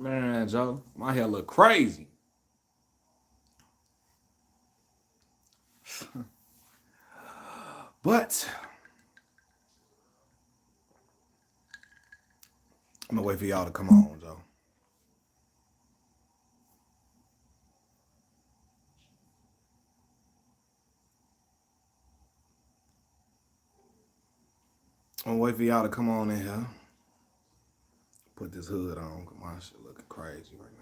Man, Joe, my hair look crazy. But I'm gonna wait for y'all to come on, Joe. I'm gonna wait for y'all to come on in here. Put this hood on, cause my shit looking crazy right now.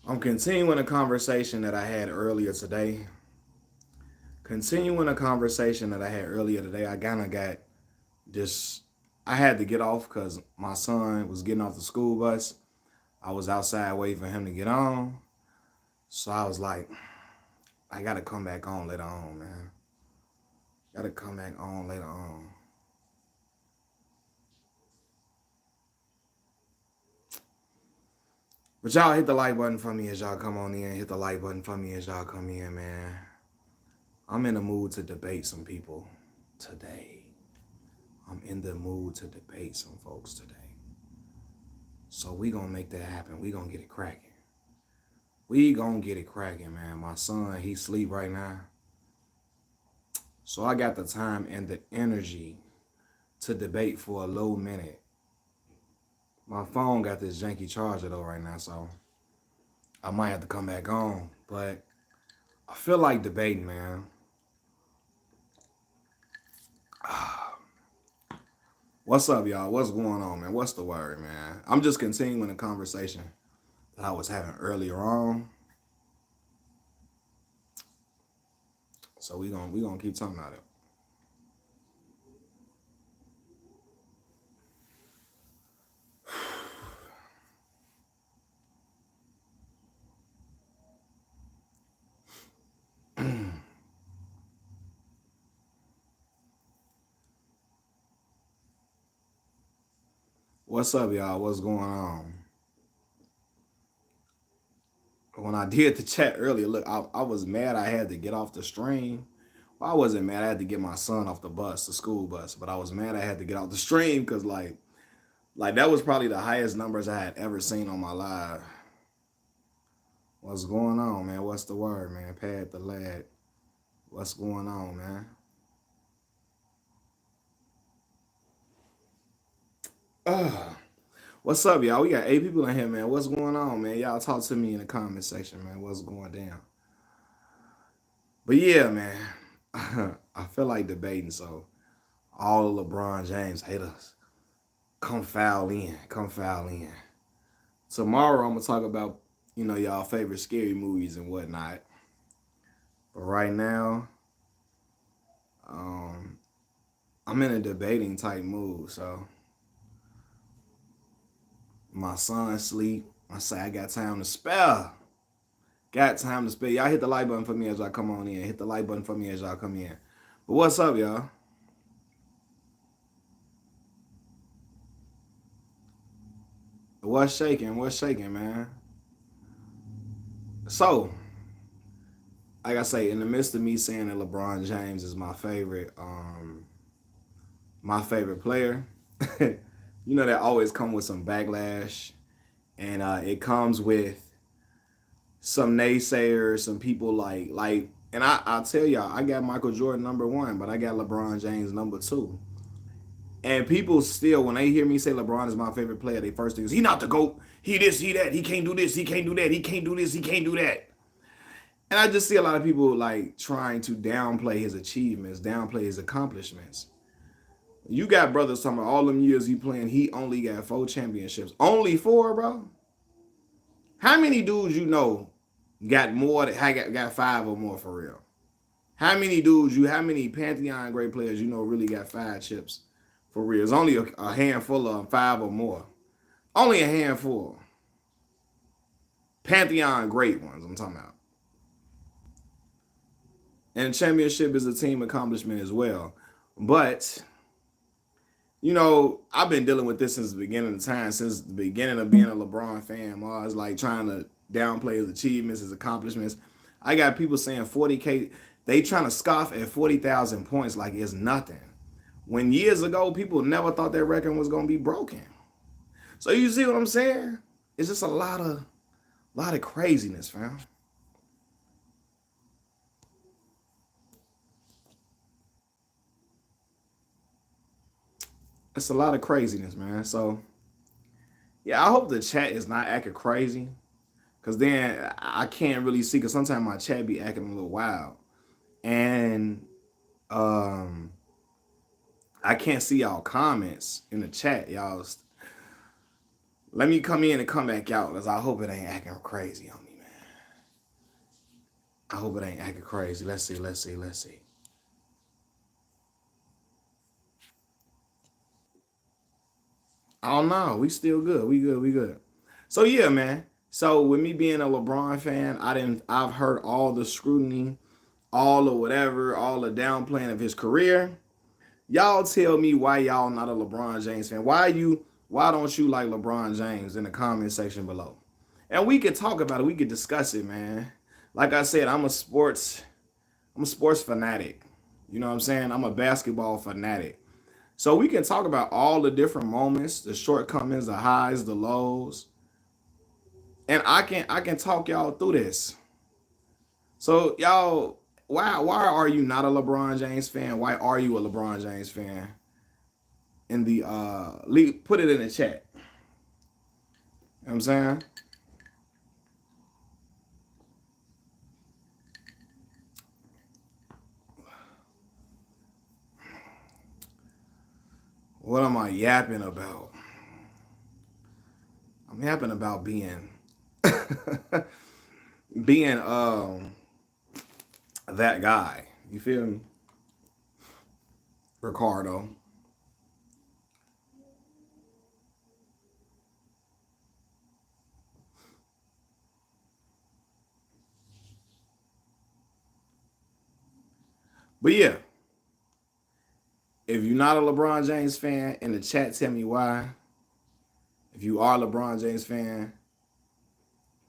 I'm continuing a conversation that I had earlier today. I kind of got this. I had to get off because my son was getting off the school bus. I was outside waiting for him to get on. So I was like, I gotta come back on later on, man. Gotta come back on later on. But y'all hit the like button for me as y'all come on in. Hit the like button for me as y'all come in, man. I'm in the mood to debate some people today. I'm in the mood to debate some folks today. So we gonna make that happen. We gonna get it cracking. Man. My son, he sleep right now. So I got the time and the energy to debate for a low minute. My phone got this janky charger though right now, so I might have to come back on. But I feel like debating, man. What's up, y'all? What's going on, man? What's the word, man? I'm just continuing the conversation that I was having earlier on. So we gonna keep talking about it. What's up, y'all? What's going on? When I did the chat earlier, look, I was mad I had to get off the stream. Well, I wasn't mad I had to get my son off the school bus, but I was mad I had to get off the stream because like that was probably the highest numbers I had ever seen on my live. What's going on, man? What's the word, man? Pat the lad. What's going on, man? What's up, y'all? We got 8 people in here, man. What's going on, man? Y'all talk to me in the comment section, man. What's going down? But yeah, man, I feel like debating. So all the LeBron James haters, come foul in. Tomorrow I'm gonna talk about, y'all favorite scary movies and whatnot. But right now, I'm in a debating type mood. So my son sleep. I say I got time to spare. Y'all hit the like button for me as y'all come on in. Hit the like button for me as y'all come in. But what's up, y'all? What's shaking, man? So, like I say, in the midst of me saying that LeBron James is my favorite player, that always come with some backlash, and it comes with some naysayers, some people and I'll tell y'all, I got Michael Jordan #1, but I got LeBron James #2. And people still, when they hear me say LeBron is my favorite player, they first think is he not the GOAT. He this, he that. He can't do this. He can't do that. He can't do this. He can't do that. And I just see a lot of people like trying to downplay his achievements, downplay his accomplishments. You got brothers talking about all them years he playing, he only got 4 championships. Only 4, bro? How many dudes got more got 5 or more for real? How many Pantheon great players really got 5 chips for real? It's only a handful of 5 or more. Only a handful. Pantheon great ones, I'm talking about. And championship is a team accomplishment as well. But, I've been dealing with this since the beginning of time, since the beginning of being a LeBron fan. I was like trying to downplay his achievements, his accomplishments. I got people saying 40K. They trying to scoff at 40,000 points like it's nothing. When years ago, people never thought that record was gonna be broken. So you see what I'm saying? It's just a lot of craziness, fam. It's a lot of craziness, man. So yeah, I hope the chat is not acting crazy. Cause then I can't really see, cause sometimes my chat be acting a little wild. And I can't see y'all comments in the chat. Y'all let me come in and come back out, cause I hope it ain't acting crazy on me, man. I hope it ain't acting crazy. Let's see. Oh no, we still good. We good. So yeah, man. So with me being a LeBron fan, I've heard all the scrutiny, all the whatever, all the downplaying of his career. Y'all tell me why y'all not a LeBron James fan. Why don't you like LeBron James in the comment section below? And we could talk about it. We could discuss it, man. Like I said, I'm a sports fanatic. You know what I'm saying? I'm a basketball fanatic. So we can talk about all the different moments, the shortcomings, the highs, the lows. And I can talk y'all through this. So y'all, why are you not a LeBron James fan? Why are you a LeBron James fan? In the put it in the chat. You know what I'm saying? What am I yapping about? I'm yapping about being being that guy. You feel me? Ricardo. But yeah, if you're not a LeBron James fan, in the chat tell me why. If you are a LeBron James fan,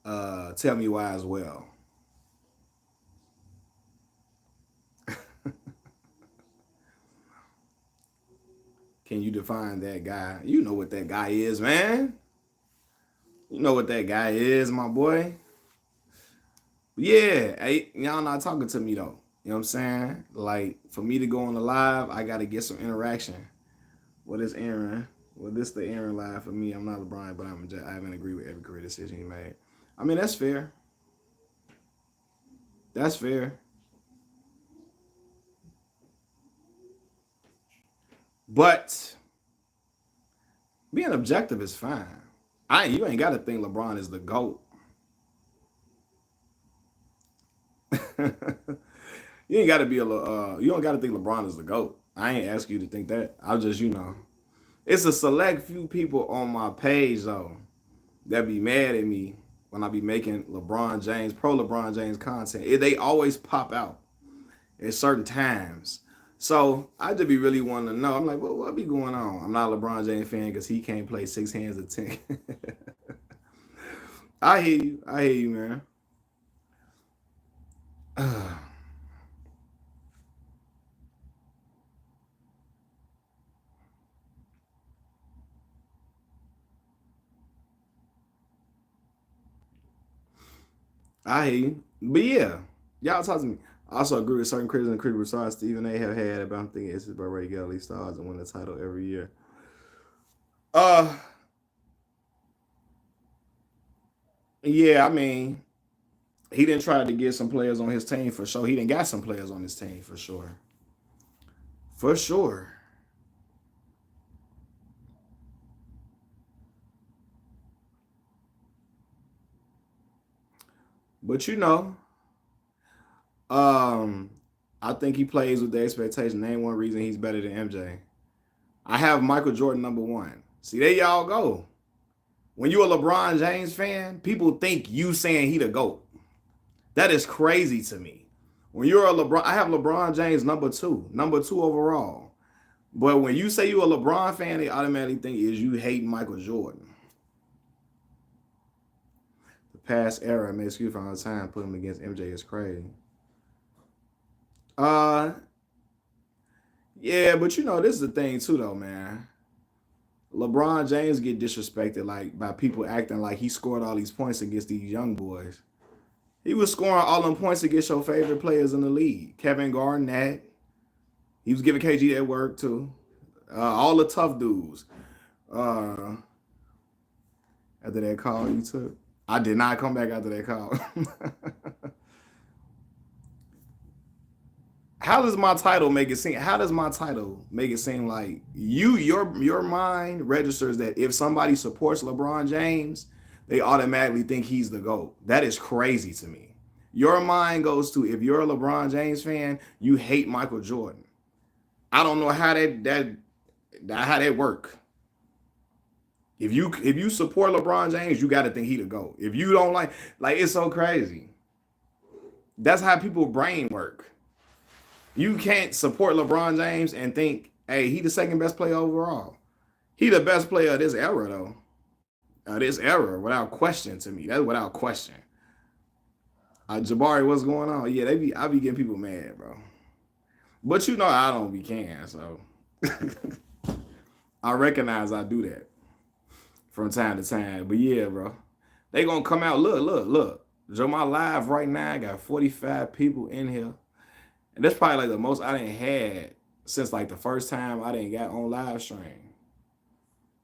tell me why as well. Can you define that guy? You know what that guy is, man. You know what that guy is, my boy. Yeah, hey, y'all not talking to me though. You know what I'm saying? Like for me to go on the live, I gotta get some interaction. What is Aaron? Well, this the Aaron live for me. I'm not LeBron, but I haven't agreed with every career decision he made. I mean, that's fair. That's fair. But being objective is fine. You ain't gotta think LeBron is the GOAT. You ain't gotta be you don't gotta think LeBron is the GOAT. I ain't ask you to think that. I'll just, it's a select few people on my page though that be mad at me when I be making pro LeBron James content. They always pop out at certain times. So I just be really wanting to know. I'm like, what be going on? I'm not a LeBron James fan because he can't play six hands of 10. I hear you. I hear you, man. I hear you. But yeah, y'all talk to me. I also agree with certain critics and critical besides Stephen A. have had, but I'm thinking it's just about Ray Galley stars and win the title every year. Uh, yeah, I mean, he didn't try to get some players on his team for sure. He didn't got some players on his team for sure. For sure. But um, I think he plays with the expectation. Name one reason he's better than MJ. I have Michael Jordan number one. See, there y'all go. When you're a LeBron James fan, people think you saying he the GOAT. That is crazy to me. When you're a LeBron, I have LeBron James number two overall. But when you say you're a LeBron fan, they automatically think is you hate Michael Jordan. The past era makes you for all the time put him against MJ is crazy. Uh, yeah, but you know, this is the thing too, though, man. LeBron James get disrespected like by people acting like he scored all these points against these young boys. He was scoring all them points against your favorite players in the league. Kevin Garnett. He was giving KG that work too. All the tough dudes. Uh, after that call you took, I did not come back after that call. How does my title make it seem? How does my title make it seem like your mind registers that if somebody supports LeBron James, they automatically think he's the GOAT? That is crazy to me. Your mind goes to if you're a LeBron James fan, you hate Michael Jordan. I don't know how that work. If you support LeBron James, you got to think he the GOAT. If you don't like it's so crazy. That's how people brain work. You can't support LeBron James and think, hey, he the second best player overall. He the best player of this era, though. This era, without question to me. That's without question. Jabari, what's going on? Yeah, I be getting people mad, bro. But you know I don't be can, so I recognize I do that from time to time. But yeah, bro. They gonna come out. Look. Joe, my live right now, I got 45 people in here. And that's probably like the most I didn't had since like the first time I didn't got on live stream.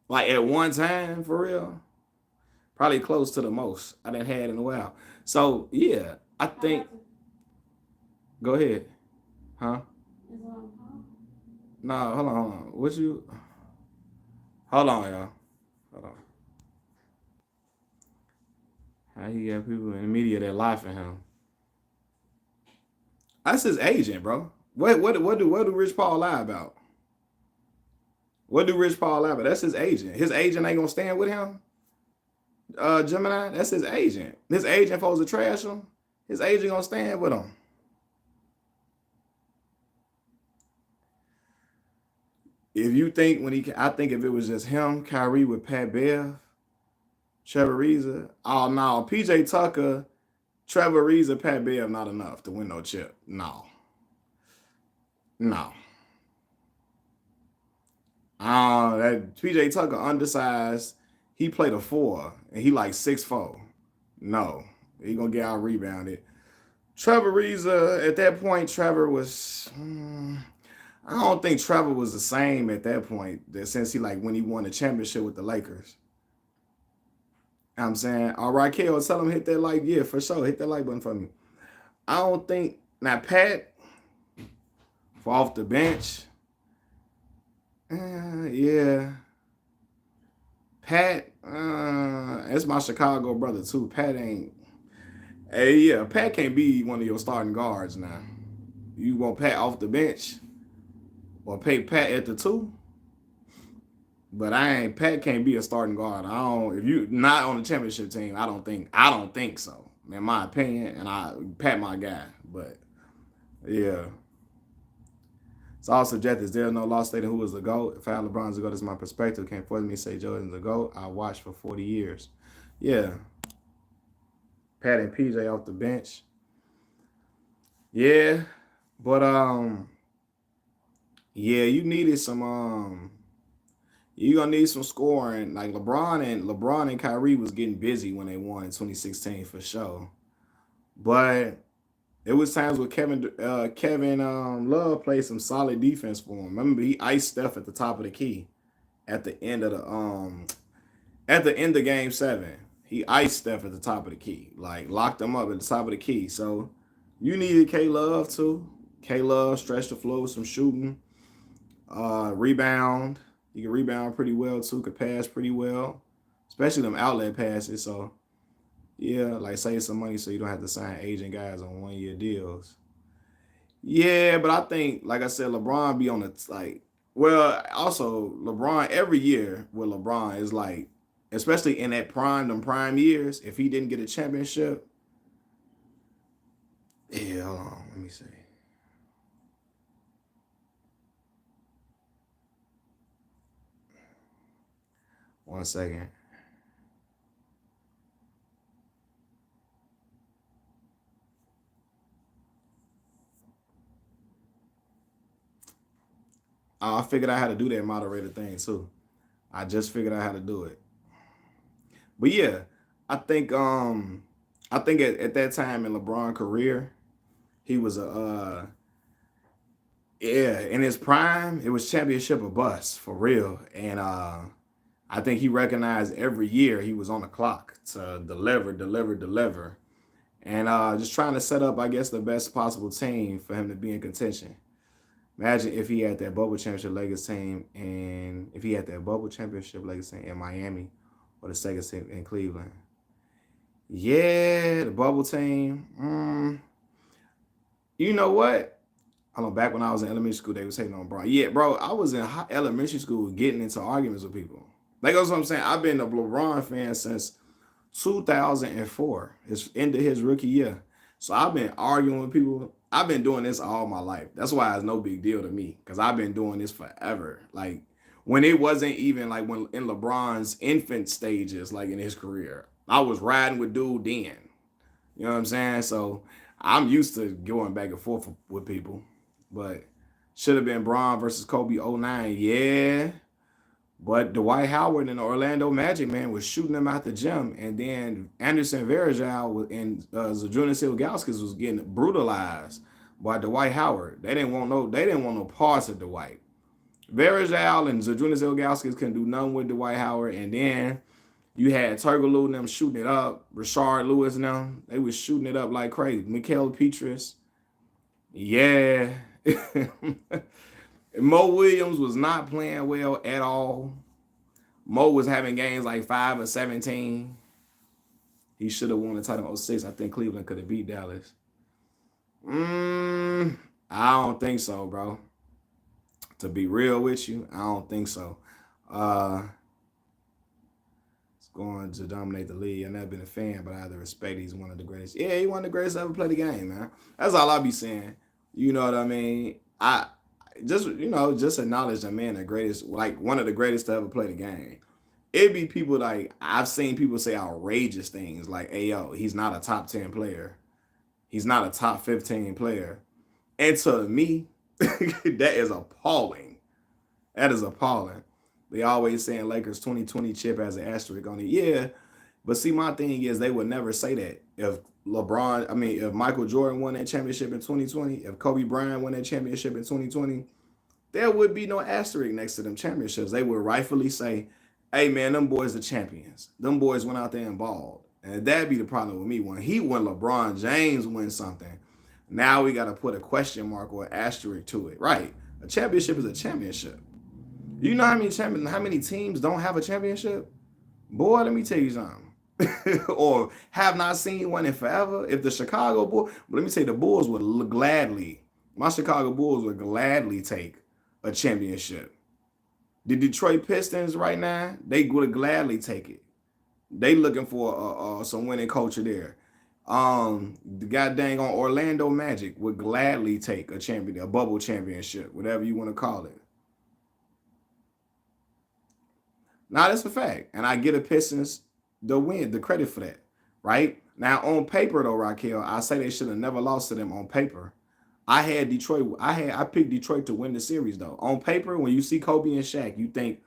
Like at one time, for real. Probably close to the most I didn't had in a while. So yeah, I think. Go ahead. Huh? No, hold on. What you? Hold on, y'all. Hold on. How you got people in the media that lie for him? That's his agent, bro. What do Rich Paul lie about? What do Rich Paul lie about? That's his agent. His agent ain't gonna stand with him. Gemini, that's his agent. His agent supposed to trash him. His agent gonna stand with him. If you think I think if it was just him, Kyrie with Pat Bev, Trevor Ariza. Oh no, PJ Tucker, Trevor Ariza, Pat Bev not enough to win no chip. No. That PJ Tucker undersized. He played a 4 and he like 6'4". No, he gonna get out rebounded. Trevor Ariza, at that point, Trevor was. I don't think Trevor was the same at that point. That since he like when he won the championship with the Lakers. I'm saying, all right, Kale, tell him hit that like, yeah, for sure, hit that like button for me. I don't think now Pat for off the bench. Yeah, Pat. It's my Chicago brother too. Pat ain't. Hey, yeah, Pat can't be one of your starting guards now. You want Pat off the bench or pay Pat at the 2? But Pat can't be a starting guard. I don't if you not on the championship team, I don't think so. In my opinion, and Pat my guy. But yeah. It's all subjective. There's no law stating who was the GOAT. If I had LeBron's the GOAT, that's my perspective. Can't force me to say Jordan's the GOAT. I watched for 40 years. Yeah. Pat and PJ off the bench. Yeah. But yeah, you needed some you're gonna need some scoring. Like LeBron and Kyrie was getting busy when they won in 2016 for sure. But it was times where Kevin Love played some solid defense for him. Remember, he iced Steph at the top of the key at the end of game 7. He iced Steph at the top of the key, like locked him up at the top of the key. So you needed K Love too. K Love stretched the floor with some shooting, rebound. He can rebound pretty well too. Could pass pretty well, especially them outlet passes. So yeah, like save some money so you don't have to sign agent guys on 1-year deals. Yeah, but I think, like I said, LeBron be on the like. Well, also LeBron every year with LeBron is like, especially in that them prime years. If he didn't get a championship, yeah. Hold on, let me see. One second. I figured out how to do that moderator thing too. I just figured out how to do it. But yeah, I think at that time in LeBron's career, he was yeah, in his prime, it was championship or bust for real. And I think he recognized every year he was on the clock to deliver. And just trying to set up, I guess, the best possible team for him to be in contention. Imagine if he had that bubble championship legacy team, and if he had that bubble championship legacy team in Miami or the second team in Cleveland. Yeah, the bubble team. You know what? I know back when I was in elementary school, they was hating on Bryant. Yeah, bro, I was in elementary school getting into arguments with people. Like that's what I'm saying. I've been a LeBron fan since 2004. It's end of his rookie year. So I've been arguing with people. I've been doing this all my life. That's why it's no big deal to me because I've been doing this forever. Like when it wasn't even like when in LeBron's infant stages, like in his career, I was riding with dude then. You know what I'm saying? So I'm used to going back and forth with people. But should have been Bron versus Kobe '09. Yeah. But Dwight Howard and the Orlando Magic, man, was shooting them out the gym. And then Anderson Varejao and Zydrunas Ilgauskas was getting brutalized by Dwight Howard. They didn't want no parts of Dwight. Varejao and Zydrunas Ilgauskas couldn't do nothing with Dwight Howard. And then you had Turkoglu and them shooting it up. Rashard Lewis and them, they was shooting it up like crazy. Mikael Petrus. Yeah. Mo Williams was not playing well at all. Mo was having games like 5 or 17. He should have won the title in 06. I think Cleveland could have beat Dallas. I don't think so, bro. To be real with you, I don't think so. It's going to dominate the league. I've never been a fan, but I have to respect he's one of the greatest. Yeah, he one of the greatest to ever play the game, man. That's all I be saying. You know what I mean? I just acknowledge the man, the greatest, like one of the greatest to ever play the game. It'd be people like I've seen people say outrageous things like, "Hey, yo, he's not a top 10 player. He's not a top 15 player." And to me, that is appalling. That is appalling. They always saying Lakers 2020 chip has an asterisk on it. Yeah, but see, my thing is they would never say that if if Michael Jordan won that championship in 2020, if Kobe Bryant won that championship in 2020, there would be no asterisk next to them championships. They would rightfully say, "Hey man, them boys are champions. Them boys went out there and balled." And that'd be the problem with me. When LeBron James wins something, now we got to put a question mark or an asterisk to it. Right? A championship is a championship. You know how many teams don't have a championship? Boy, let me tell you something. Or have not seen one in forever. If the Chicago Bulls, let me tell you, the Bulls would gladly, my Chicago Bulls would gladly take a championship. The Detroit Pistons right now, they would gladly take it. They looking for some winning culture there. The goddamn on Orlando Magic would gladly take a bubble championship, whatever you want to call it. Now that's a fact, and I get the Pistons the credit for that, right? Now on paper though, Raquel, I say they should have never lost to them on paper. I had Detroit. I picked Detroit to win the series though. On paper, when you see Kobe and Shaq, you think,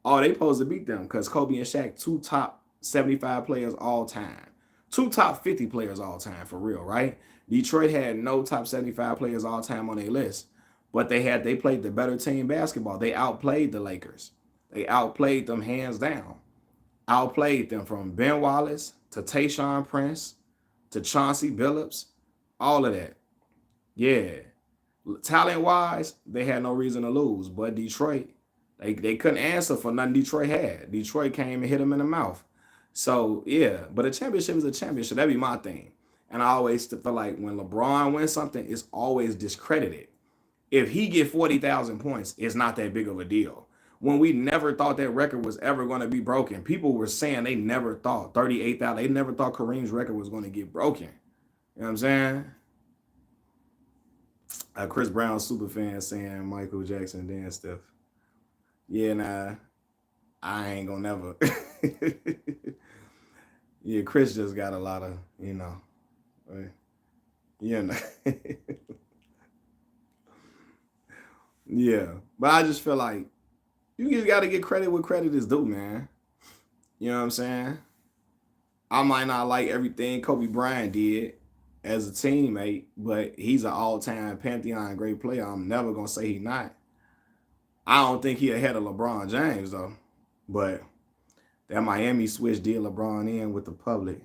oh, they supposed to beat them because Kobe and Shaq, 2 top 75 players all time, 2 top 50 players all time for real, right? Detroit had no top 75 players all time on their list, but they played the better team basketball. They outplayed the Lakers. They outplayed them hands down. Outplayed them from Ben Wallace to Tayshaun Prince to Chauncey Billups, all of that. Yeah. Talent-wise, they had no reason to lose. But Detroit, they couldn't answer for nothing Detroit had. Detroit came and hit them in the mouth. So, yeah. But a championship is a championship. That'd be my thing. And I always feel like when LeBron wins something, it's always discredited. If he get 40,000 points, it's not that big of a deal. When we never thought that record was ever going to be broken, people were saying they never thought 38,000. They never thought Kareem's record was going to get broken. You know what I'm saying? Chris Brown super fan saying Michael Jackson, then Steph. Yeah, nah, I ain't gonna never. Yeah, Chris just got a lot of, right? You know. Yeah. But I just feel like you just got to get credit where credit is due, man. You know what I'm saying? I might not like everything Kobe Bryant did as a teammate, but he's an all-time Pantheon great player. I'm never gonna say he's not. I don't think he ahead of LeBron James though. But that Miami switch did LeBron in with the public.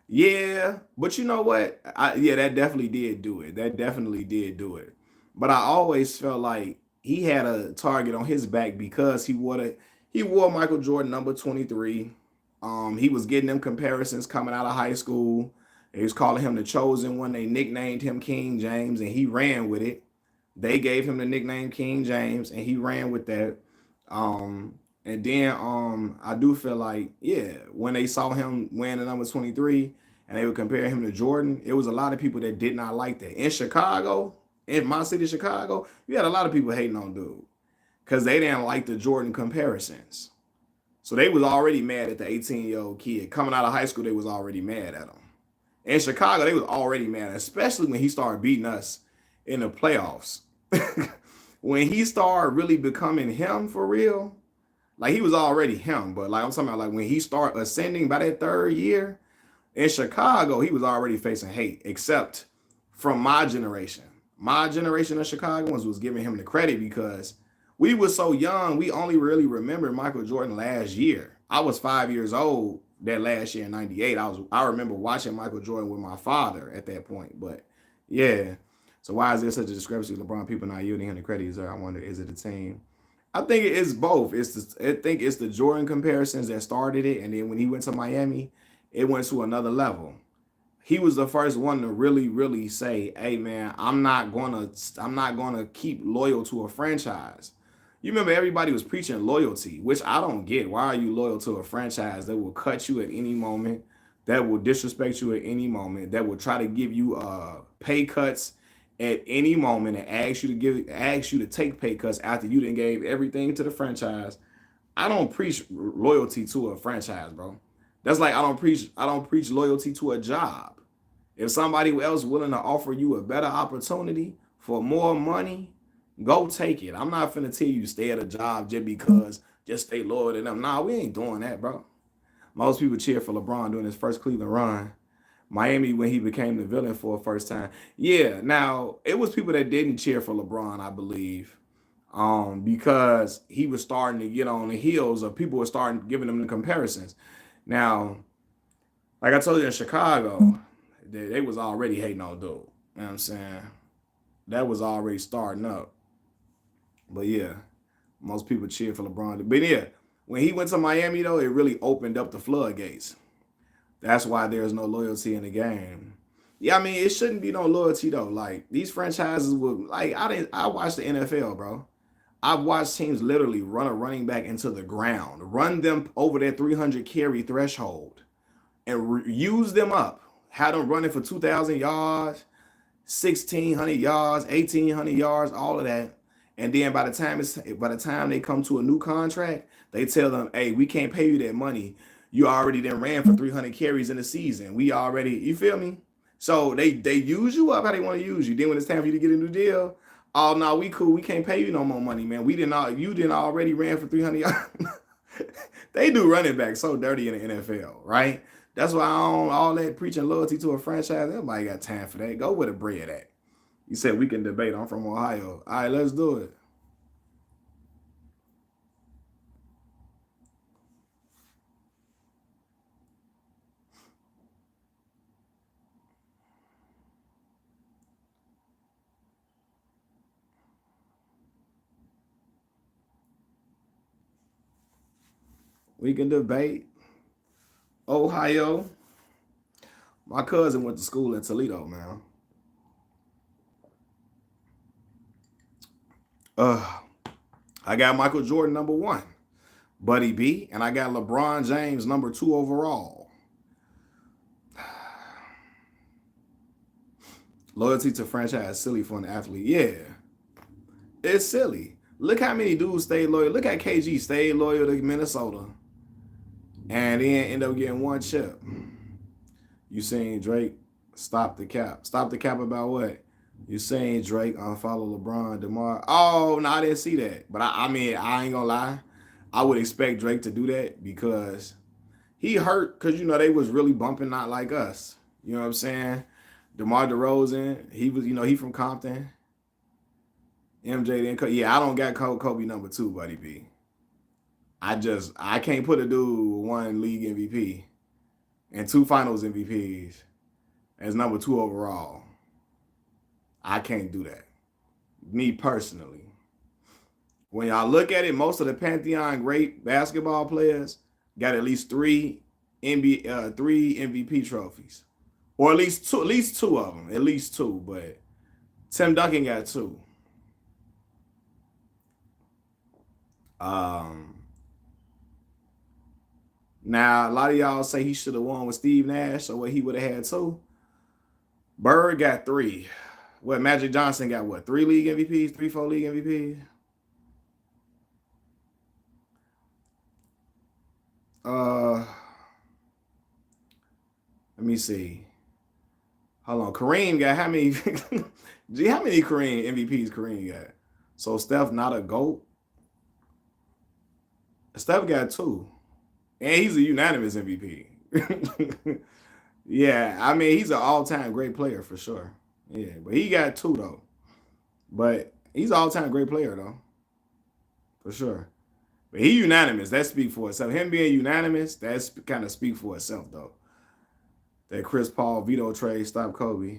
Yeah, but you know what? Yeah, that definitely did do it. That definitely did do it. But I always felt like he had a target on his back because he wore Michael Jordan number 23. He was getting them comparisons coming out of high school. They was calling him the chosen one. They nicknamed him King James, and he ran with it. They gave him the nickname King James, and he ran with that. And then I do feel like, yeah, when they saw him wearing the number 23 and they would compare him to Jordan, it was a lot of people that did not like that. In Chicago, in my city, Chicago, you had a lot of people hating on dude because they didn't like the Jordan comparisons. So they was already mad at the 18-year-old kid. Coming out of high school, they was already mad at him. In Chicago, they was already mad, especially when he started beating us in the playoffs. When he started really becoming him for real, like he was already him, but like I'm talking about like when he started ascending by that third year in Chicago, he was already facing hate, except from my generation. My generation of Chicagoans was giving him the credit because we were so young, we only really remember Michael Jordan last year. I was 5 years old that last year in '98. I remember watching Michael Jordan with my father at that point. But yeah. So why is there such a discrepancy? LeBron people not yielding him the credit. I wonder, is it a team? I think it's both. I think it's the Jordan comparisons that started it, and then when he went to Miami, it went to another level. He was the first one to really, really say, "Hey, man, I'm not gonna keep loyal to a franchise." You remember everybody was preaching loyalty, which I don't get. Why are you loyal to a franchise that will cut you at any moment, that will disrespect you at any moment, that will try to give you pay cuts at any moment and ask you to take pay cuts after you done gave everything to the franchise? I don't preach loyalty to a franchise, bro. That's like I don't preach loyalty to a job. If somebody else willing to offer you a better opportunity for more money, go take it. I'm not finna tell you stay at a job just stay loyal to them. Nah, we ain't doing that, bro. Most people cheer for LeBron during his first Cleveland run. Miami when he became the villain for the first time. Yeah, now it was people that didn't cheer for LeBron, I believe, because he was starting to get on the heels of people were starting giving him the comparisons. Now, like I told you in Chicago, they was already hating on dude. You know what I'm saying? That was already starting up. But yeah, most people cheer for LeBron. But yeah, when he went to Miami though, it really opened up the floodgates. That's why there's no loyalty in the game. Yeah, I mean it shouldn't be no loyalty though. Like these franchises would like I watched the NFL, bro. I've watched teams literally run a running back into the ground, run them over their 300 carry threshold, and use them up. Had them running for 2,000 yards, 1,600 yards, 1,800 yards, all of that. And then by the time they come to a new contract, they tell them, "Hey, we can't pay you that money. You already then ran for 300 carries in the season. We already, you feel me?" So they use you up how they want to use you. Then when it's time for you to get a new deal, oh no, we cool. We can't pay you no more money, man. You didn't already ran for 300 yards. They do running back so dirty in the NFL, right? That's why I don't all that preaching loyalty to a franchise. Everybody got time for that. Go where the bread at. You said we can debate. I'm from Ohio. All right, let's do it. We can debate. Ohio. My cousin went to school in Toledo, man. Uh, I got Michael Jordan number one, Buddy B, and I got LeBron James number two overall. Loyalty to franchise silly for an athlete. Yeah, it's silly. Look how many dudes stayed loyal. Look at KG stayed loyal to Minnesota and then end up getting one chip. You seen Drake stop the cap? Stop the cap about what? You saying Drake unfollow LeBron, DeMar? Oh no, I didn't see that. But I mean, I ain't gonna lie. I would expect Drake to do that because he hurt. Because they was really bumping not like us. You know what I'm saying? DeMar DeRozan, he was, he from Compton. MJ then, yeah, I don't got Kobe number 2, buddy B. I can't put a dude with 1 league MVP and 2 Finals MVPs as number 2 overall. I can't do that. Me personally. When y'all look at it, most of the Pantheon great basketball players got at least 3 MVP trophies, or at least two of them, at least 2. But Tim Duncan got 2. Now a lot of y'all say he should have won with Steve Nash, so what he would have had 2. Bird got 3. What Magic Johnson got? What 3 league MVPs, 4 league MVPs? Let me see. Hold on. Kareem got how many? Gee, how many Kareem MVPs Kareem got? So Steph not a GOAT. Steph got 2, and he's a unanimous MVP. Yeah, I mean he's an all-time great player for sure. Yeah, but he got 2 though. But he's an all-time great player though, for sure. But he unanimous. That speak for itself. Him being unanimous, that's kind of speak for itself though. That Chris Paul veto trade stopped Kobe.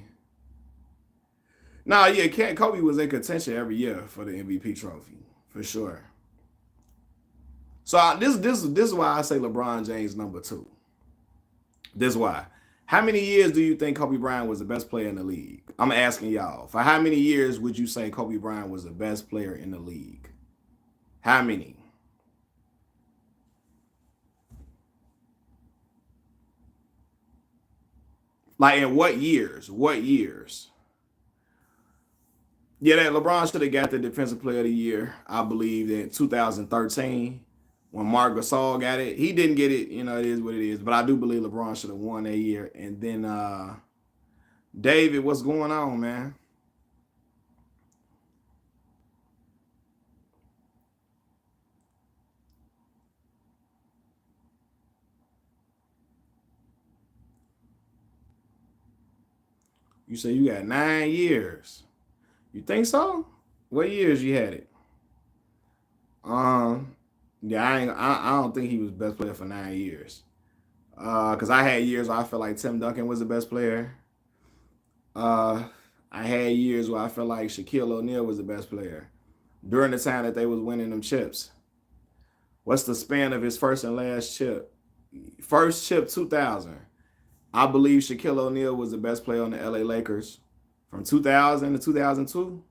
Nah, yeah, Kobe was in contention every year for the MVP trophy for sure. So this is why I say LeBron James number 2. This is why. How many years do you think Kobe Bryant was the best player in the league? I'm asking y'all. For how many years would you say Kobe Bryant was the best player in the league? How many? Like in what years? What years? Yeah, that LeBron should have got the Defensive Player of the Year. I believe in 2013 when Marc Gasol got it. He didn't get it. It is what it is. But I do believe LeBron should have won that year. And then David, what's going on, man? You say you got 9 years. You think so? What years you had it? Yeah, I don't think he was best player for 9 years. Cause I had years where I felt like Tim Duncan was the best player. Uh, I had years where I felt like Shaquille O'Neal was the best player during the time that they was winning them chips. What's the span of his first and last chip? First chip 2000. I believe Shaquille O'Neal was the best player on the LA Lakers from 2000 to 2002.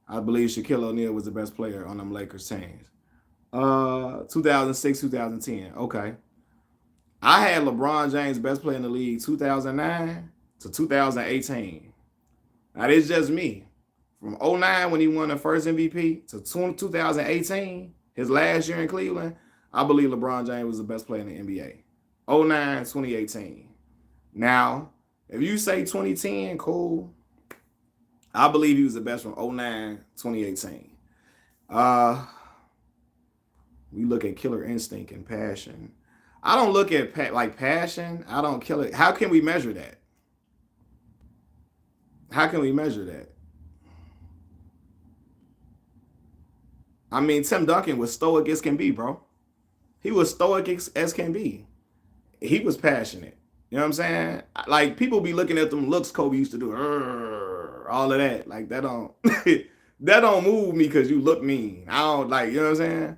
I believe Shaquille O'Neal was the best player on them Lakers teams. 2006, 2010. Okay. I had LeBron James best player in the league 2009 to 2018. Now, this is just me. From 2009 when he won the first MVP to 2018, his last year in Cleveland, I believe LeBron James was the best player in the NBA. 2009, 2018. Now, if you say 2010, cool. I believe he was the best from 2009, 2018. We look at killer instinct and passion. I don't look at like passion. I don't kill it. How can we measure that? How can we measure that? I mean, Tim Duncan was stoic as can be, bro. He was stoic as can be. He was passionate. You know what I'm saying? Like people be looking at them looks Kobe used to do, all of that. Like that don't that don't move me because you look mean. I don't like. You know what I'm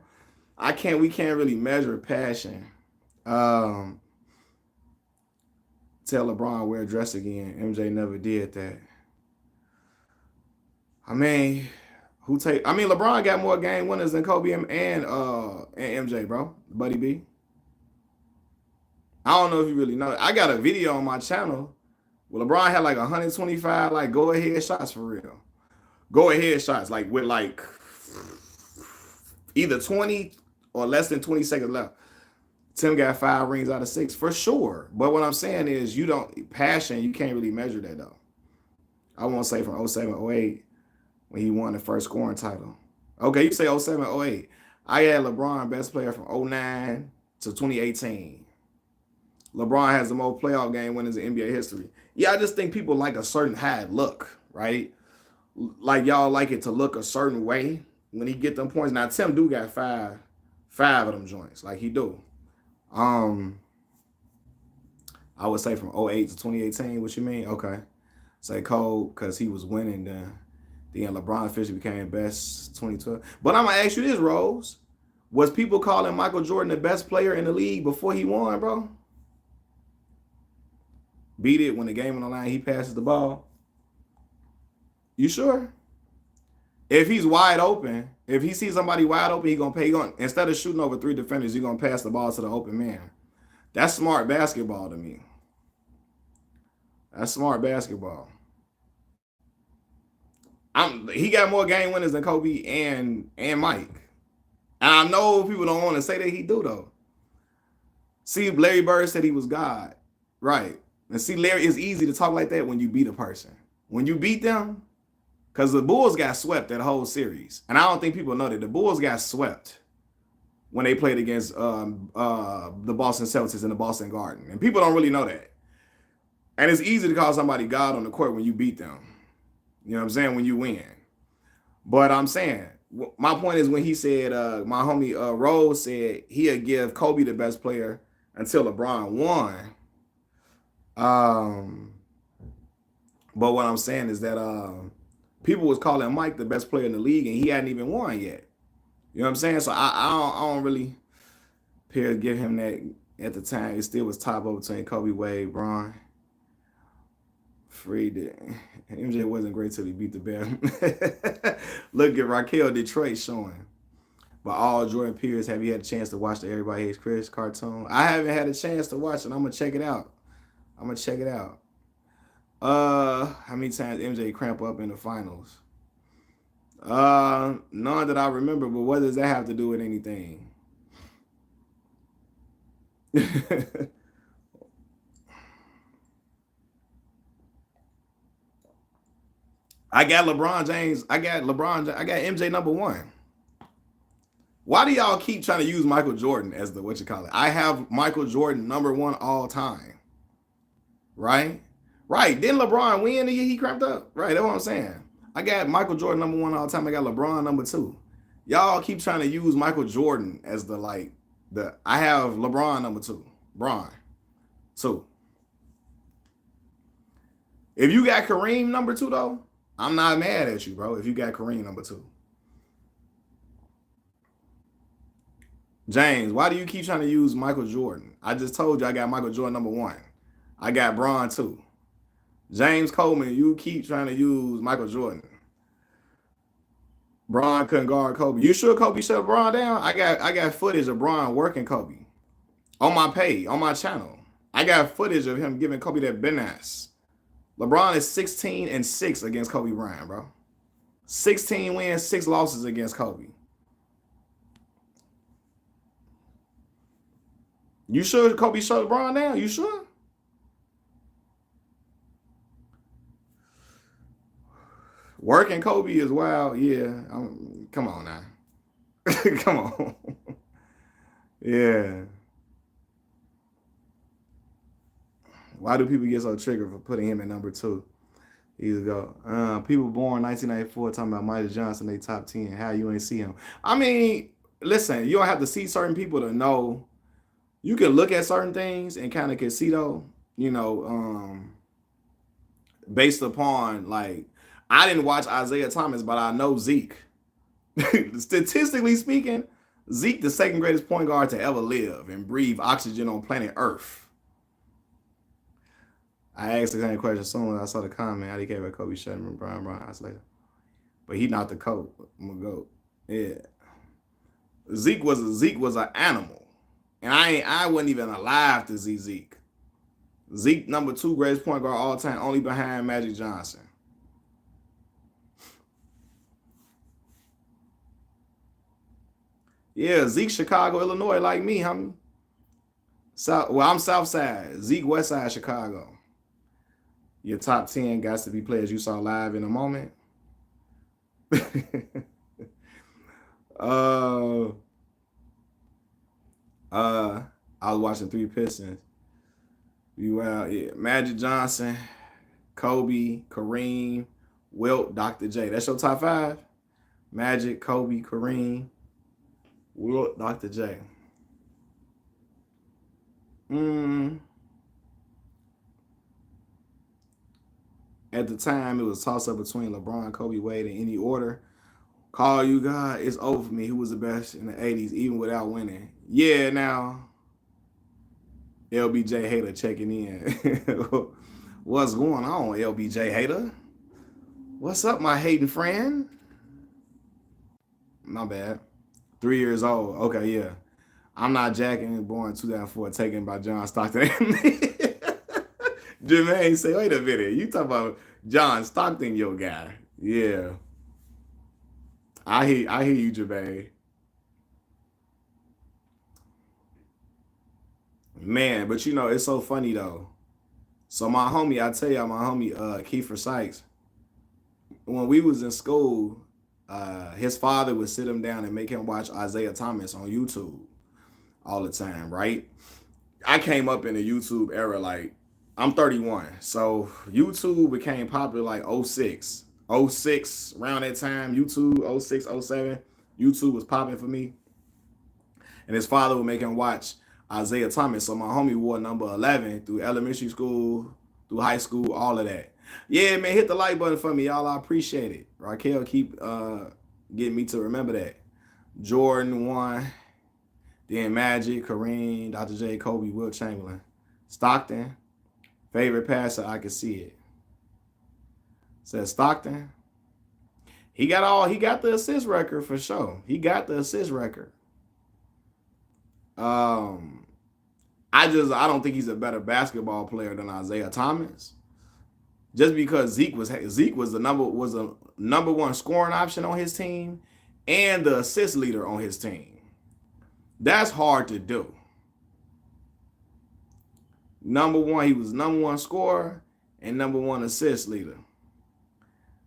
saying? We can't really measure passion. Tell LeBron wear a dress again. MJ never did that. I mean, LeBron got more game winners than Kobe and MJ, bro. Buddy B. I don't know if you really know. I got a video on my channel where LeBron had like 125 like go ahead shots for real. Go ahead shots like with like either 20 or less than 20 seconds left. Tim got 5 rings out of 6 for sure. But what I'm saying is you can't really measure that though. I won't say from 07, 08 when he won the first scoring title. Okay, you say 07, 08. I had LeBron best player from 09 to 2018. LeBron has the most playoff game winners in NBA history. Yeah, I just think people like a certain high look, right? Like y'all like it to look a certain way when he get them points. Now Tim do got five of them joints, like he do. Um, I would say from 08 to 2018. What you mean? Okay, say Cole because he was winning. Then LeBron officially became best 2012. But I'm gonna ask you this, Rose: was people calling Michael Jordan the best player in the league before he won, bro? Beat it when the game on the line, he passes the ball. You sure? If he's wide open, if he sees somebody wide open, he gonna pay. He gonna instead of shooting over three defenders, he's gonna pass the ball to the open man. That's smart basketball to me. That's smart basketball. He got more game winners than Kobe and Mike. And I know people don't want to say that he do though. See, Larry Bird said he was God, right? And see, Larry, it's easy to talk like that when you beat a person. When you beat them, because the Bulls got swept that whole series, and I don't think people know that the Bulls got swept when they played against the Boston Celtics in the Boston Garden, and people don't really know that. And it's easy to call somebody God on the court when you beat them. You know what I'm saying? When you win. But I'm saying, my point is when he said, my homie Rose said he'd give Kobe the best player until LeBron won. But what I'm saying is that people was calling Mike the best player in the league, and he hadn't even won yet. You know what I'm saying? So I don't really appear to give him that at the time. It still was top over between Kobe, Wade, Bron. Freed. MJ wasn't great till he beat the Bear. Look at Raquel Detroit showing. But all Jordan Pierce, have you had a chance to watch the Everybody Hates Chris cartoon? I haven't had a chance to watch it. I'm gonna check it out. How many times MJ cramp up in the finals? None that I remember, but what does that have to do with anything? I got LeBron James. I got MJ number one. Why do y'all keep trying to use Michael Jordan as the what you call it? I have Michael Jordan number one all time. Right? Right. Didn't LeBron win the year he cramped up? Right. That's what I'm saying. I got Michael Jordan number one all time. I got LeBron number two. Y'all keep trying to use Michael Jordan as I have LeBron number two. Bron. Two. If you got Kareem number two though, I'm not mad at you, bro. If you got Kareem number two. James, why do you keep trying to use Michael Jordan? I just told you I got Michael Jordan number one. I got Bron two. James Coleman, you keep trying to use Michael Jordan. Bron couldn't guard Kobe. You sure Kobe shut Bron down? I got footage of Bron working Kobe on my page, on my channel. I got footage of him giving Kobe that business. LeBron is 16-6 against Kobe Bryant, bro. 16 wins, 6 losses against Kobe. You sure Kobe shut LeBron down? You sure? Working Kobe is wild. Yeah. Come on now. Come on. Yeah. Why do people get so triggered for putting him at number two? Here you go. People born 1994 talking about Michael Johnson, they top 10. How you ain't see him? I mean, listen, you don't have to see certain people to know. You can look at certain things and kind of can see though, based upon like, I didn't watch Isaiah Thomas, but I know Zeke. Statistically speaking, Zeke, the second greatest point guard to ever live and breathe oxygen on planet Earth. I asked the same question as soon as I saw the comment. How he gave it Kobe shutting him, Bron later. But he not the coach. I'm gonna go. Yeah. Zeke was an animal. And I wasn't even alive to see Zeke. Zeke, number 2 greatest point guard all time, only behind Magic Johnson. Yeah, Zeke, Chicago, Illinois, like me, homie. I'm South Side. Zeke, West Side, Chicago. Your top 10 got to be players you saw live in a moment. uh, I was watching Three Pistons. Yeah, Magic Johnson, Kobe, Kareem, Wilt, Dr. J. That's your top 5? Magic, Kobe, Kareem, Wilt, Dr. J. At the time, it was a toss-up between LeBron, Kobe, Wade, in any order. Call you God, it's over for me. Who was the best in the 80s, even without winning? Yeah, now, LBJ Hater checking in. What's going on, LBJ Hater? What's up, my hating friend? My bad. 3 years old. Okay, yeah. I'm not jacking, born 2004, taken by John Stockton. Jermaine say, wait a minute. You talk about John Stockton, your guy. Yeah. I hear you, Jermaine. Man, but you know, it's so funny though. So my homie, I tell y'all, my homie Kiefer Sykes, when we was in school, his father would sit him down and make him watch Isaiah Thomas on YouTube all the time, right? I came up in the YouTube era, like, I'm 31. So YouTube became popular like 06. 06, around that time, YouTube, 06, 07, YouTube was popping for me. And his father would make him watch Isaiah Thomas. So my homie wore number 11 through elementary school, through high school, all of that. Yeah, man, hit the like button for me, y'all. I appreciate it. Raquel keep getting me to remember that. Jordan 1, then Magic, Kareem, Dr. J, Kobe, Wilt Chamberlain. Stockton, favorite passer, I can see it. Says Stockton. He got the assist record for sure. He got the assist record. I don't think he's a better basketball player than Isaiah Thomas. Just because Zeke was a number one scoring option on his team and the assist leader on his team. That's hard to do. He was number one scorer and number one assist leader.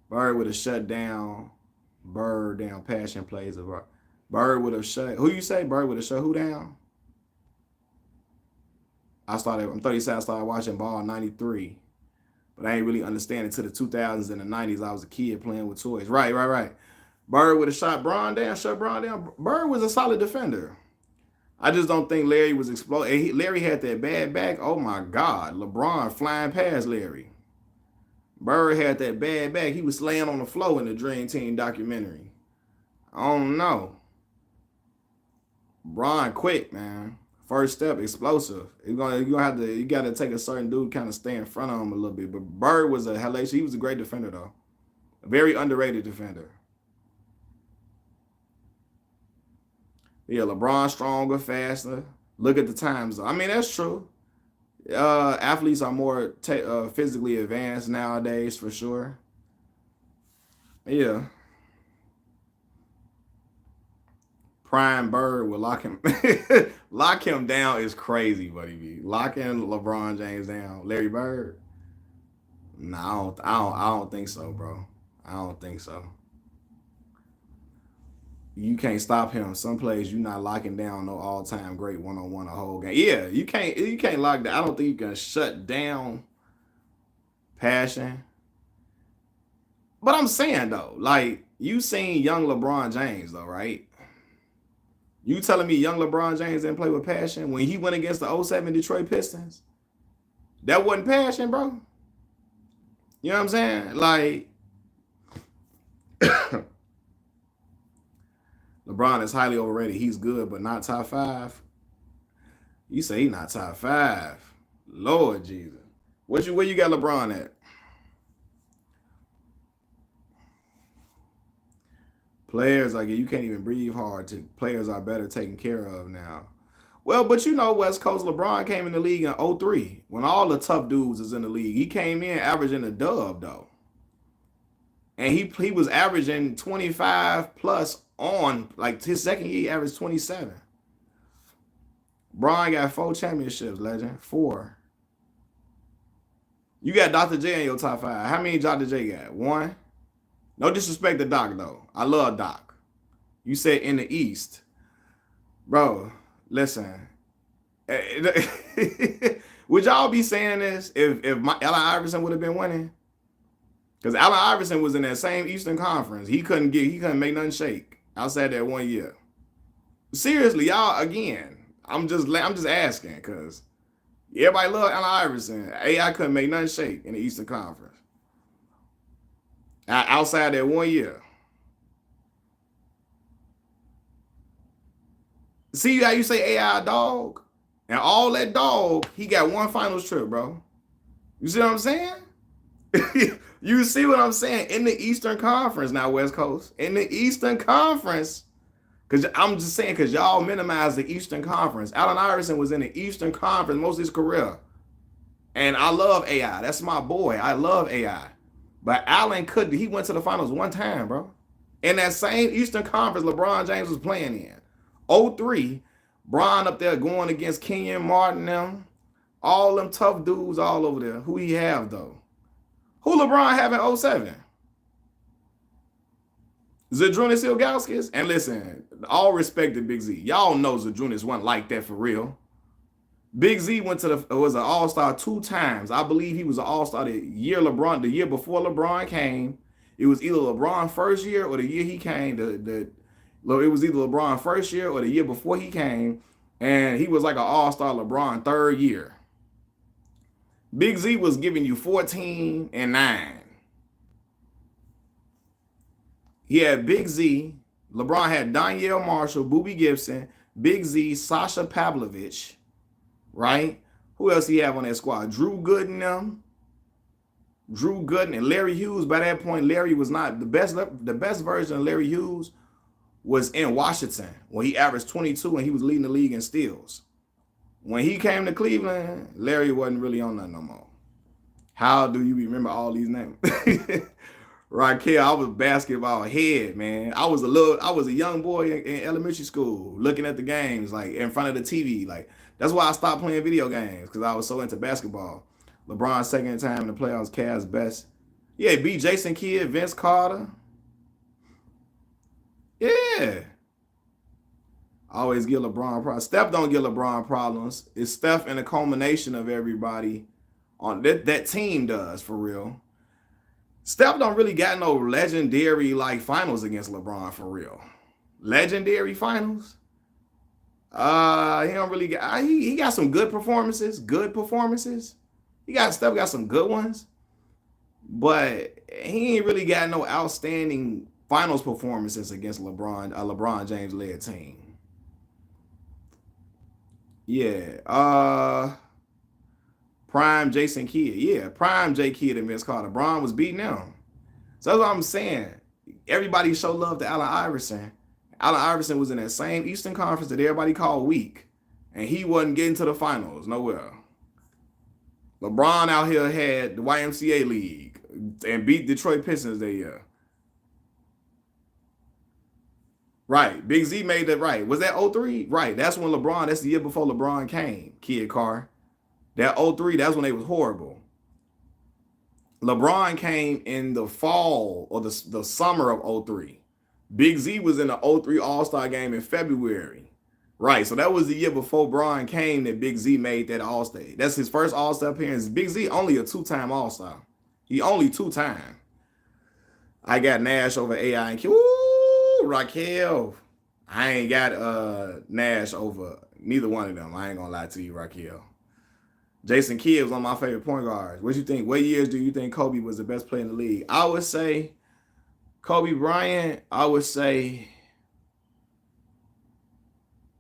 Bird would have shut down. Bird down passion plays. Bird would have shut. Who you say? Bird would have shut who down? I'm 37. I started watching ball in 93. But I ain't really understand it to the 2000s and the 90s. I was a kid playing with toys. Right. Bird would have shut Bron down. Bird was a solid defender. I just don't think Larry was exploding. Larry had that bad back. Oh, my God. LeBron flying past Larry. Bird had that bad back. He was laying on the floor in the Dream Team documentary. I don't know. Bron quick, man. First step, explosive. You gotta take a certain dude, kind of stay in front of him a little bit. But Bird was he was a great defender though. A very underrated defender. Yeah, LeBron stronger, faster. Look at the times. I mean, that's true. Athletes are more physically advanced nowadays, for sure. Yeah. Prime Bird will lock him down is crazy, buddy. Locking LeBron James down. Larry Bird? No, I don't think so, bro. I don't think so. You can't stop him. Some plays you're not locking down no all-time great one-on-one a whole game. Yeah, you can't lock down. I don't think you can shut down passion. But I'm saying though, like, you seen young LeBron James though, right? You telling me young LeBron James didn't play with passion when he went against the 07 Detroit Pistons? That wasn't passion, bro. You know what I'm saying? Like, LeBron is highly overrated. He's good, but not top 5. You say he's not top 5. Lord Jesus. Where you got LeBron at? Players, like, you can't even breathe hard. Players are better taken care of now. Well, but you know, West Coast LeBron came in the league in 03 when all the tough dudes is in the league. He came in averaging a dub, though. And he was averaging 25 plus on, like, his second year, he averaged 27. Bron got 4 championships, legend. 4. You got Dr. J in your top 5. How many Dr. J got? 1? No disrespect to Doc, though. I love Doc. You said in the East. Bro, listen. Would y'all be saying this if Allen Iverson would have been winning? Because Allen Iverson was in that same Eastern Conference. He couldn't make nothing shake outside that 1 year. Seriously, y'all, again, I'm just asking because everybody love Allen Iverson. AI couldn't make nothing shake in the Eastern Conference. Outside that 1 year. See how you say AI dog? And all that dog, he got 1 finals trip, bro. You see what I'm saying? You see what I'm saying? In the Eastern Conference, now West Coast. In the Eastern Conference, because I'm just saying, because y'all minimize the Eastern Conference. Allen Iverson was in the Eastern Conference most of his career. And I love AI. That's my boy. I love AI. But Allen he went to the finals 1 time, bro. In that same Eastern Conference LeBron James was playing in. 03, Bron up there going against Kenyon Martin, them. All them tough dudes all over there. Who he have, though? Who LeBron have in 07? Zydrunas Ilgauskas. And listen, all respect to Big Z. Y'all know Zydrunas wasn't like that for real. Big Z was an all-star 2 times. I believe he was an all-star the year before LeBron came. It was either LeBron first year or the year he came. It was either LeBron first year or the year before he came. And he was like an all-star LeBron 3rd year. Big Z was giving you 14 and 9. He had Big Z. LeBron had Donyell Marshall, Boobie Gibson, Big Z, Sasha Pavlovich, right? Who else he have on that squad? Drew Gooden, them. Drew Gooden and Larry Hughes. By that point, Larry was not the best. The best version of Larry Hughes was in Washington when he averaged 22 and he was leading the league in steals. When he came to Cleveland, Larry wasn't really on that no more. How do you remember all these names? Raquel, I was basketball head, man. I was a young boy in elementary school looking at the games, like in front of the TV. Like, that's why I stopped playing video games, because I was so into basketball. LeBron's 2nd time in the playoffs, Cavs best. Yeah, beat Jason Kidd, Vince Carter. Yeah. I always give LeBron problems. Steph don't give LeBron problems. It's Steph and a culmination of everybody on that team does, for real. Steph don't really got no legendary like finals against LeBron, for real. Legendary finals? He don't really got. He got some good performances. Good performances. Steph got some good ones, but he ain't really got no outstanding finals performances against LeBron James led team. Yeah. Prime Jason Kidd. Yeah, prime J Kidd and Vince Carter. Bron was beating them. So that's what I'm saying. Everybody show love to Allen Iverson. Allen Iverson was in that same Eastern Conference that everybody called weak. And he wasn't getting to the finals nowhere. LeBron out here had the YMCA League and beat Detroit Pistons that year. Right. Big Z made that right. Was that 03? Right. That's when that's the year before LeBron came, Kid Carr. That 03, that's when they was horrible. LeBron came in the fall or the summer of 03. Big Z was in the 03 All-Star game in February. Right, so that was the year before Bron came that Big Z made that All-Star. That's his first All-Star appearance. Big Z only a 2-time All-Star. He only 2-time. I got Nash over AI and Q. Ooh, Raquel. I ain't got Nash over neither one of them. I ain't gonna lie to you, Raquel. Jason Kidd was one of my favorite point guards. What you think? What years do you think Kobe was the best player in the league? I would say Kobe Bryant. I would say,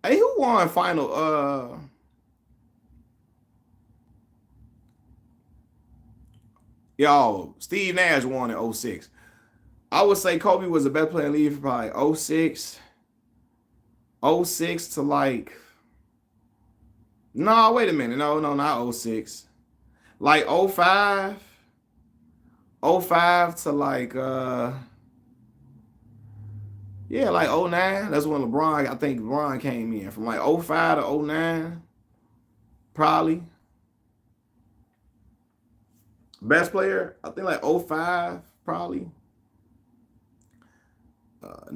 hey, who won final? Y'all, Steve Nash won in 06. I would say Kobe was the best player in the league for probably 06. 06 to like, no, wait a minute. No, not 06. Like 05. 05 to like, yeah, like 09. That's when I think LeBron came in. From like 05 to 09, probably. Best player, I think like '05 probably.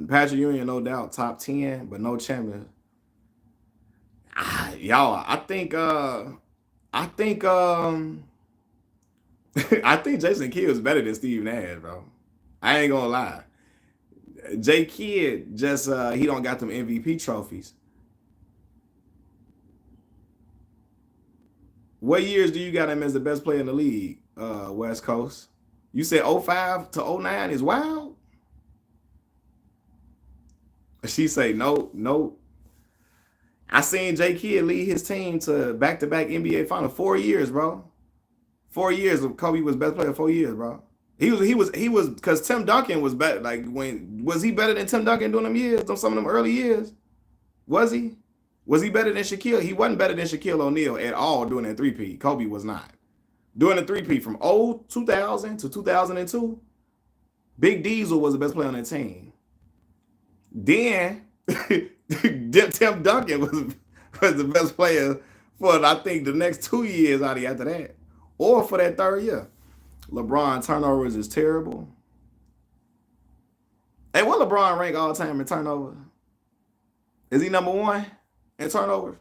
Patrick Ewing, no doubt, top 10, but no champion. Y'all, I think I think Jason Kidd is better than Steve Nash, bro. I ain't gonna lie. J Kidd just he don't got them MVP trophies. What years do you got him as the best player in the league? West Coast. You said '05 to '09 is wild? She say no, no. I seen J Kidd lead his team to back-to-back NBA final 4 years, bro. 4 years. Kobe was best player 4 years, bro. He was because Tim Duncan was better. Like when was he better than Tim Duncan during them years? On some of them early years, was he? Was he better than Shaquille? He wasn't better than Shaquille O'Neal at all during that three-peat. Kobe was not. During the three-peat from 2000 to 2002, Big Diesel was the best player on that team. Then Tim Duncan was the best player for I think the next 2 years out of after that, or for that third year. LeBron turnovers is terrible. Hey, what LeBron rank all time in turnovers? Is he number one in turnovers?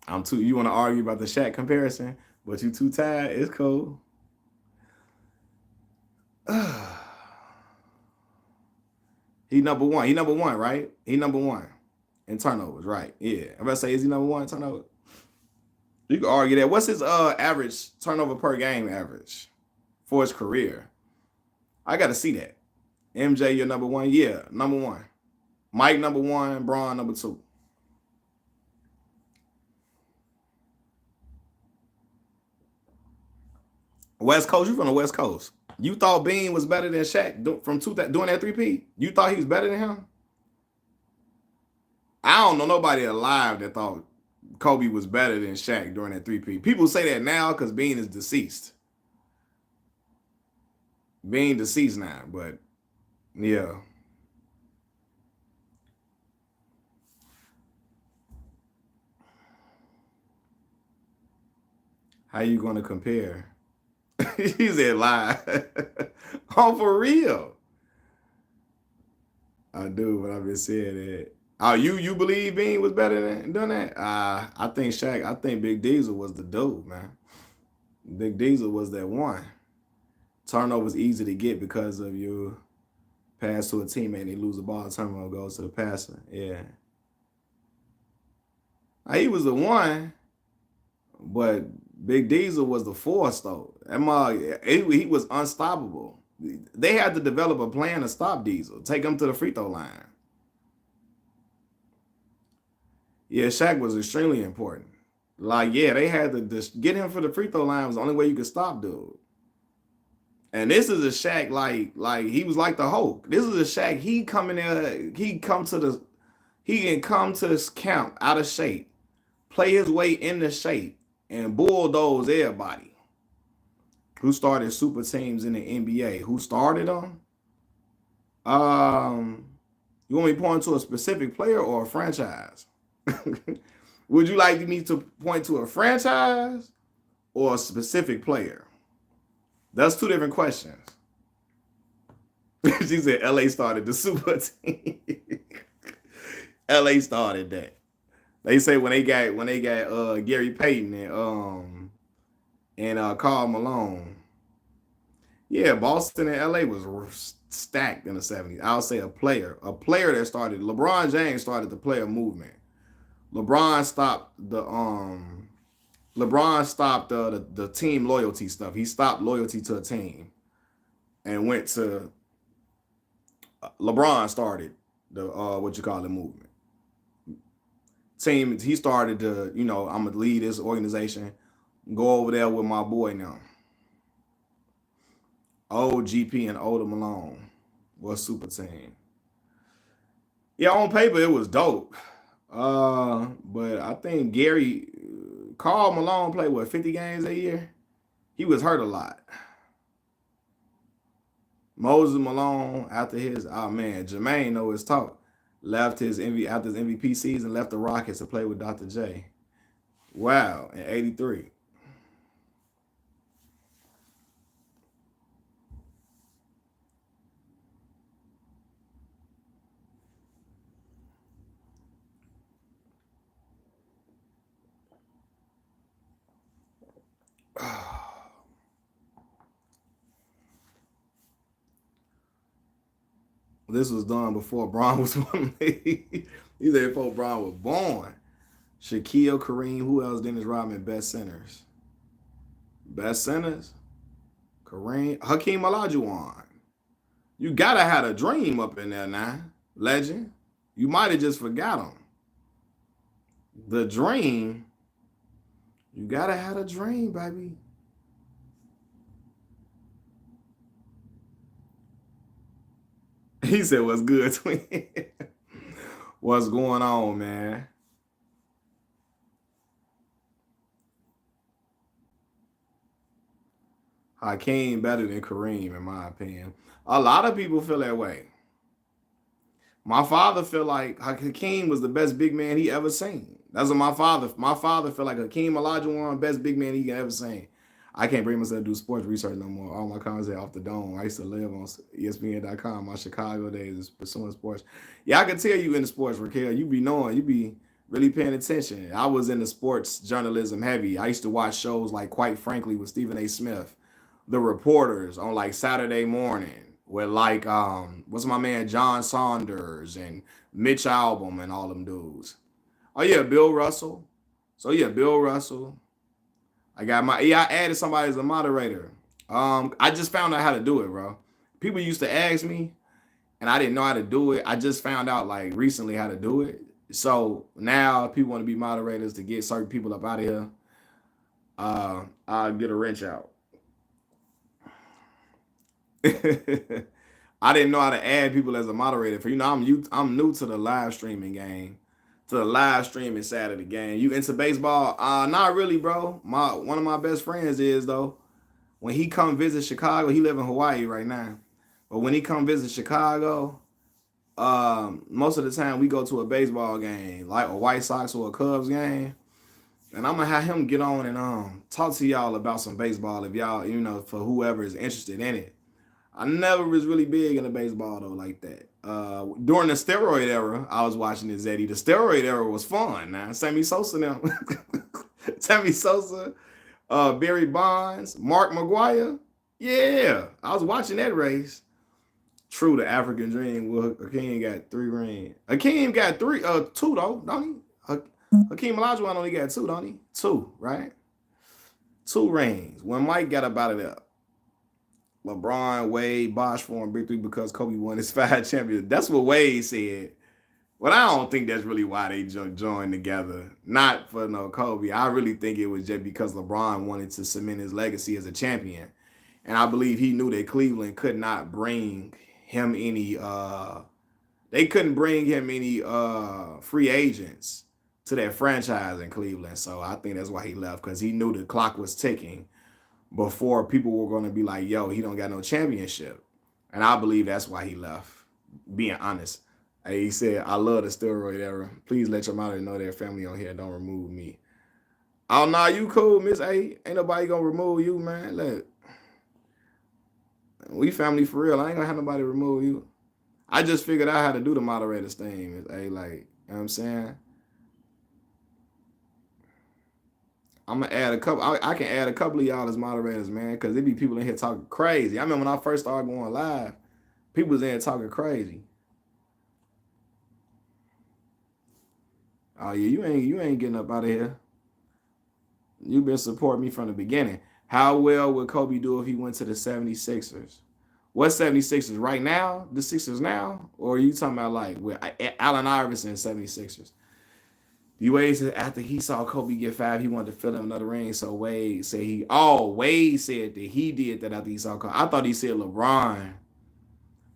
I'm too. You want to argue about the Shaq comparison, but you too tired. It's cool. He number one. He number one, right? He number one in turnovers, right? Yeah. I'm about to say, is he number one in turnovers? You can argue that. What's his average turnover per game average for his career? I got to see that. MJ, you're number one. Yeah, number one. Mike, number one. Braun, number two. West Coast, you from the West Coast. You thought Bean was better than Shaq from doing that 3P? You thought he was better than him? I don't know nobody alive that thought Kobe was better than Shaq during that 3P. People say that now because Bean is deceased. Bean deceased now, but yeah. How you gonna compare? He said lie. Oh, for real. I do, but I've been saying that. Oh, you believe Bean was better than done that? I think Shaq. I think Big Diesel was the dude, man. Big Diesel was that one. Turnovers easy to get because of you pass to a teammate and they lose the ball. Turnover goes to the passer. Yeah, he was the one, but Big Diesel was the force though. He was unstoppable. They had to develop a plan to stop Diesel, take him to the free throw line. Yeah, Shaq was extremely important. Like, yeah, they had to just get him for the free throw line was the only way you could stop dude. And this is a Shaq like he was like the Hulk. This is a Shaq. He can come to this camp out of shape, play his way into shape, and bulldoze everybody. Who started super teams in the NBA? Who started them? Um, you want me to point to a specific player or a franchise? Would you like me to point to a franchise or a specific player? That's two different questions. She said LA started the super team. LA started that. They say when they got Gary Payton and Karl Malone. Yeah, Boston and LA was stacked in the 70s. I'll say a player that started. LeBron James started the player movement. LeBron stopped the team loyalty stuff. He stopped loyalty to a team and went to LeBron started the what you call the movement. Team he started the, I'm gonna lead this organization, go over there with my boy now. Old GP and older Malone was super team. Yeah, on paper it was dope. But I think Karl Malone played what 50 games a year. He was hurt a lot. Moses Malone after his Jermaine know his talk. Left his after his MVP season, left the Rockets to play with Dr. J. Wow, in '83. This was done before Bron was born. He said before Bron was born. Shaquille, Kareem, who else? Dennis Rodman, best centers. Best centers? Kareem, Hakeem Olajuwon. You gotta have a dream up in there now, legend. You might have just forgot him. The dream. You gotta have a dream, baby. He said, "What's good, twin? What's going on, man?" Hakeem better than Kareem, in my opinion. A lot of people feel that way. My father feel like Hakeem was the best big man he ever seen. That's what my father feel like Hakeem Olajuwon, best big man he ever seen. I can't bring myself to do sports research no more. All my comments are off the dome. I used to live on ESPN.com. My Chicago days is pursuing sports. Yeah, I can tell you in the sports, Raquel. You be knowing, you be really paying attention. I was in the sports journalism heavy. I used to watch shows like Quite Frankly with Stephen A. Smith, The Reporters on like Saturday morning with like what's my man John Saunders and Mitch Albom and all them dudes. Oh yeah, Bill Russell. So yeah, Bill Russell. I added somebody as a moderator. I just found out how to do it, bro. People used to ask me and I didn't know how to do it. I just found out like recently how to do it. So now people want to be moderators to get certain people up out of here. I'll get a wrench out. I didn't know how to add people as a moderator. For I'm new to the live streaming game, to the live streaming side of the game. You into baseball? Not really, bro. One of my best friends is though. When he come visit Chicago, he live in Hawaii right now. But when he come visit Chicago, most of the time we go to a baseball game, like a White Sox or a Cubs game. And I'm gonna have him get on and talk to y'all about some baseball if y'all, for whoever is interested in it. I never was really big into baseball though, like that. During the steroid era, I was watching this Eddie. The steroid era was fun. Now, Sammy Sosa now, Sammy Sosa, Barry Bonds, Mark McGuire. Yeah, I was watching that race. True, the African Dream. Well, Hakeem got 3 rings. Hakeem got two though, don't he? Hakeem Olajuwon only got two, don't he? Two, right? 2 rings. When Mike got up out of there. LeBron, Wade, Bosh formed Big Three because Kobe won his 5 championships. That's what Wade said. But I don't think that's really why they joined together. Not for no Kobe. I really think it was just because LeBron wanted to cement his legacy as a champion. And I believe he knew that Cleveland could not bring him any they couldn't bring him any free agents to that franchise in Cleveland. So I think that's why he left, because he knew the clock was ticking before people were going to be like, yo, he don't got no championship. And I believe that's why he left, being honest. He said, I love the steroid era. Please let your mother know their family on here. Don't remove me. Oh, nah, you cool, Miss A. Ain't nobody going to remove you, man. Look, we family for real. I ain't going to have nobody remove you. I just figured out how to do the moderators thing, Miss A. Like, you know what I'm saying? I'm gonna add a couple. I can add a couple of y'all as moderators, man, because there be people in here talking crazy. I remember when I first started going live, people was in here talking crazy. Oh yeah, you ain't getting up out of here. You've been supporting me from the beginning. How well would Kobe do if he went to the 76ers? What 76ers right now? The Sixers now? Or are you talking about like with Allen Iverson 76ers? Wade said after he saw Kobe get 5, he wanted to fill him another ring. So Wade said Wade said that he did that after he saw Kobe. I thought he said LeBron.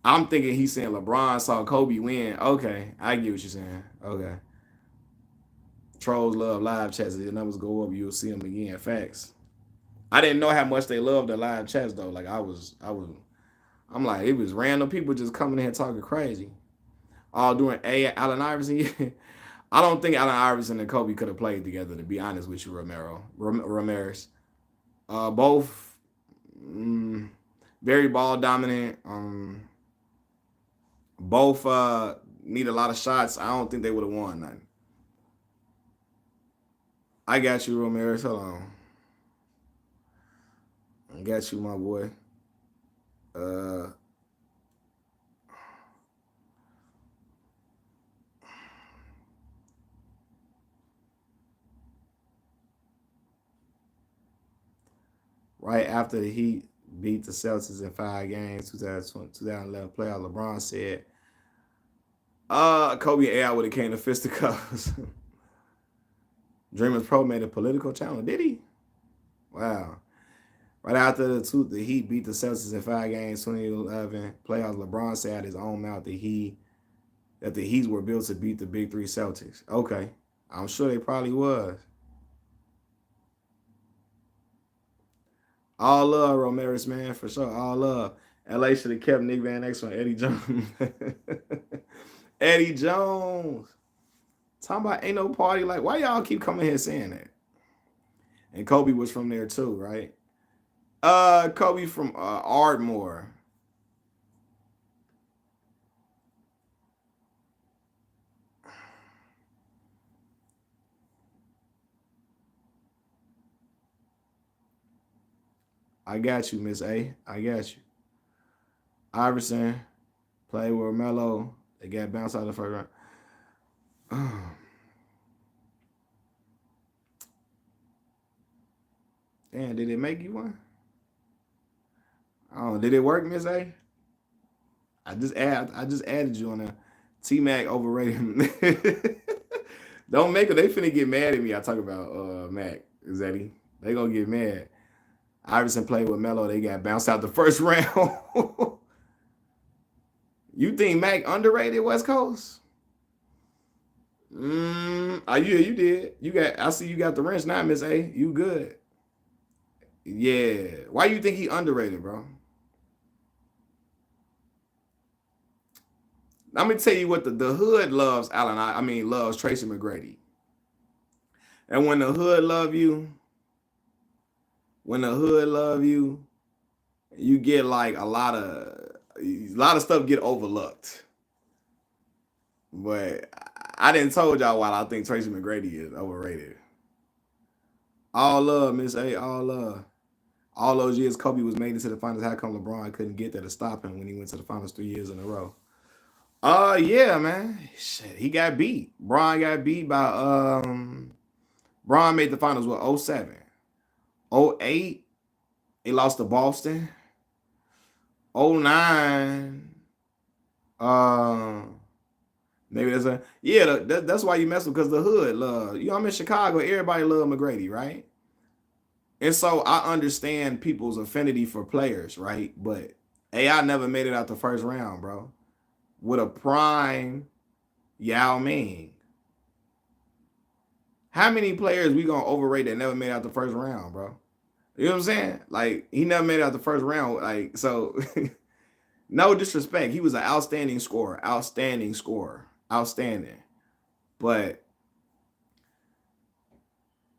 I'm thinking he said LeBron saw Kobe win. Okay, I get what you're saying. Okay. Trolls love live chats. If the numbers go up, you'll see them again. Facts. I didn't know how much they loved the live chats though. Like I'm like, it was random people just coming in here talking crazy. All doing Allen Iverson. I don't think Allen Iverson and Kobe could have played together, to be honest with you, Ramirez. Both very ball dominant. Both need a lot of shots. I don't think they would have won nothing. I got you, Ramirez. Hold on. I got you, my boy. Uh, right after the Heat beat the Celtics in 5 games, 2011 playoff, LeBron said, Kobe and AI would have came to fisticuffs. Dreamers Pro made a political challenge. Did he? Wow. Right after the Heat beat the Celtics in 5 games, 2011 playoffs, LeBron said out his own mouth that the Heats were built to beat the Big Three Celtics. Okay. I'm sure they probably was. All love, Ramirez, man, for sure. All love. LA should have kept Nick Van Exel and Eddie Jones. Eddie Jones. Talking about ain't no party. Like, why y'all keep coming here saying that? And Kobe was from there too, right? Kobe from Ardmore. I got you, Miss A. I got you. Iverson played with Melo. They got bounced out of the first round. Damn, did it make you one? Oh, did it work, Miss A? I just added you on there. T Mac overrated. Don't make it. They finna get mad at me. I talk about Mac. Is that he? They gonna get mad. Iverson played with Melo. They got bounced out the first round. You think Mac underrated West Coast? You did. You got. I see you got the wrench now, Miss A. You good? Yeah. Why you think he underrated, bro? Let me tell you what the hood loves Allen. I mean loves Tracy McGrady. And when the hood love you, you get like a lot of stuff get overlooked. But I didn't told y'all why I think Tracy McGrady is overrated. All love, Miss A. All love. All those years Kobe was made it to the finals. How come LeBron couldn't get there to stop him when he went to the finals 3 years in a row? Yeah, man. Shit, he got beat. Bron got beat by Bron made the finals with 07. 08, he lost to Boston. 09, maybe that's why you mess with because the hood love. You know, I'm in Chicago, everybody love McGrady, right? And so I understand people's affinity for players, right? But AI never made it out the first round, bro. With a prime Yao Ming. How many players we gonna overrate that never made out the first round, bro? You know what I'm saying? Like, he never made it out the first round. Like, so no disrespect. He was an outstanding scorer. Outstanding. But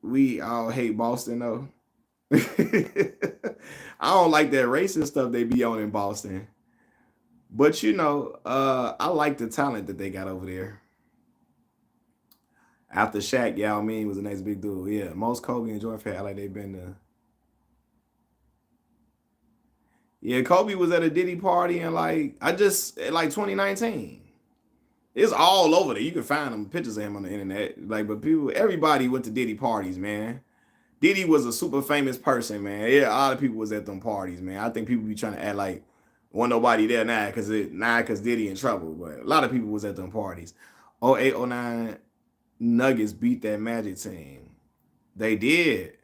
we all hate Boston though. I don't like that racist stuff they be on in Boston. But you know, I like the talent that they got over there. After Shaq, Yao Ming was the next big dude. Yeah, most Kobe and Jordan fans like they've been to. Yeah, Kobe was at a Diddy party and like 2019. It's all over there. You can find them pictures of him on the internet. Like, but everybody went to Diddy parties, man. Diddy was a super famous person, man. Yeah, a lot of people was at them parties, man. I think people be trying to act like wasn't nobody there now because Diddy in trouble. But a lot of people was at them parties. 08, 09 Nuggets beat that Magic team. They did.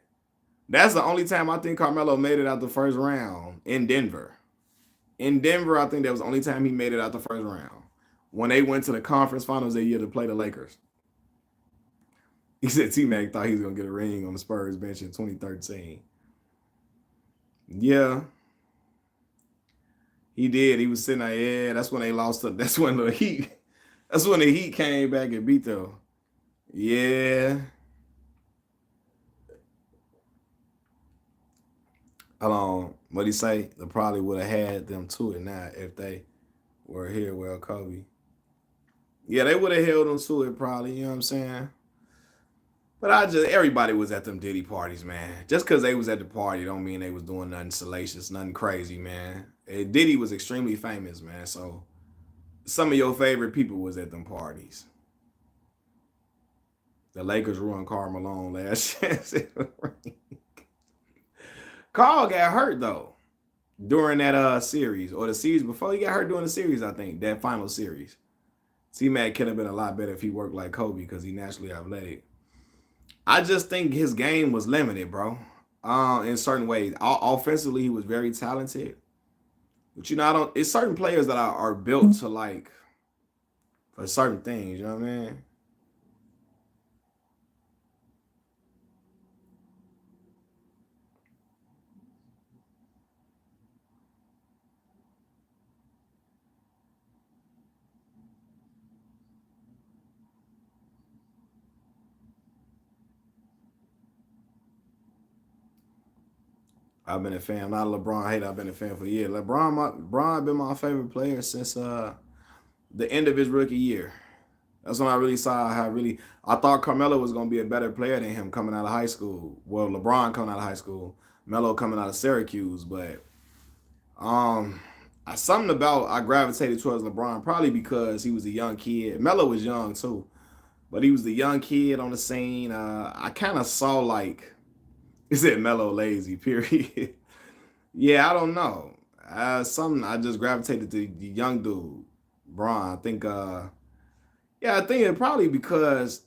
That's the only time I think Carmelo made it out the first round in Denver. In Denver, I think that was the only time he made it out the first round. When they went to the conference finals that year to play the Lakers. He said T-Mac thought he was going to get a ring on the Spurs bench in 2013. Yeah. He did. He was sitting there. Yeah, that's when they lost. That's when the Heat came back and beat them. Yeah. Hold on. What'd he say? They probably would have had them to it now if they were here. Well, Kobe. Yeah, they would have held them to it probably. You know what I'm saying? But everybody was at them Diddy parties, man. Just because they was at the party don't mean they was doing nothing salacious, nothing crazy, man. Diddy was extremely famous, man. So some of your favorite people was at them parties. The Lakers ruined Karl Malone last chance. Carl got hurt though during that series or the series before he got hurt during the series. I think that final series. T Mac could have been a lot better if he worked like Kobe because he naturally athletic. I just think his game was limited, bro. In certain ways, offensively he was very talented, but you know I don't. It's certain players that are built to like for certain things. You know what I mean? I've been a fan. I'm not a LeBron hater. I've been a fan for years. LeBron been my favorite player since the end of his rookie year. That's when I really saw how really I thought Carmelo was gonna be a better player than him coming out of high school. Well, LeBron coming out of high school, Melo coming out of Syracuse, but um, something about I gravitated towards LeBron probably because he was a young kid. Melo was young too, but he was the young kid on the scene. I kind of saw like is it Melo lazy period. Yeah, I don't know. Something I just gravitated to the young dude, Braun. I think yeah, I think it probably because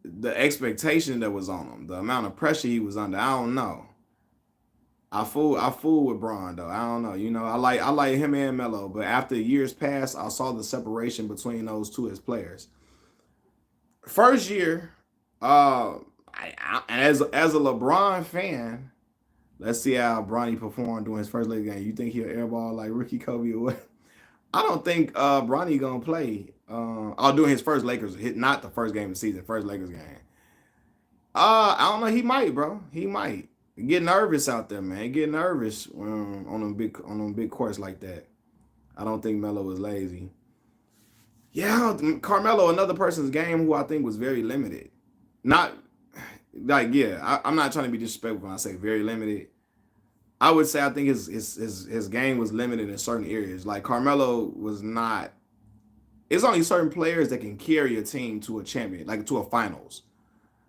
the expectation that was on him, the amount of pressure he was under. I don't know. I fool with Braun though. I don't know. You know, I like him and Melo, but after years passed, I saw the separation between those two as players. First year, as a LeBron fan, let's see how Bronny performed during his first leg game. You think he'll airball like rookie Kobe or what? I don't think Bronny gonna play. Doing his first Lakers, not the first game of the season, first Lakers game. I don't know. He might, bro. He might get nervous out there, man. Get nervous on them big courts like that. I don't think Melo was lazy. Yeah, Carmelo, another person's game who I think was very limited. Not like yeah, I'm not trying to be disrespectful when I say very limited. I would say I think his game was limited in certain areas. Like Carmelo was not. It's only certain players that can carry a team to a champion, like to a finals,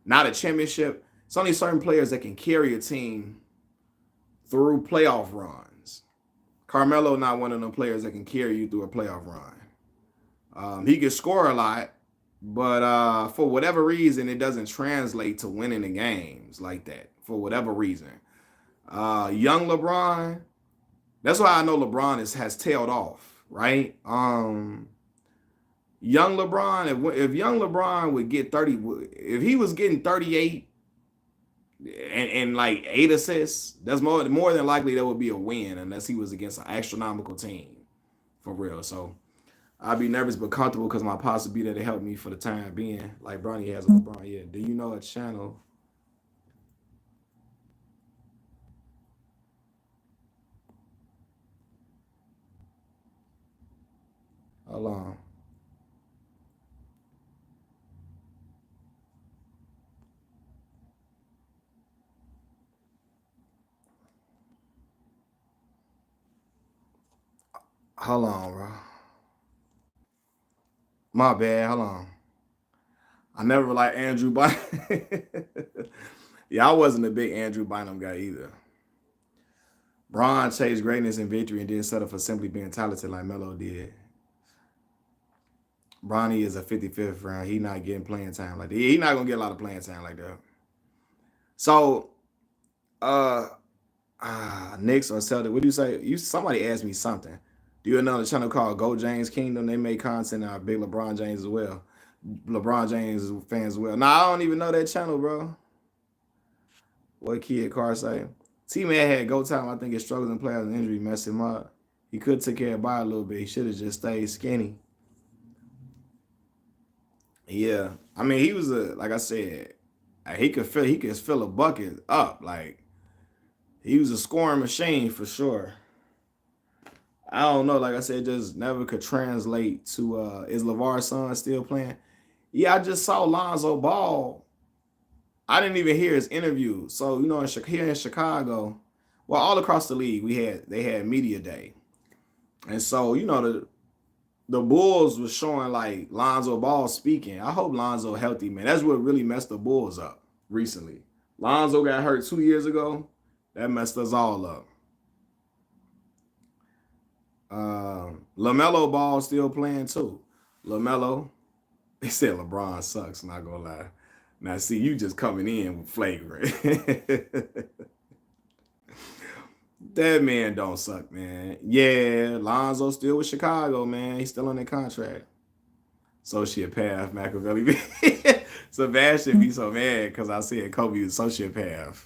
not a championship. It's only certain players that can carry a team through playoff runs. Carmelo not one of them players that can carry you through a playoff run. He can score a lot, but for whatever reason, it doesn't translate to winning the games like that. For whatever reason, young LeBron. That's why I know LeBron has tailed off, right? Young LeBron, if young LeBron would get 30, if he was getting 38 and like 8 assists, that's more than likely that would be a win unless he was against an astronomical team for real. So I'd be nervous but comfortable because my pops would be there to help me for the time being, like Bronny has with LeBron. Yeah. Do you know a channel? Hold on. Hold on, bro. My bad. Hold on. I never liked Andrew Bynum. Yeah, I wasn't a big Andrew Bynum guy either. Bron chased greatness and victory and didn't settle for simply being talented like Melo did. Bronny is a 55th round. He not getting playing time like that. He not gonna get a lot of playing time like that. So, uh, Knicks or Celtic. What do you say? Somebody asked me something. Do you know another channel called Go James Kingdom? They make content on big LeBron James as well. LeBron James fans as well. Nah, I don't even know that channel, bro. What kid Carr say? T-Man had go time. I think his struggles and playoffs and injury messed him up. He could take care of by a little bit. He should have just stayed skinny. Yeah, I mean he was a like I said, he could fill a bucket up. Like he was a scoring machine for sure. I don't know. Like I said, just never could translate to is LeVar's son still playing? Yeah, I just saw Lonzo Ball. I didn't even hear his interview. So, you know, here in Chicago, well, all across the league, they had media day. And so, you know, the Bulls was showing like Lonzo Ball speaking. I hope Lonzo healthy, man. That's what really messed the Bulls up recently. Lonzo got hurt 2 years ago. That messed us all up. LaMelo Ball still playing too. LaMelo, they said LeBron sucks, not gonna lie. Now see, you just coming in with flagrant. That man don't suck, man. Yeah, Lonzo still with Chicago, man. He's still on that contract. Sociopath, Machiavelli. Sebastian be so mad because I said Kobe was sociopath.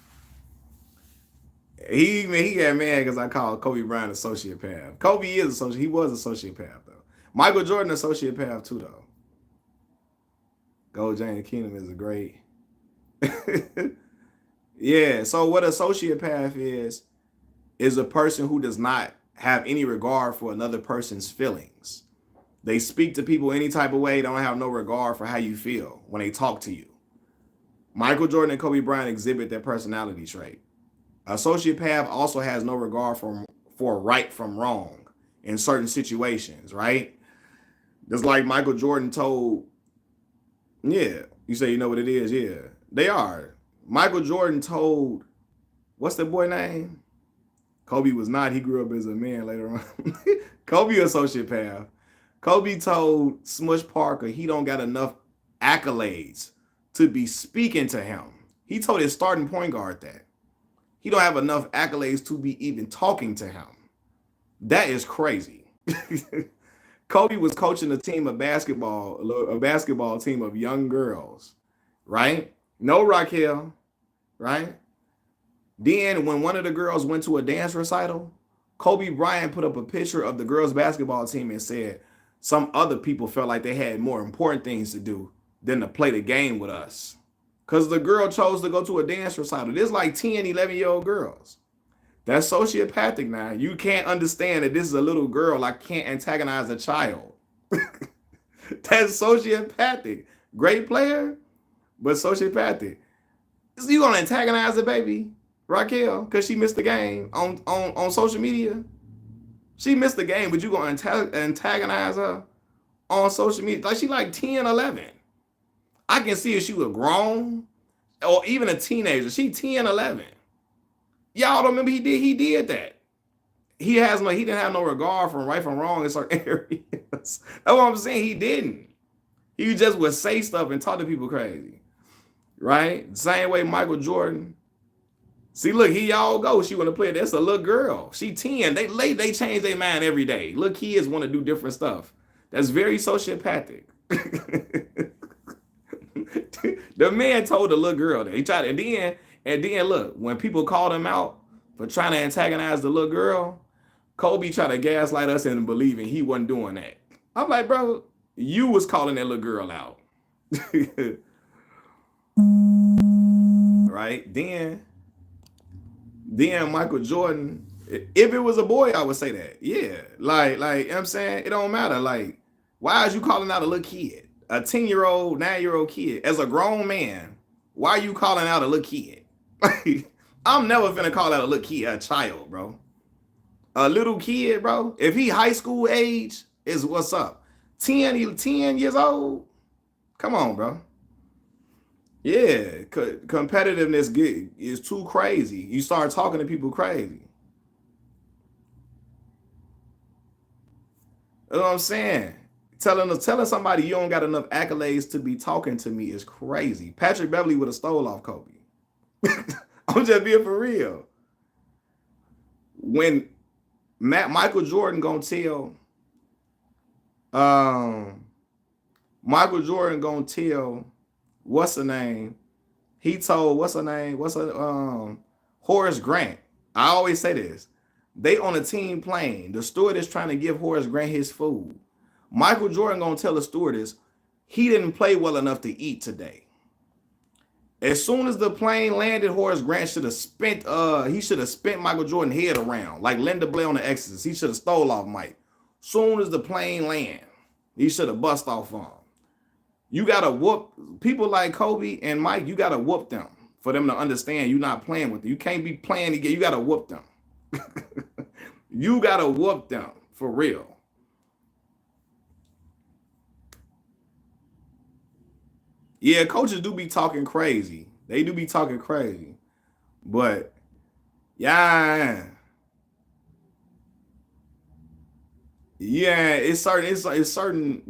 He got mad because I called Kobe Bryant a sociopath. Kobe is a sociopath. He was a sociopath though. Michael Jordan a sociopath too though. Gold James Kingdom is a great. Yeah. So what a sociopath is a person who does not have any regard for another person's feelings. They speak to people any type of way. They don't have no regard for how you feel when they talk to you. Michael Jordan and Kobe Bryant exhibit that personality trait. A sociopath also has no regard for right from wrong in certain situations, right? Just like Michael Jordan told, yeah, you say you know what it is, yeah. They are. Michael Jordan told, what's that boy name? Kobe was not. He grew up as a man later on. Kobe a sociopath. Kobe told Smush Parker he don't got enough accolades to be speaking to him. He told his starting point guard that. He don't have enough accolades to be even talking to him. That is crazy. Kobe was coaching a team of a basketball team of young girls, right? No Raquel, right? Then when one of the girls went to a dance recital, Kobe Bryant put up a picture of the girls' basketball team and said some other people felt like they had more important things to do than to play the game with us. Because the girl chose to go to a dance recital. There's like 10, 11-year-old girls. That's sociopathic now. You can't understand that this is a little girl. I can't antagonize a child. That's sociopathic. Great player, but sociopathic. So you gonna antagonize a baby, Raquel, because she missed the game on social media? She missed the game, but you gonna antagonize her on social media? Like she like 10, 11. I can see if she was grown or even a teenager. She 10, 11. Y'all don't remember he did that. He didn't have no regard for right from wrong in certain areas. That's what I'm saying. He didn't. He just would say stuff and talk to people crazy. Right? Same way Michael Jordan. See, look, here y'all go. She want to play. That's a little girl. She 10. They change their mind every day. Little kids want to do different stuff. That's very sociopathic. The man told the little girl that he tried, and then look, when people called him out for trying to antagonize the little girl, Kobe tried to gaslight us into believing he wasn't doing that. I'm like, bro, you was calling that little girl out. Right? Then Michael Jordan, if it was a boy, I would say that. Yeah. Like, you know what I'm saying? It don't matter. Like, why is you calling out a little kid? A 10-year-old, 9-year-old kid. As a grown man, why are you calling out a little kid? I'm never finna call out a little kid, a child, bro. A little kid, bro. If he high school age, is what's up. 10 years old? Come on, bro. Yeah, competitiveness is too crazy. You start talking to people crazy. You know what I'm saying? Telling somebody you don't got enough accolades to be talking to me is crazy. Patrick Beverly would have stole off Kobe. I'm just being for real. When Michael Jordan gonna tell what's her name? He told Horace Grant. I always say this. They on a team plane. The stewardess trying to give Horace Grant his food. Michael Jordan gonna tell the stewardess he didn't play well enough to eat today. As soon as the plane landed, Horace Grant should have spent Michael Jordan's head around like Linda Blair on The Exorcist. He should have stole off Mike. Soon as the plane land, he should have bust off on him. You gotta whoop people like Kobe and Mike. You gotta whoop them for them to understand you're not playing with them. You can't be playing again. You gotta whoop them. You gotta whoop them for real. Yeah, coaches do be talking crazy. They do be talking crazy. But Yeah. Yeah, it's certain. It's certain.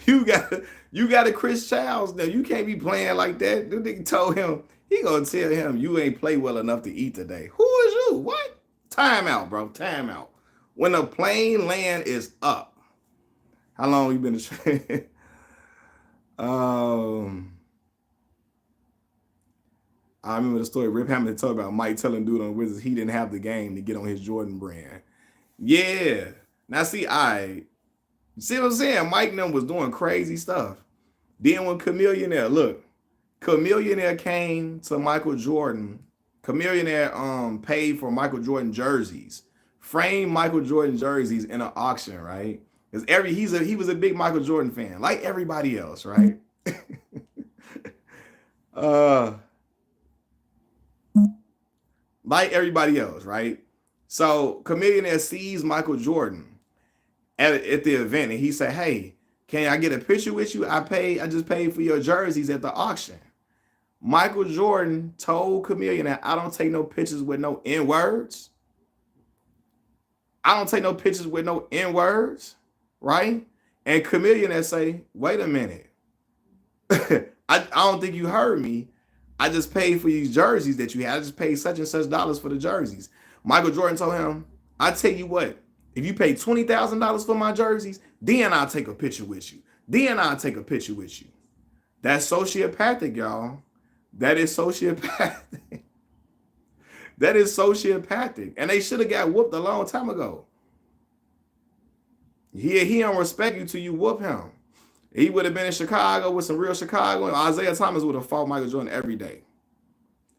You got a Chris Childs now. You can't be playing like that. The nigga told him he gonna tell him you ain't play well enough to eat today. Who is you? What? Time out, bro. Time out. When the plane land is up. How long you been? um, I remember the story Rip Hamilton told about Mike telling dude on the Wizards he didn't have the game to get on his Jordan brand. Yeah. Now see, see what I'm saying? Mike and them was doing crazy stuff. Then when Chameleonaire, look, Chameleonaire came to Michael Jordan. Chameleonaire paid for Michael Jordan jerseys, framed Michael Jordan jerseys in an auction, right? Because he was a big Michael Jordan fan, like everybody else, right? uh, like everybody else, right? So Chameleonaire sees Michael Jordan at the event, and he said, "Hey, can I get a picture with you? I just paid for your jerseys at the auction." Michael Jordan told Chameleon that I don't take no pictures with no N words. I don't take no pictures with no N words, right? And Chameleon that say, wait a minute. I don't think you heard me. I just paid for these jerseys that you had. I just paid such and such dollars for the jerseys. Michael Jordan told him, I tell you what, if you pay $20,000 for my jerseys, then I'll take a picture with you. Then I'll take a picture with you. That's sociopathic, y'all. That is sociopathic. That is sociopathic. And they should have got whooped a long time ago. He don't respect you till you whoop him. He would have been in Chicago with some real Chicago, and Isaiah Thomas would have fought Michael Jordan every day.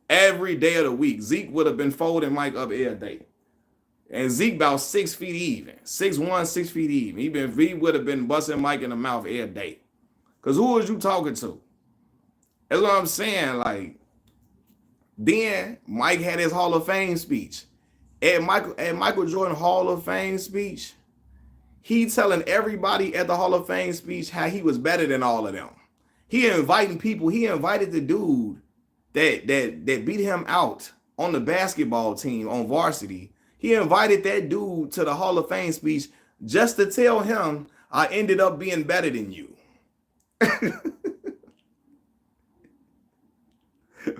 Every day of the week. Zeke would have been folding Mike up every day. And Zeke about 6 feet even. 6'1", 6 feet even. He would have been busting Mike in the mouth every day. Because who was you talking to? That's what I'm saying. Like, then Mike had his Hall of Fame speech. At Michael Jordan Hall of Fame speech, he telling everybody at the Hall of Fame speech how he was better than all of them. He inviting people. He invited the dude that beat him out on the basketball team on varsity. He invited that dude to the Hall of Fame speech just to tell him I ended up being better than you.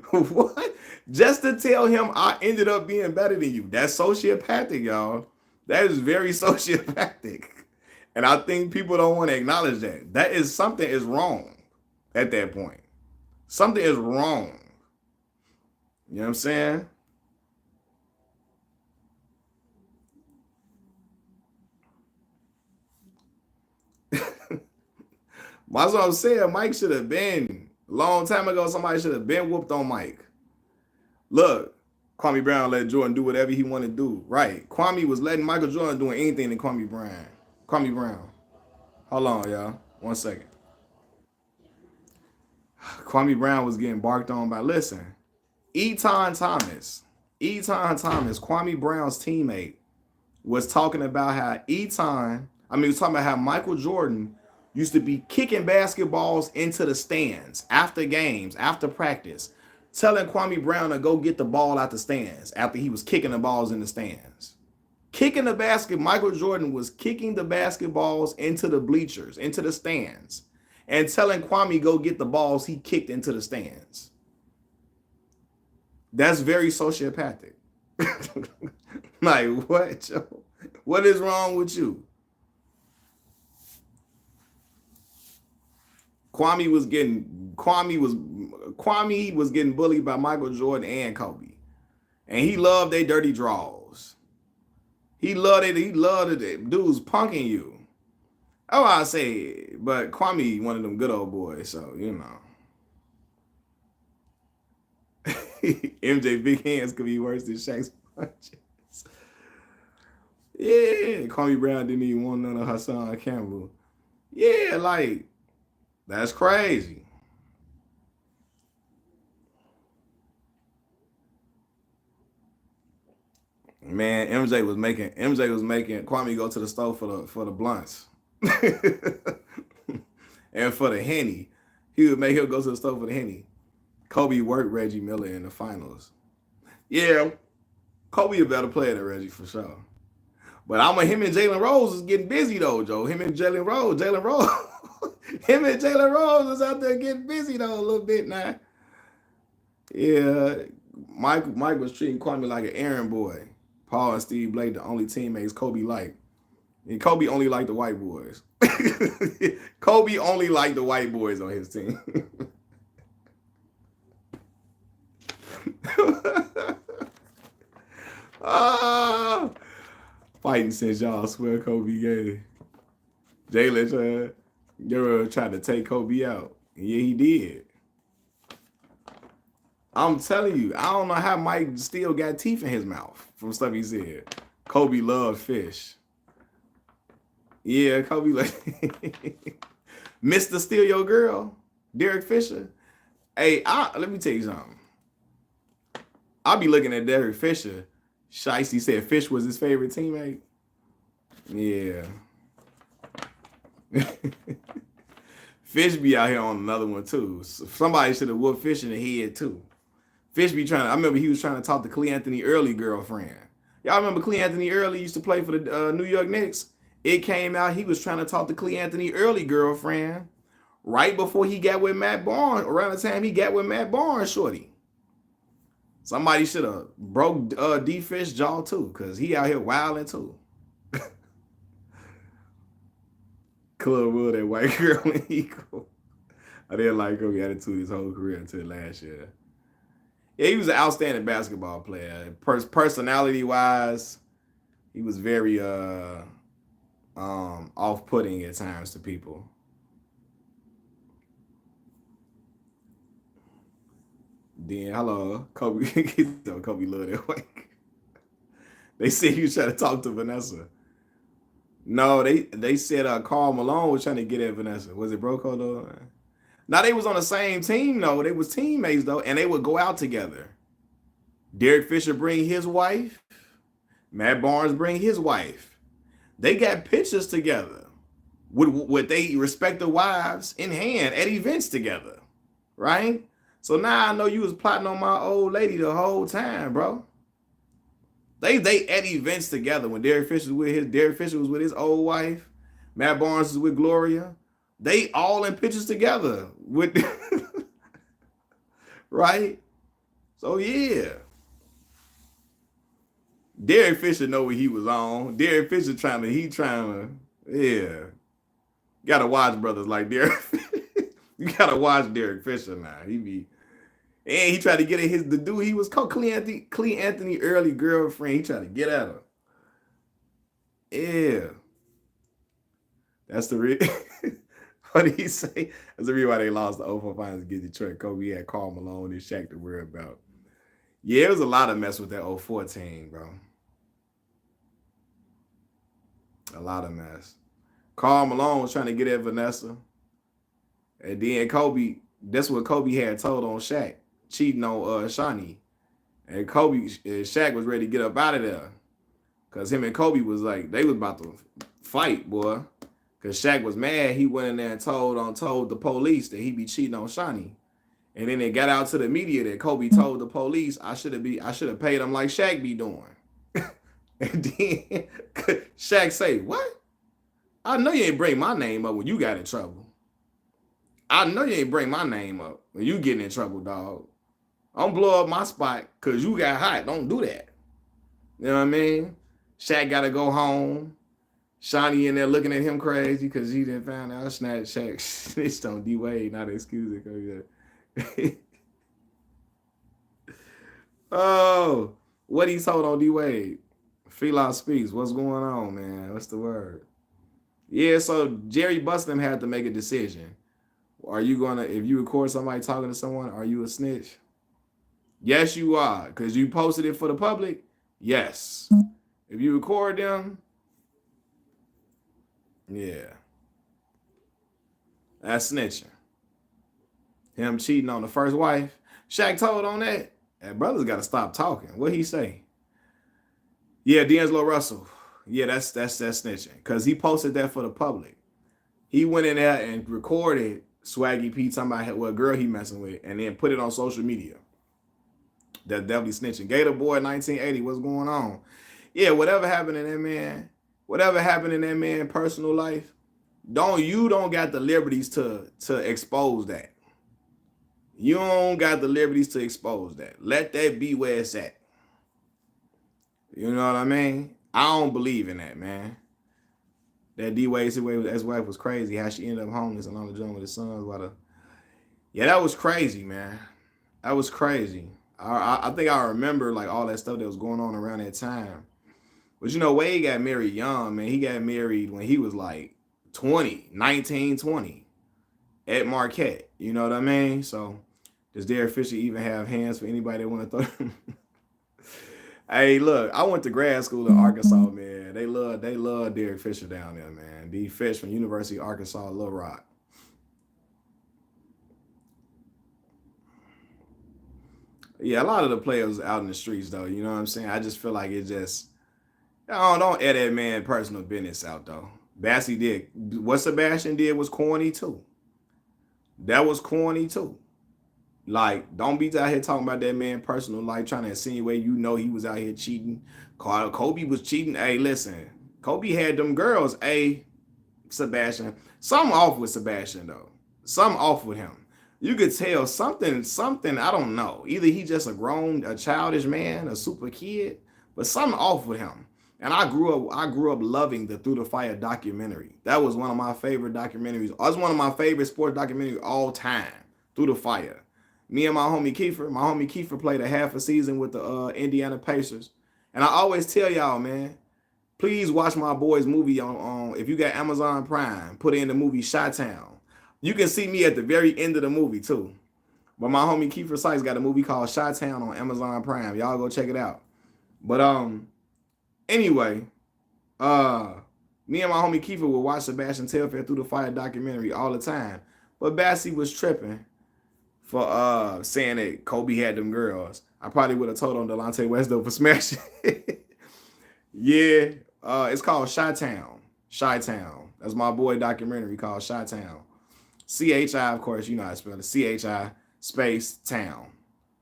What? Just to tell him I ended up being better than you. That's sociopathic, y'all. That is very sociopathic. And I think people don't want to acknowledge that. That is something is wrong at that point. Something is wrong. You know what I'm saying? That's what I'm saying. Mike should have been, a long time ago, somebody should have been whooped on Mike. Look, Kwame Brown let Jordan do whatever he wanted to do. Right. Kwame was letting Michael Jordan doing anything to Kwame Brown. Kwame Brown. Hold on, y'all. 1 second. Kwame Brown was getting barked on by, listen, Eton Thomas, Kwame Brown's teammate, was talking about how was talking about how Michael Jordan used to be kicking basketballs into the stands after games, after practice, telling Kwame Brown to go get the ball out the stands after he was kicking the balls in the stands. Michael Jordan was kicking the basketballs into the bleachers, into the stands, and telling Kwame go get the balls he kicked into the stands. That's very sociopathic. Like, what, Joe? What is wrong with you? Kwame was getting bullied by Michael Jordan and Kobe. And he loved their dirty draws. He loved it. Dudes punking you. Oh, I say, but Kwame, one of them good old boys, so you know. MJ big hands could be worse than Shaq's punches. Yeah, Kwame Brown didn't even want none of Hassan Campbell. Yeah, like, that's crazy. Man, MJ was making Kwame go to the store for the blunts. And for the Henny. He would make him go to the store for the Henny. Kobe worked Reggie Miller in the finals. Yeah, Kobe a better player than Reggie for sure. But him and Jalen Rose is getting busy though, Joe. Him and Jalen Rose, him and Jalen Rose is out there getting busy though a little bit now. Yeah, Mike was treating Kwame like an errand boy. Paul and Steve Blake, the only teammates Kobe liked. And Kobe only liked the white boys. Kobe only liked the white boys on his team. Ah, fighting since y'all swear Kobe gay. Jalen tried to take Kobe out. Yeah, he did. I'm telling you, I don't know how Mike still got teeth in his mouth from stuff he said. Kobe loved fish. Yeah, Kobe like Mr. Steal Your Girl, Derek Fisher. Hey, let me tell you something. I'll be looking at Derek Fisher. Shiesty said Fish was his favorite teammate. Yeah. Fish be out here on another one too. Somebody should have whooped Fish in the head too. Fish be I remember he was trying to talk to Clee Anthony Early girlfriend. Y'all remember Clee Anthony Early used to play for the New York Knicks? It came out he was trying to talk to Clee Anthony Early girlfriend right before he got with Matt Barnes, around the time he got with Matt Barnes, shorty. Somebody should have broke D Fish jaw too, because he out here wilding too. Club Wood, that white girl in Eagle. I didn't like Kobe attitude his whole career until last year. Yeah, he was an outstanding basketball player. Personality-wise, he was very off-putting at times to people. Then, hello, Kobe. Kobe loved that white. They said he was trying to talk to Vanessa. No, they said Karl Malone was trying to get at Vanessa. Was it Broco though? Now they was on the same team though. They was teammates though, and they would go out together. Derek Fisher bring his wife. Matt Barnes bring his wife. They got pictures together with they respective wives in hand at events together, right? So now I know you was plotting on my old lady the whole time, bro. They at events together when Derek Fisher was with his old wife. Matt Barnes was with Gloria. They all in pictures together with right? So yeah. Derek Fisher know what he was on. Derek Fisher trying to, yeah. Gotta watch brothers like Derek. You gotta watch Derek Fisher now. And he tried to get at the dude he was called Clee Anthony Early girlfriend. He tried to get at her. Yeah. That's the real. What did he say? That's the reason why they lost the 0-4 finals against Detroit. Kobe had Karl Malone and Shaq to worry about. Yeah, it was a lot of mess with that 0-4 team, bro. A lot of mess. Karl Malone was trying to get at Vanessa. And then Kobe, that's what Kobe had told on Shaq, cheating on Shawnee. And Shaq was ready to get up out of there. Because him and Kobe was like, they was about to fight, boy. Because Shaq was mad. He went in there and told the police that he be cheating on Shawnee. And then it got out to the media that Kobe told the police, I should have paid him like Shaq be doing. And then Shaq say, what? I know you ain't bring my name up when you got in trouble. I know you ain't bring my name up when you getting in trouble, dog. Don't blow up my spot because you got hot. Don't do that. You know what I mean? Shaq got to go home. Shawnee in there looking at him crazy because he didn't find out Shaq snitched on D-Wade. Not excuse it. Oh, what he told on D-Wade? Philon speaks. What's going on, man? What's the word? Yeah, so Jerry Bustam had to make a decision. Are you gonna, if you record somebody talking to someone, are you a snitch? Yes, you are, because you posted it for the public. Yes. If you record them, yeah, that's snitching. Him cheating on the first wife. Shaq told on that. That brother's got to stop talking. What he say? Yeah, D'Angelo Russell. Yeah, that's snitching because he posted that for the public. He went in there and recorded Swaggy P talking about what girl he messing with, and then put it on social media. That definitely snitching. Gator Boy 1980, what's going on? Yeah, whatever happened in that man, whatever happened in that man's personal life, don't got the liberties to expose that. You don't got the liberties to expose that. Let that be where it's at. You know what I mean? I don't believe in that, man. That D-Wade situation with his wife was crazy. How she ended up homeless and on the joint with his sons. Yeah, that was crazy, man. That was crazy. I think I remember like all that stuff that was going on around that time. But you know, Wade got married young, man. He got married when he was like 19, 20 at Marquette. You know what I mean? So does Derek Fisher even have hands for anybody that want to throw? Hey, look, I went to grad school in Arkansas, man. They love Derek Fisher down there, man. D. Fish from University of Arkansas, Little Rock. Yeah, a lot of the players out in the streets, though. You know what I'm saying? I just feel like it just, don't air that man personal business out, though. Bassie did. What Sebastian did was corny, too. That was corny, too. Like, don't be out here talking about that man personal life, trying to insinuate he was out here cheating. Kobe was cheating. Hey, listen, Kobe had them girls. Hey, Sebastian, something off with Sebastian though. Something off with him. You could tell something. I don't know. Either he just a childish man, a super kid, but something off with him. And I grew up loving the Through the Fire documentary. That was one of my favorite documentaries. It was one of my favorite sports documentaries all time. Through the Fire. Me and my homie Kiefer played a half a season with the Indiana Pacers. And I always tell y'all, man, please watch my boy's movie on if you got Amazon Prime, put in the movie Chi-Town. You can see me at the very end of the movie too. But my homie Kiefer Sykes got a movie called Chi-Town on Amazon Prime. Y'all go check it out. But anyway, me and my homie Kiefer would watch Sebastian Telfair Through the Fire documentary all the time. But Bassie was tripping for saying that Kobe had them girls. I probably would have told on Delonte West though for smashing. Yeah, it's called Chi-Town. Chi-Town. That's my boy documentary called Chi-Town. C-H-I, of course, you know how to spell it. C-H-I space town.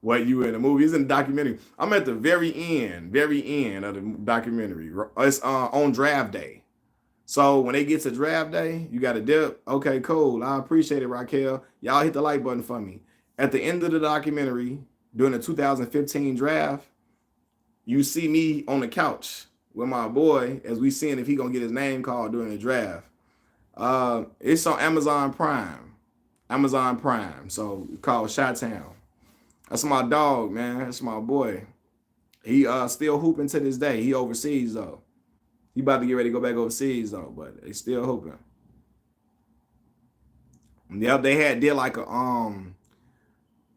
What you in the movie? It's in the documentary. I'm at the very end of the documentary. It's on draft day. So when they get to draft day, you got to dip. Okay, cool. I appreciate it, Raquel. Y'all hit the like button for me. At the end of the documentary, during the 2015 draft, you see me on the couch with my boy as we seeing if he gonna get his name called during the draft. It's on Amazon Prime. So it's called Chi-Town. That's my dog, man. That's my boy. He still hooping to this day. He overseas though. He about to get ready to go back overseas though, but they still hooping. Yep, they did like a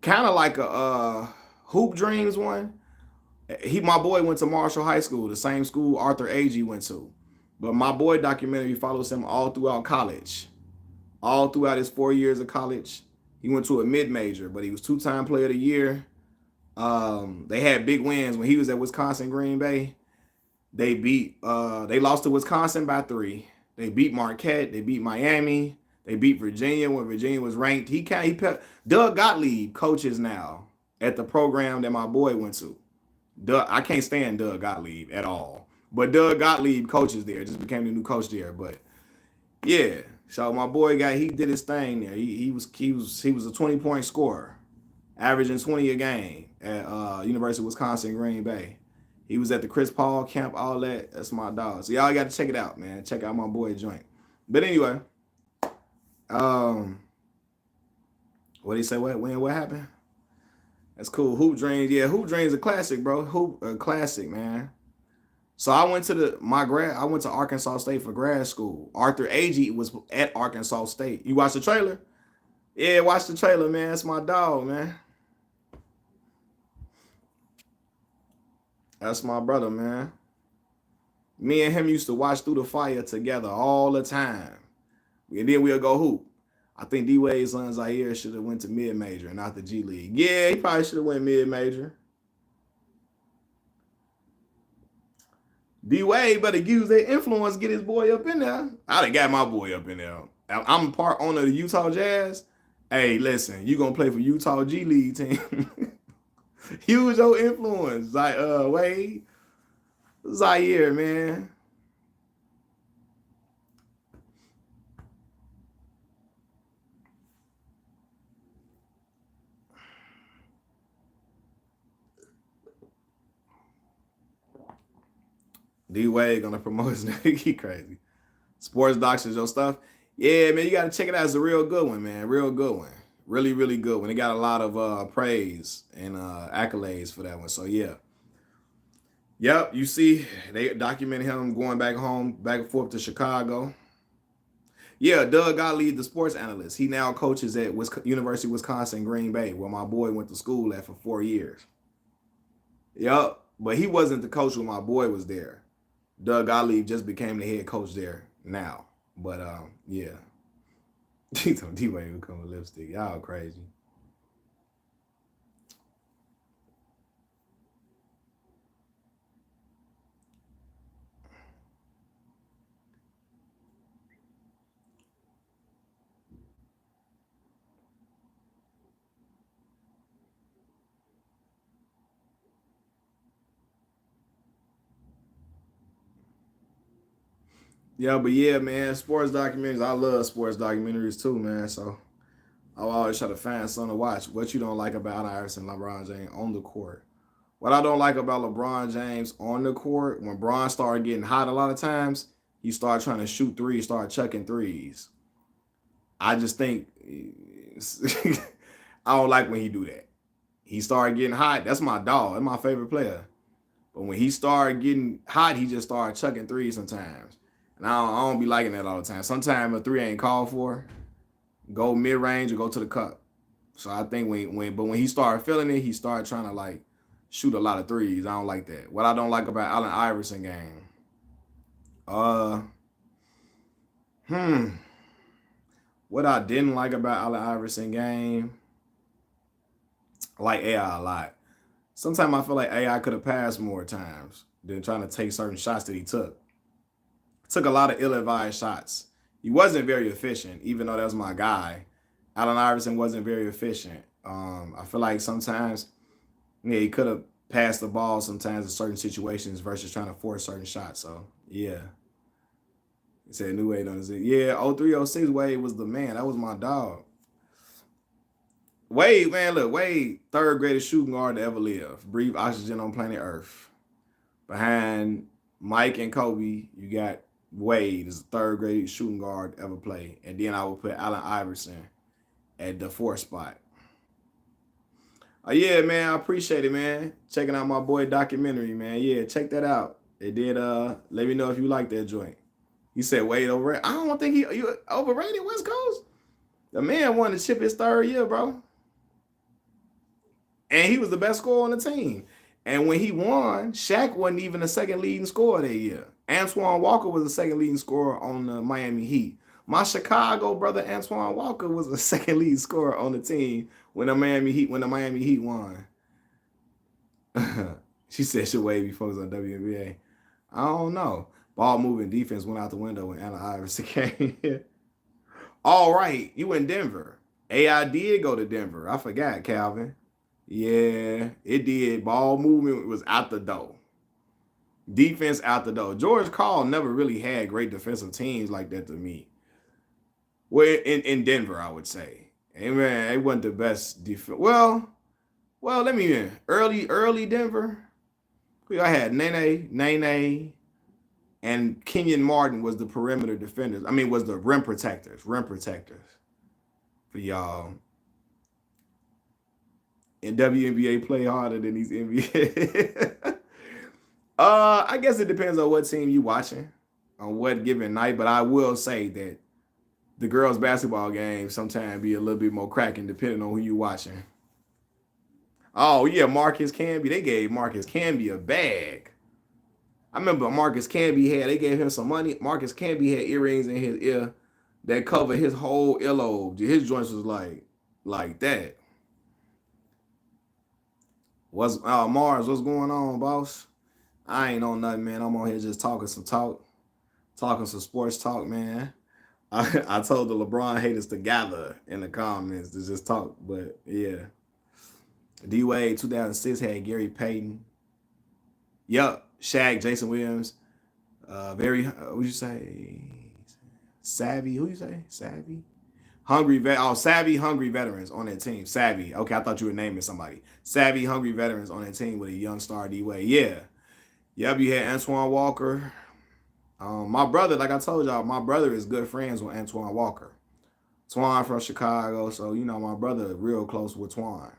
kind of like a Hoop Dreams one. My boy went to Marshall High School, the same school Arthur Agee went to. But my boy documentary follows him all throughout college. All throughout his 4 years of college. He went to a mid-major, but he was two-time player of the year. They had big wins when he was at Wisconsin Green Bay. They lost to Wisconsin by 3. They beat Marquette. They beat Miami. They beat Virginia when Virginia was ranked. Doug Gottlieb coaches now at the program that my boy went to. I can't stand Doug Gottlieb at all. But Doug Gottlieb coaches there. Just became the new coach there. But yeah. So my boy he did his thing there. He was a 20-point scorer, averaging 20 a game at University of Wisconsin Green Bay. He was at the Chris Paul camp, all that. That's my dog. So y'all got to check it out, man. Check out my boy joint. But anyway, what did he say? What happened? That's cool. Hoop Dreams. Yeah, Hoop Dreams a classic, bro. Classic, man. So I went to Arkansas State for grad school. Arthur Agee was at Arkansas State. You watched the trailer? Yeah, watch the trailer, man. That's my dog, man. That's my brother, man. Me and him used to watch Through the Fire together all the time. And then we'll go hoop. I think D-Wade's son Zaire should have went to mid-major and not the G League. Yeah, he probably should have went mid-major. D-Wade better use their influence to get his boy up in there. I done got my boy up in there. I'm a part owner of the Utah Jazz. Hey, listen, you going to play for Utah G League team. Use your influence. Like Wade, Zaire, man. D Wade gonna promote his name. He crazy. Sports docs is your stuff. Yeah, man, you gotta check it out. It's a real good one, man. Real good one. Really, really good one. It got a lot of praise and accolades for that one. So yeah. Yep, you see, they documented him going back home, back and forth to Chicago. Yeah, Doug Gottlieb, the sports analyst. He now coaches at University of Wisconsin, Green Bay, where my boy went to school at for 4 years. Yep, but he wasn't the coach when my boy was there. Doug Gottlieb just became the head coach there now. But yeah. D-Wade would come with lipstick. Y'all crazy. Yeah, but yeah, man, sports documentaries. I love sports documentaries too, man. So I always try to find something to watch. What you don't like about Allen Iverson, LeBron James on the court. What I don't like about LeBron James on the court, when Bron started getting hot a lot of times, he started trying to shoot threes, started chucking threes. I just think I don't like when he do that. He started getting hot. That's my dog. That's my favorite player. But when he started getting hot, he just started chucking threes sometimes. And I don't be liking that all the time. Sometimes a three ain't called for, go mid range or go to the cup. So I think when he started feeling it, he started trying to like shoot a lot of threes. I don't like that. What I don't like about Allen Iverson game, uh, hmm, what I didn't like about Allen Iverson game, I like AI a lot. Sometimes I feel like AI could have passed more times than trying to take certain shots that he took. Took a lot of ill-advised shots. He wasn't very efficient, even though that was my guy. Allen Iverson wasn't very efficient. I feel like sometimes, yeah, he could have passed the ball sometimes in certain situations versus trying to force certain shots. So yeah, he said new Wade on his yeah. 0306 Wade was the man. That was my dog. Wade, man, look, Wade, third greatest shooting guard to ever live. Breathe oxygen on planet Earth. Behind Mike and Kobe, you got Wade is the third greatest shooting guard ever played. And then I would put Allen Iverson at the fourth spot. Oh yeah, man, I appreciate it, man. Checking out my boy documentary, man. Yeah, check that out. It did let me know if you like that joint. He said Wade overrated. I don't think you overrated West Coast. The man won the chip his third year, bro. And he was the best scorer on the team. And when he won, Shaq wasn't even the second leading scorer that year. Antoine Walker was the second leading scorer on the Miami Heat. My Chicago brother Antoine Walker was the second leading scorer on the team when the Miami Heat won. She said she way before it was on WNBA. I don't know. Ball moving defense went out the window when Allen Iverson came here. All right, you in Denver. AI did go to Denver. I forgot, Calvin. Yeah, it did. Ball movement was out the door. Defense out the door. George Karl never really had great defensive teams like that to me. Well, in Denver, I would say. Hey, man, it wasn't the best defense. Let me in. Early Denver. I had Nene, and Kenyon Martin was the perimeter defenders. I mean, was the rim protectors for y'all. And WNBA play harder than these NBA. I guess it depends on what team you watching on what given night, but I will say that the girls' basketball game sometimes be a little bit more cracking depending on who you watching. Oh yeah, Marcus Camby. They gave Marcus Camby a bag. I remember Marcus Camby they gave him some money. Marcus Camby had earrings in his ear that covered his whole earlobe. His joints was like that. What's Mars? What's going on, boss? I ain't on nothing, man. I'm on here just talking some sports talk, man. I told the LeBron haters to gather in the comments to just talk, but yeah. D-Wade 2006 had Gary Payton. Yup. Shaq, Jason Williams. What'd you say? Savvy. Who you say? Savvy? Savvy, hungry veterans on that team. Savvy. Okay, I thought you were naming somebody. Savvy, hungry veterans on that team with a young star D-Wade. Yeah. Yep, you had Antoine Walker. My brother, like I told y'all, my brother is good friends with Antoine Walker. Twan from Chicago, so my brother real close with Twan.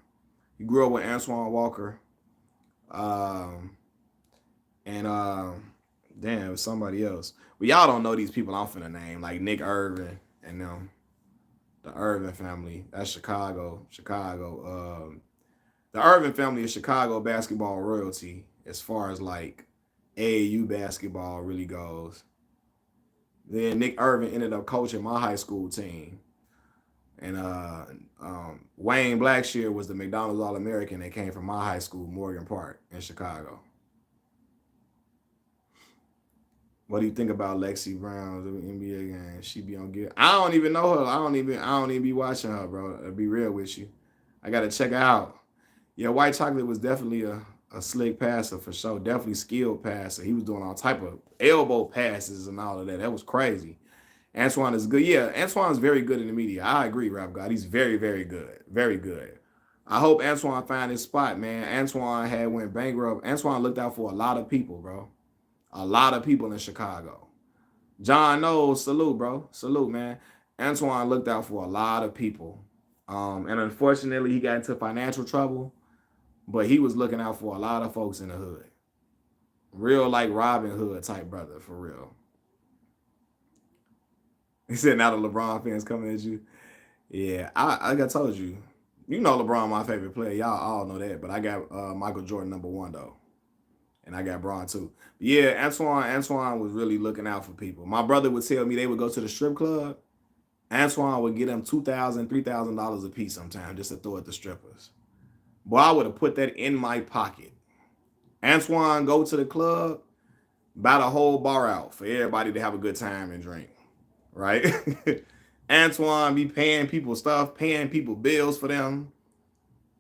He grew up with Antoine Walker. And damn, it was somebody else. But y'all don't know these people I'm finna name, like Nick Irvin and them. The Irvin family. That's Chicago. The Irvin family is Chicago basketball royalty as far as like AAU basketball really goes. Then Nick Irvin ended up coaching my high school team. And Wayne Blackshear was the McDonald's All-American that came from my high school, Morgan Park in Chicago. What do you think about Lexi Brown's NBA game? She be on good. I don't even know her. I don't even be watching her, bro. To be real with you, I gotta check her out. Yeah, White Chocolate was definitely a slick passer for sure. Definitely skilled passer. He was doing all type of elbow passes and all of that. That was crazy. Antoine is good. Yeah, Antoine's very good in the media. I agree, Rap God. He's very, very good. Very good. I hope Antoine find his spot, man. Antoine had went bankrupt. Antoine looked out for a lot of people, bro. A lot of people in Chicago. John Knowles, salute, bro. Salute, man. Antoine looked out for a lot of people. And unfortunately, he got into financial trouble. But he was looking out for a lot of folks in the hood. Real like Robin Hood type brother, for real. He said, now the LeBron fans coming at you. Yeah, like I told you, LeBron my favorite player. Y'all all know that. But I got Michael Jordan #1 though. And I got Bron too. But yeah, Antoine was really looking out for people. My brother would tell me they would go to the strip club. Antoine would get them $2,000, $3,000 a piece sometimes just to throw at the strippers. Boy, I would have put that in my pocket. Antoine go to the club, buy the whole bar out for everybody to have a good time and drink. Right? Antoine be paying people stuff, paying people bills for them.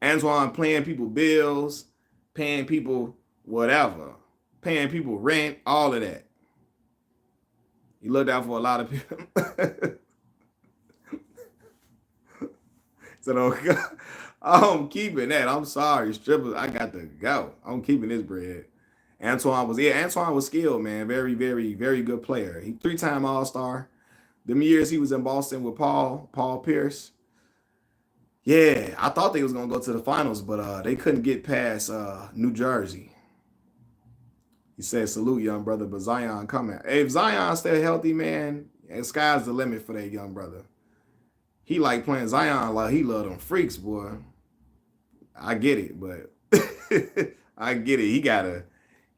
Antoine paying people bills, paying people whatever, paying people rent, all of that. He looked out for a lot of people. So I'm keeping that. I'm sorry, strippers. I got to go. I'm keeping this bread. Antoine was skilled, man. Very, very, very good player. He 3-time All-Star. Them years he was in Boston with Paul Pierce. Yeah, I thought they was gonna go to the finals, but they couldn't get past New Jersey. He said, salute, young brother, but Zion coming. Hey, if Zion stay healthy, man, the sky's the limit for that young brother. He like playing Zion like he love them freaks, boy. I get it, but I get it.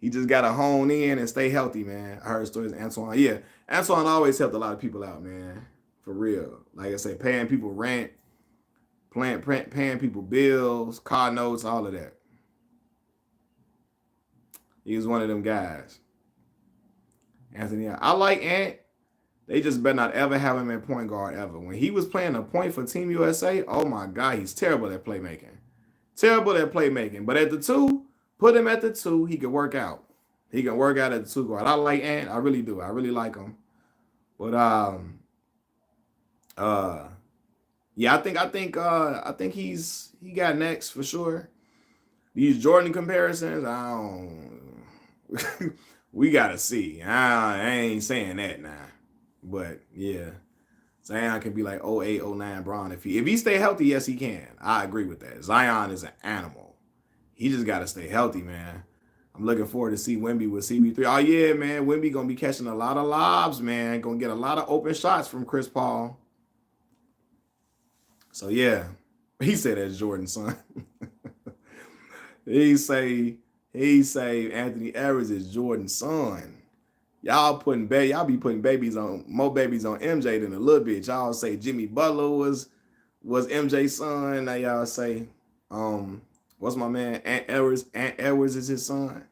He just gotta hone in and stay healthy, man. I heard stories of Antoine. Yeah, Antoine always helped a lot of people out, man. For real. Like I said, paying people rent, paying people bills, car notes, all of that. He was one of them guys. Anthony, I like Ant. They just better not ever have him in point guard ever. When he was playing a point for Team USA, oh my God, he's terrible at playmaking. Terrible at playmaking. But at the 2, put him at the 2, he can work out. He can work out at the 2 guard. I like Ant. I really do. I really like him. But yeah, I think he got next for sure. These Jordan comparisons, we gotta see. I ain't saying that now. But yeah, Zion can be like 08, 09 Bron. If he stay healthy, yes, he can. I agree with that. Zion is an animal. He just got to stay healthy, man. I'm looking forward to see Wemby with CB3. Oh, yeah, man. Wemby going to be catching a lot of lobs, man. Going to get a lot of open shots from Chris Paul. So, yeah. He said that's Jordan's son. He say Anthony Edwards is Jordan's son. Y'all be putting more babies on MJ than a little bit. Y'all say Jimmy Butler was MJ's son. Now y'all say, what's my man? Ant Edwards is his son.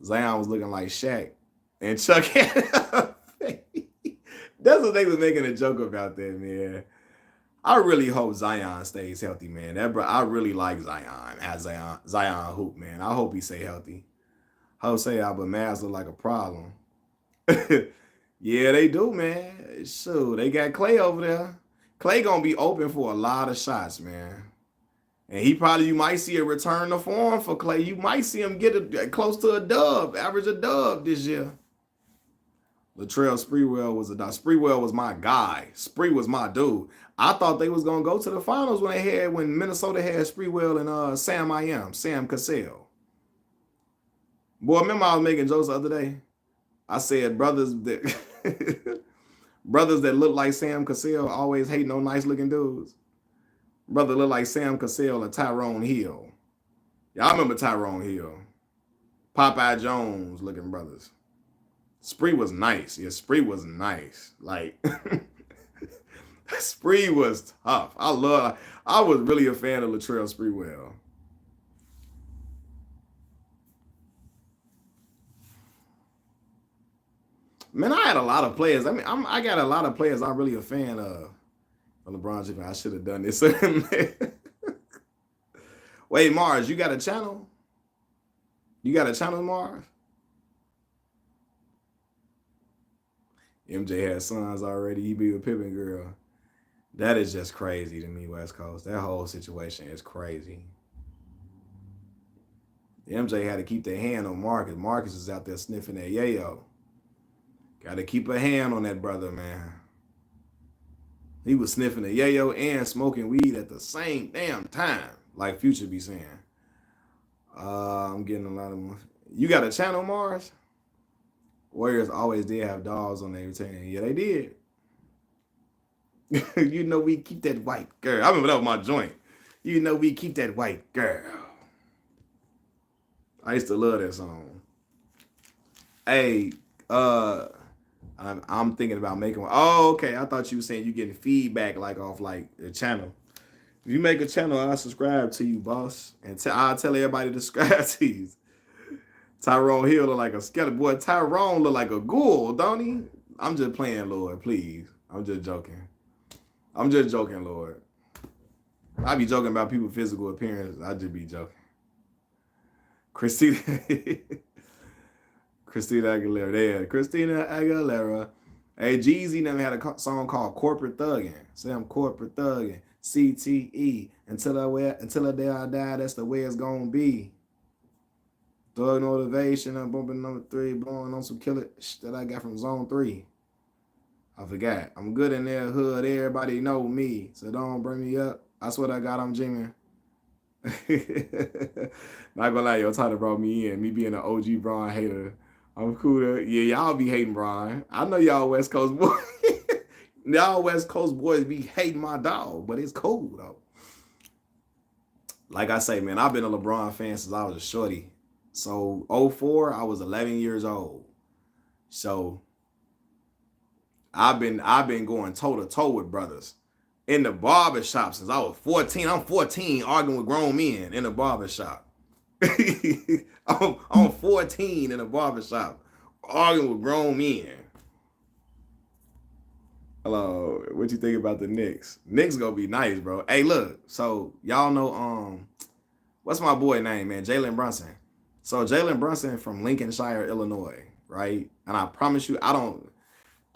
Zion was looking like Shaq. And Chuck had that's what they was making a joke about that, man. I really hope Zion stays healthy, man. That bro, I really like Zion as Zion hoop, man. I hope he stay healthy. Jose Alba Mavs look like a problem. Yeah, they do, man. Shoot, they got Clay over there. Clay gonna be open for a lot of shots, man. And you might see a return to form for Clay. You might see him get close to a dub, average a dub this year. Latrell Sprewell was my guy. Spree was my dude. I thought they was gonna go to the finals when Minnesota had Sprewell and Sam Cassell. Boy, remember I was making jokes the other day. I said brothers that look like Sam Cassell always hating on nice looking dudes. Brother look like Sam Cassell or Tyrone Hill. Y'all remember Tyrone Hill? Popeye Jones looking brothers. Spree was nice. Yeah, Spree was nice. Like Spree was tough. I was really a fan of Latrell Sprewell. Man, I had a lot of players. I mean, I got a lot of players I'm really a fan of. LeBron James, I should have done this. Wait, Mars, you got a channel? You got a channel, Mars? MJ has sons already. He be a Pippen girl. That is just crazy to me, West Coast. That whole situation is crazy. MJ had to keep their hand on Marcus. Marcus is out there sniffing that yayo. Got to keep a hand on that brother, man. He was sniffing the yayo and smoking weed at the same damn time, like Future be saying. I'm getting a lot of more. You got a channel, Mars? Warriors always did have dogs on their team. Yeah, they did. You know we keep that white girl. I remember that was my joint. You know we keep that white girl. I used to love that song. Hey, I'm thinking about making one. Oh, okay. I thought you were saying you getting feedback like off like the channel. If you make a channel, I'll subscribe to you, boss. And I'll tell everybody to subscribe to you. Tyrone Hill look like a skeleton. Boy, Tyrone look like a ghoul, don't he? I'm just playing, Lord, please. I'm just joking. I'm just joking, Lord. I be joking about people's physical appearance. I just be joking. Christina Aguilera. There. Christina Aguilera. Hey, Jeezy never had a song called Corporate Thuggin'. Say I'm corporate thuggin'. CTE. Until the day I die, that's the way it's gonna be. Thug motivation. I'm bumping number 3, blowing on some killer that I got from Zone 3. I forgot. I'm good in their hood. Everybody know me. So don't bring me up. I swear to God, I'm dreaming. Not gonna lie, your title brought me in. Me being an OG Bron hater. I'm cool. Yeah, y'all be hating Bron. I know y'all West Coast boys. Y'all West Coast boys be hating my dog, but it's cool though. Like I say, man, I've been a LeBron fan since I was a shorty. So 04, I was 11 years old. So I've been going toe to toe with brothers in the barbershop since I was 14. I'm 14 arguing with grown men in the barbershop. I'm 14 in a barbershop arguing with grown men. Hello, what you think about the Knicks? Knicks gonna be nice, bro. Hey, look, so y'all know what's my boy name, man? Jalen Brunson. So Jalen Brunson from Lincolnshire, Illinois, right? And I promise you, I don't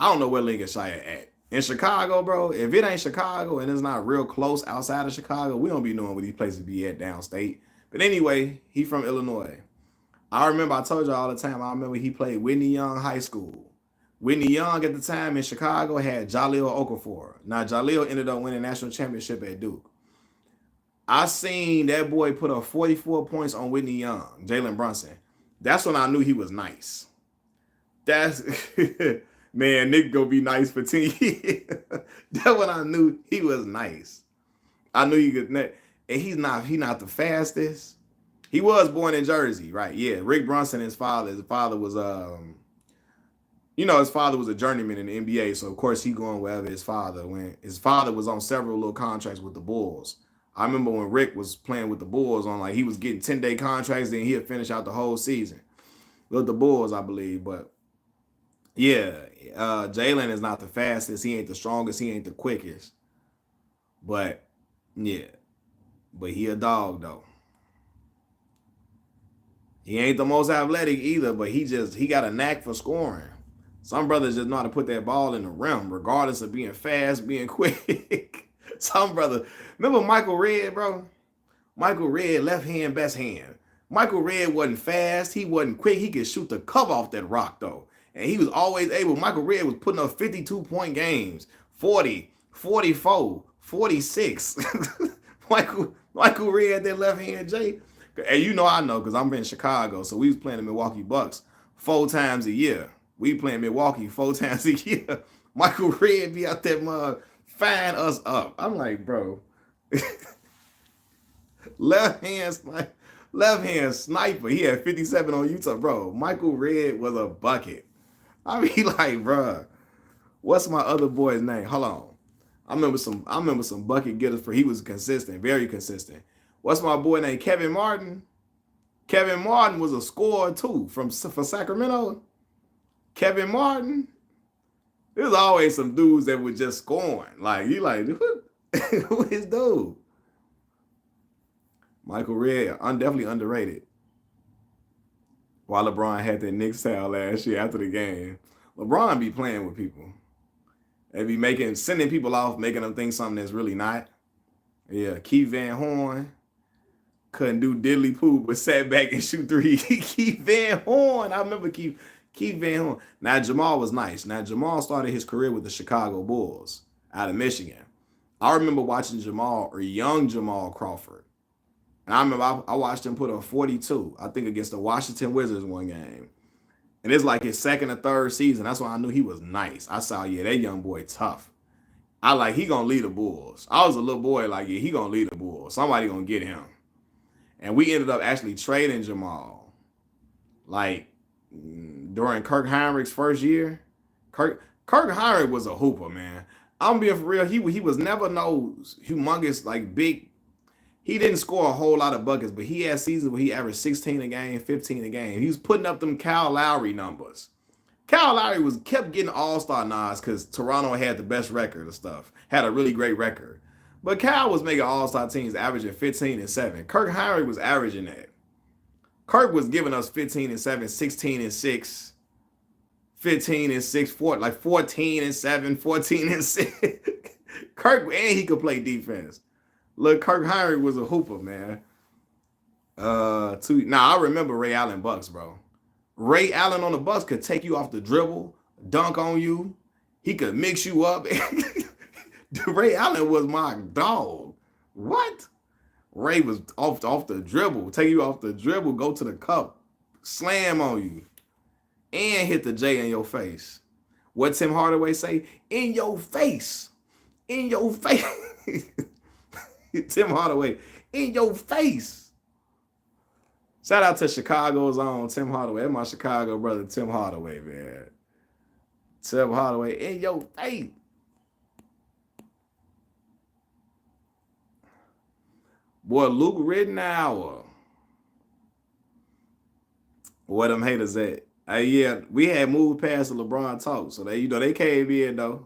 know where Lincolnshire at. In Chicago, bro, if it ain't Chicago and it's not real close outside of Chicago, we don't be knowing where these places be at downstate. But anyway, he from Illinois. I remember I told you all the time, I remember he played Whitney Young High School. Whitney Young at the time in Chicago had Jaleel Okafor. Now, Jaleel ended up winning national championship at Duke. I seen that boy put up 44 points on Whitney Young, Jalen Brunson. That's when I knew he was nice. That's... Man, Nick gonna be nice for 10 years. That's when I knew he was nice. I knew he could, and he's not the fastest. He was born in Jersey, right? Yeah, Rick Brunson, his father was his father was a journeyman in the NBA, so of course he going wherever his father went. His father was on several little contracts with the Bulls. I remember when Rick was playing with the Bulls on he was getting 10-day contracts, then he'd finish out the whole season with the Bulls, I believe, but. Yeah, Jalen is not the fastest. He ain't the strongest. He ain't the quickest. But yeah, but he a dog though. He ain't the most athletic either, but he got a knack for scoring. Some brothers just know how to put that ball in the rim, regardless of being fast, being quick. Some brother, remember Michael Redd, bro? Michael Redd, left hand, best hand. Michael Redd wasn't fast, he wasn't quick. He could shoot the cover off that rock though, and he was always able. Michael Redd was putting up 52-point games, 40, 44, 46. Michael Redd, that left hand J. And you know I know because I'm in Chicago, so we was playing the Milwaukee Bucks 4 times a year. We playing Milwaukee 4 times a year. Michael Redd be out there, mug, fine us up. I'm like, bro, left hand sniper. Left hand sniper. He had 57 on Utah, bro. Michael Redd was a bucket. I mean, like, bro, what's my other boy's name? Hold on. I remember some bucket getters for he was consistent, very consistent. What's my boy name? Kevin Martin. Kevin Martin was a scorer too for Sacramento. Kevin Martin. There's always some dudes that were just scoring. Like you like who is dude? Michael Redd, definitely underrated. While LeBron had that Knicks towel last year after the game, LeBron be playing with people. They be sending people off, making them think something that's really not. Yeah, Keith Van Horn couldn't do diddly poo, but sat back and shoot three. Keith Van Horn, I remember Keith Van Horn. Now Jamal was nice. Now Jamal started his career with the Chicago Bulls out of Michigan. I remember watching Jamal or young Jamal Crawford. And I remember I watched him put up 42, I think against the Washington Wizards one game. And it's like his second or third season. That's why I knew he was nice. I saw, yeah, that young boy tough. I like, he gonna lead the Bulls. I was a little boy like, yeah, he gonna lead the Bulls. Somebody gonna get him. And we ended up actually trading Jamal. Like, during Kirk Hinrich's first year. Kirk Hinrich was a hooper, man. I'm being for real. He was never no humongous, like, big. He didn't score a whole lot of buckets, but he had seasons where he averaged 16 a game, 15 a game. He was putting up them Kyle Lowry numbers. Kyle Lowry kept getting all-star nods because Toronto had the best record and stuff, had a really great record. But Kyle was making all-star teams averaging 15 and 7. Kirk Hinrich was averaging that. Kirk was giving us 15 and 7, 16 and 6, 15 and 6, 4, like 14 and 7, 14 and 6. Kirk, and he could play defense. Look, Kirk Hinrich was a hooper, man. I remember Ray Allen Bucks, bro. Ray Allen on the Bucks could take you off the dribble, dunk on you. He could mix you up. Ray Allen was my dog. What? Ray was off the dribble, take you off the dribble, go to the cup, slam on you, and hit the J in your face. What Tim Hardaway say? In your face. In your face. Tim Hardaway, in your face. Shout out to Chicago's own Tim Hardaway. That's my Chicago brother, Tim Hardaway, man. Tim Hardaway, in your face. Boy, Luke Rittenhour. Where them haters at? Yeah, we had moved past the LeBron talk, so they came in though.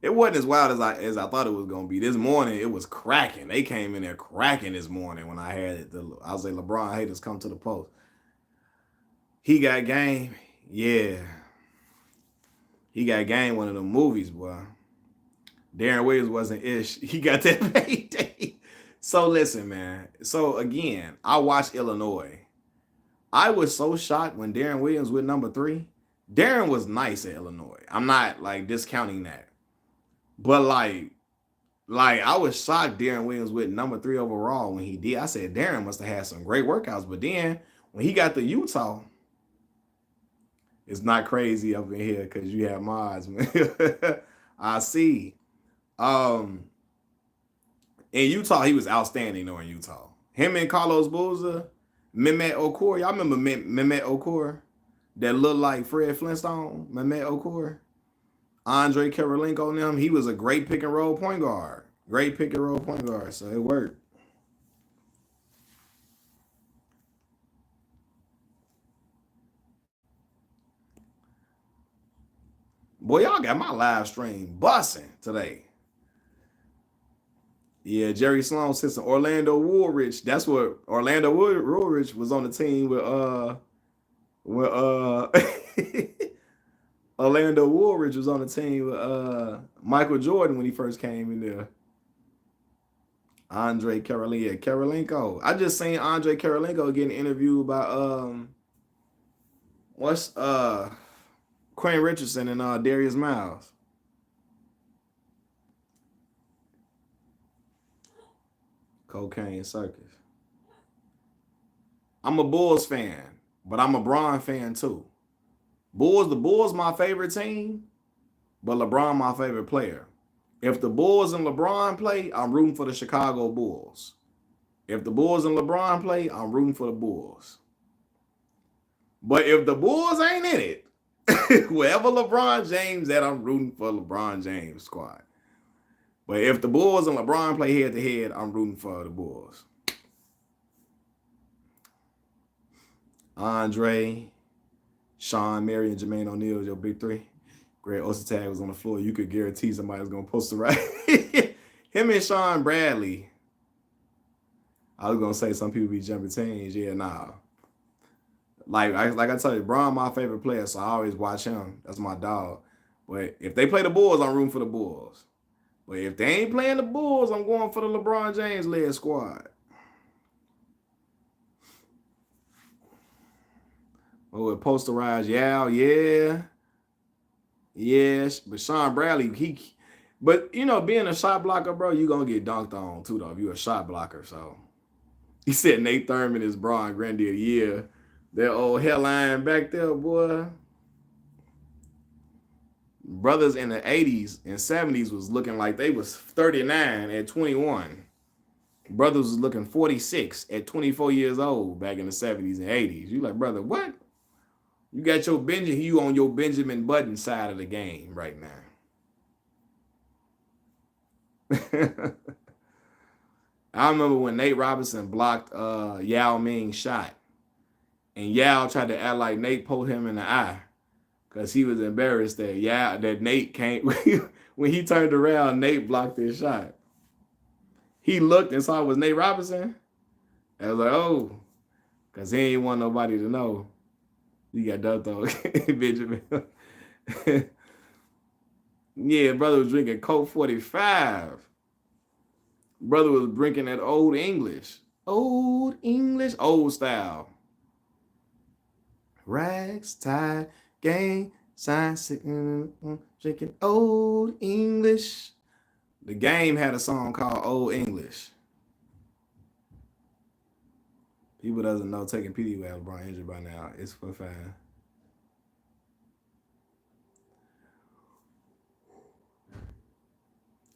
It wasn't as wild as I thought it was gonna be. This morning it was cracking. They came in there cracking this morning when I had it. I was like, LeBron haters come to the post. He got game, yeah. He got game. One of them movies, boy. Darren Williams wasn't ish. He got that payday. So listen, man. So again, I watched Illinois. I was so shocked when Darren Williams went number 3. Darren was nice at Illinois. I'm not like discounting that. But like I was shocked Darren Williams went number 3 overall when he did. I said Darren must have had some great workouts. But then when he got to Utah, it's not crazy up in here because you have mods, man. I see. In Utah, he was outstanding though in Utah. Him and Carlos Boozer, Mehmet Okur. Y'all remember Mehmet Okur? That looked like Fred Flintstone, Mehmet Okur. Andre Kirilenko and them, he was a great pick and roll point guard. Great pick and roll point guard, so it worked. Boy, y'all got my live stream bussing today. Yeah, Jerry Sloan sister, Orlando Woolrich. That's what Orlando Woolrich was on the team with Orlando Woolrich was on the team with Michael Jordan when he first came in there. Andre Karolinko. I just seen Andre Karolinko getting interviewed by what's Quinn Richardson and Darius Miles. Cocaine Circus. I'm a Bulls fan, but I'm a Bron fan too. The Bulls my favorite team, but LeBron my favorite player. If the Bulls and LeBron play, I'm rooting for the Chicago Bulls. If the Bulls and LeBron play, I'm rooting for the Bulls. But if the Bulls ain't in it, wherever LeBron James at, I'm rooting for LeBron James squad. But if the Bulls and LeBron play head to head, I'm rooting for the Bulls. Andre, Sean, Mary, and Jermaine O'Neal, your big three. Greg Ostertag was on the floor. You could guarantee somebody was going to post it right. Him and Sean Bradley. I was going to say some people be jumping teams. Yeah, nah. Like I tell you, Bron my favorite player, so I always watch him. That's my dog. But if they play the Bulls, I'm rooting for the Bulls. But if they ain't playing the Bulls, I'm going for the LeBron James-led squad. Oh, it posterized, yeah. Yes, but Sean Bradley, but you know, being a shot blocker, bro, you gonna get dunked on too, though. If you're a shot blocker, so he said Nate Thurman is Bron Grandy of the year. That old headline back there, boy. Brothers in the 80s and 70s was looking like they was 39 at 21. Brothers was looking 46 at 24 years old back in the 70s and 80s. You like, brother, what? You got you on your Benjamin Button side of the game right now. I remember when Nate Robinson blocked Yao Ming's shot. And Yao tried to act like Nate poked him in the eye. Because he was embarrassed that Nate can't. When he turned around, Nate blocked his shot. He looked and saw it was Nate Robinson. I was like, oh. Because he ain't want nobody to know. You got dunked on Benjamin. Yeah, brother was drinking Coke 45. Brother was drinking that old English. Old English, old style. Rags, tie, gang, sign, drinking old English. The Game had a song called Old English. People doesn't know taking PD with LeBron injured by now. It's for fine.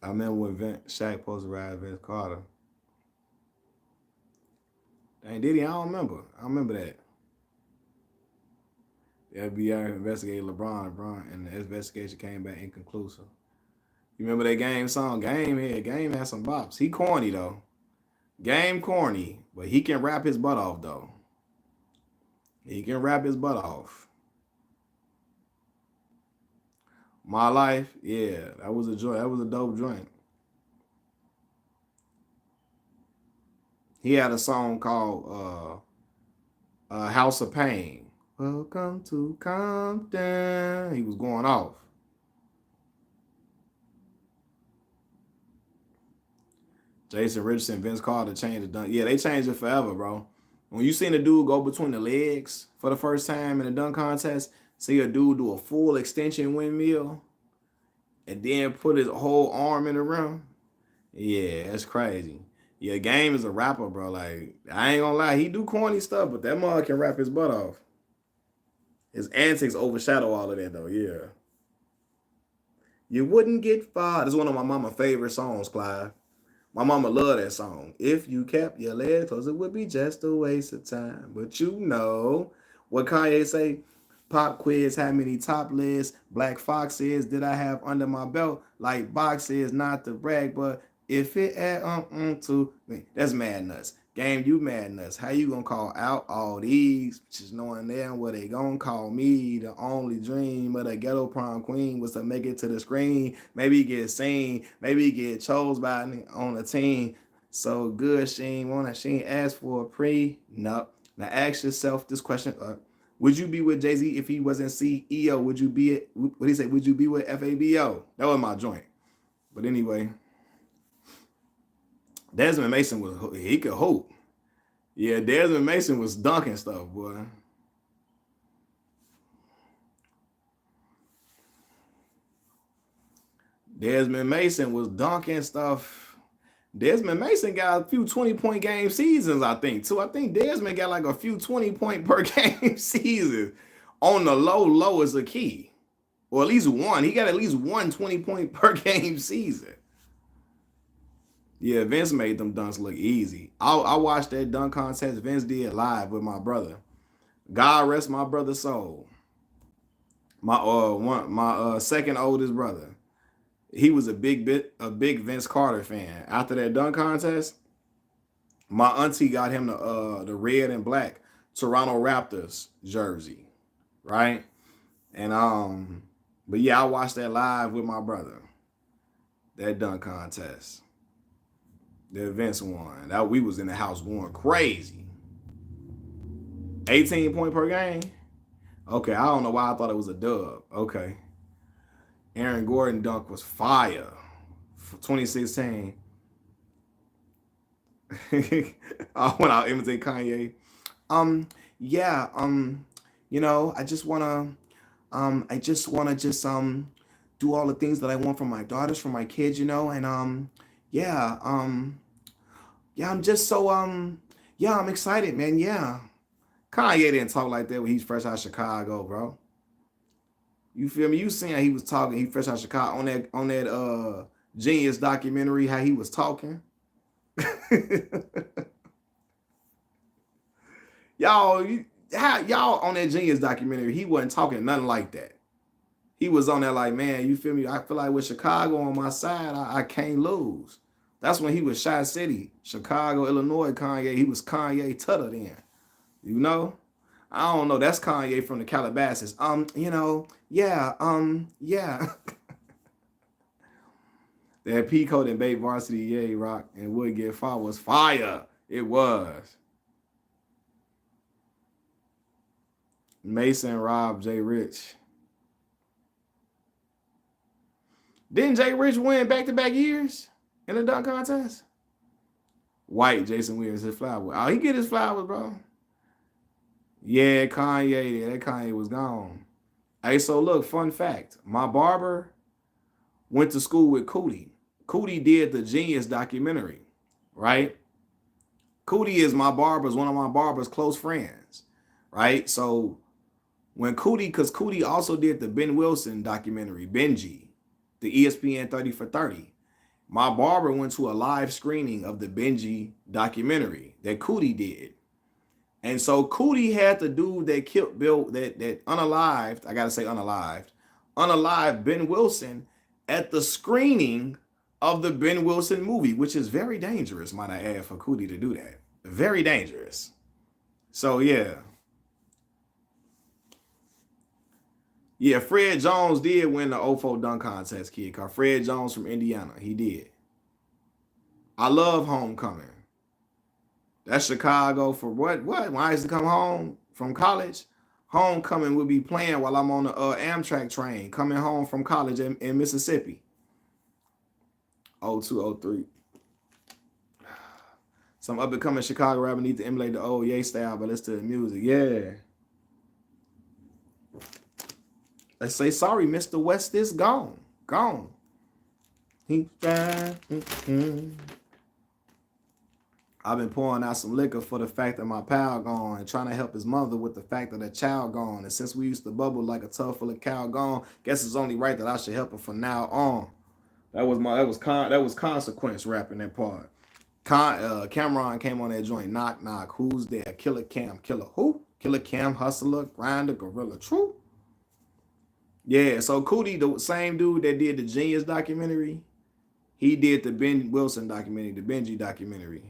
I remember when Shaq posterized Vince Carter. Dang, did he? I don't remember. I remember that. The FBI investigated LeBron, and the investigation came back inconclusive. You remember that Game song? Game had some bops. He corny, though. Game corny, but he can rap his butt off, though. He can rap his butt off. My Life, yeah, that was a joint. That was a dope joint. He had a song called House of Pain. Welcome to Compton. He was going off. Jason Richardson, Vince Carter changed the dunk. Yeah, they changed it forever, bro. When you seen a dude go between the legs for the first time in a dunk contest, see a dude do a full extension windmill and then put his whole arm in the rim. Yeah, that's crazy. Yeah, Game is a rapper, bro. Like, I ain't gonna lie, he do corny stuff, but that mug can rap his butt off. His antics overshadow all of that, though. Yeah. You wouldn't get far. This is one of my mama's favorite songs, Clive. My mama loved that song. If you kept your legs closed, it would be just a waste of time. But you know what Kanye say? Pop quiz, how many top lists? Black Fox is, did I have under my belt? Like box is, not to brag, but if it add to me, that's mad nuts. Game, you madness. How you gonna call out all these? Just knowing damn what they gonna call me. The only dream of the ghetto prom queen was to make it to the screen. Maybe get seen. Maybe get chose by on a team. So good, she ain't asked for a pre. No. Now ask yourself this question. Would you be with Jay-Z if he wasn't CEO? Would you be it? What did he say? Would you be with FABO? That was my joint. But anyway, Desmond Mason he could hoop. Yeah, Desmond Mason was dunking stuff, boy. Desmond Mason was dunking stuff. Desmond Mason got a few 20-point game seasons, I think, too. I think Desmond got like a few 20-point per game seasons. On the low is the key. Or at least one. He got at least one 20-point per game season. Yeah, Vince made them dunks look easy. I watched that dunk contest Vince did live with my brother. God rest my brother's soul. My second oldest brother. He was a big Vince Carter fan. After that dunk contest, my auntie got him the red and black Toronto Raptors jersey, right? And but yeah, I watched that live with my brother. That dunk contest. The Vince won. That we was in the house going crazy. 18 point per game. Okay, I don't know why I thought it was a dub. Okay. Aaron Gordon dunk was fire for 2016. When I imitate Kanye. Yeah, you know, I just wanna do all the things that I want for my daughters, for my kids, you know, and yeah, yeah, I'm just so yeah, I'm excited, man. Yeah. Kanye didn't talk like that when he's fresh out of Chicago, bro. You feel me? You seen how he was talking, he fresh out of Chicago on that Genius documentary, how he was talking. Y'all on that Genius documentary, he wasn't talking nothing like that. He was on there like, man, you feel me? I feel like with Chicago on my side, I can't lose. That's when he was Shy City, Chicago, Illinois, Kanye. He was Kanye Tutter then. You know? I don't know. That's Kanye from the Calabasas. You know, yeah, yeah. That Peacoat and Bay Varsity, yay, rock, and Would Get Fire was fire. It was. Mason, Rob, Jay Rich. Didn't Jay Rich win back-to-back years in the dunk contest? White, Jason Williams, his flower. Oh, he get his flowers, bro. Yeah, Kanye. That Kanye was gone. Hey, so look, fun fact. My barber went to school with Cootie. Cootie did the Genius documentary, right? Cootie is one of my barber's close friends, right? So when because Cootie also did the Ben Wilson documentary, Benji, the ESPN 30 for 30. My barber went to a live screening of the Benji documentary that Cootie did. And so Cootie had the dude that killed Bill, that unalived, I gotta say unalived Ben Wilson at the screening of the Ben Wilson movie, which is very dangerous, might I add, for Cootie to do that. Very dangerous. So yeah. Yeah, Fred Jones did win the 04 dunk contest, kid. Cause Fred Jones from Indiana. He did. I love Homecoming. That's Chicago for what? When I used to come home from college, Homecoming would be playing while I'm on the Amtrak train coming home from college in Mississippi. 02, 03. Some up and coming Chicago rapper need to emulate the old Ye style, but listen to the music. Yeah. Let's say sorry, Mr. West is gone. Gone. He died. I've been pouring out some liquor for the fact that my pal gone and trying to help his mother with the fact that a child gone. And since we used to bubble like a tub full of cow gone, guess it's only right that I should help her from now on. That was Consequence rapping that part. Cameron came on that joint. Knock knock. Who's there? Killer Cam. Killer who? Killer Cam. Hustler. Grinder. Gorilla. True. Yeah. So Cootie, the same dude that did the Genius documentary, he did the Ben Wilson documentary, the Benji documentary.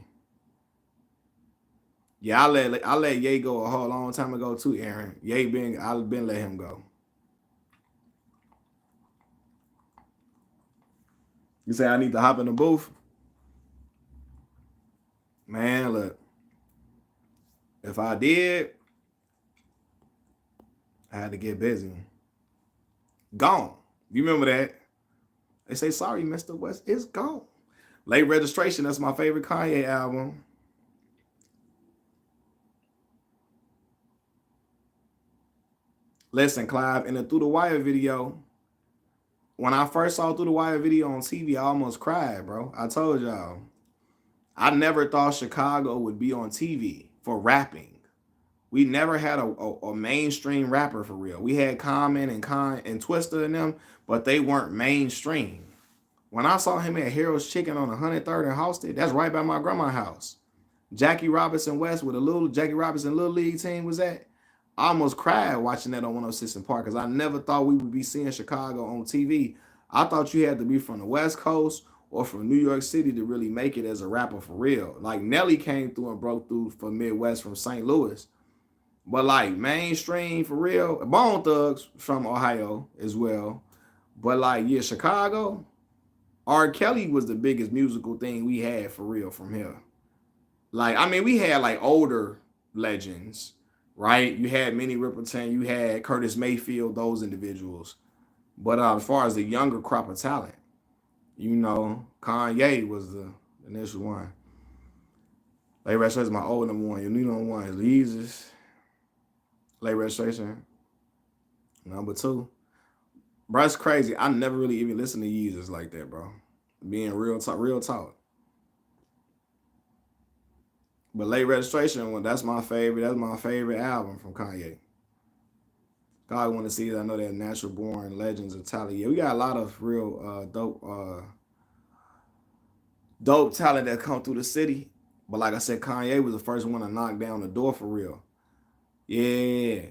Yeah, I let Ye go a whole long time ago too, Aaron. I've been let him go. You say I need to hop in the booth? Man, look, if I did, I had to get busy. Gone. You remember that? They say, sorry, Mr. West, it's gone. Late Registration, that's my favorite Kanye album. Listen, Clive, in the Through the Wire video, when I first saw Through the Wire video on TV, I almost cried, bro. I told y'all. I never thought Chicago would be on TV for rapping. We never had a mainstream rapper for real. We had Common and Twista and them, but they weren't mainstream. When I saw him at Harold's Chicken on 103rd and Halsted, that's right by my grandma's house. Jackie Robinson West with a little Jackie Robinson Little League team was at. I almost cried watching that on 106 and Park because I never thought we would be seeing Chicago on TV. I thought you had to be from the West Coast or from New York City to really make it as a rapper for real. Like Nelly came through and broke through for Midwest from St. Louis. But like mainstream for real, Bone Thugs from Ohio as well. But like, yeah, Chicago, R. Kelly was the biggest musical thing we had for real from here. Like, I mean, we had like older legends, right? You had Minnie Riperton, you had Curtis Mayfield, those individuals. But as far as the younger crop of talent, Kanye was the initial one. Late Registration is my old number one. Your new number one is Jesus. Late Registration. Number two. Bro, it's crazy. I never really even listened to Yeezus like that, bro. Being real talk. But Late Registration, well, that's my favorite. That's my favorite album from Kanye. God want to see it. I know that Natural Born Legends of Talent. Yeah, we got a lot of real dope talent that come through the city. But like I said, Kanye was the first one to knock down the door for real. Yeah.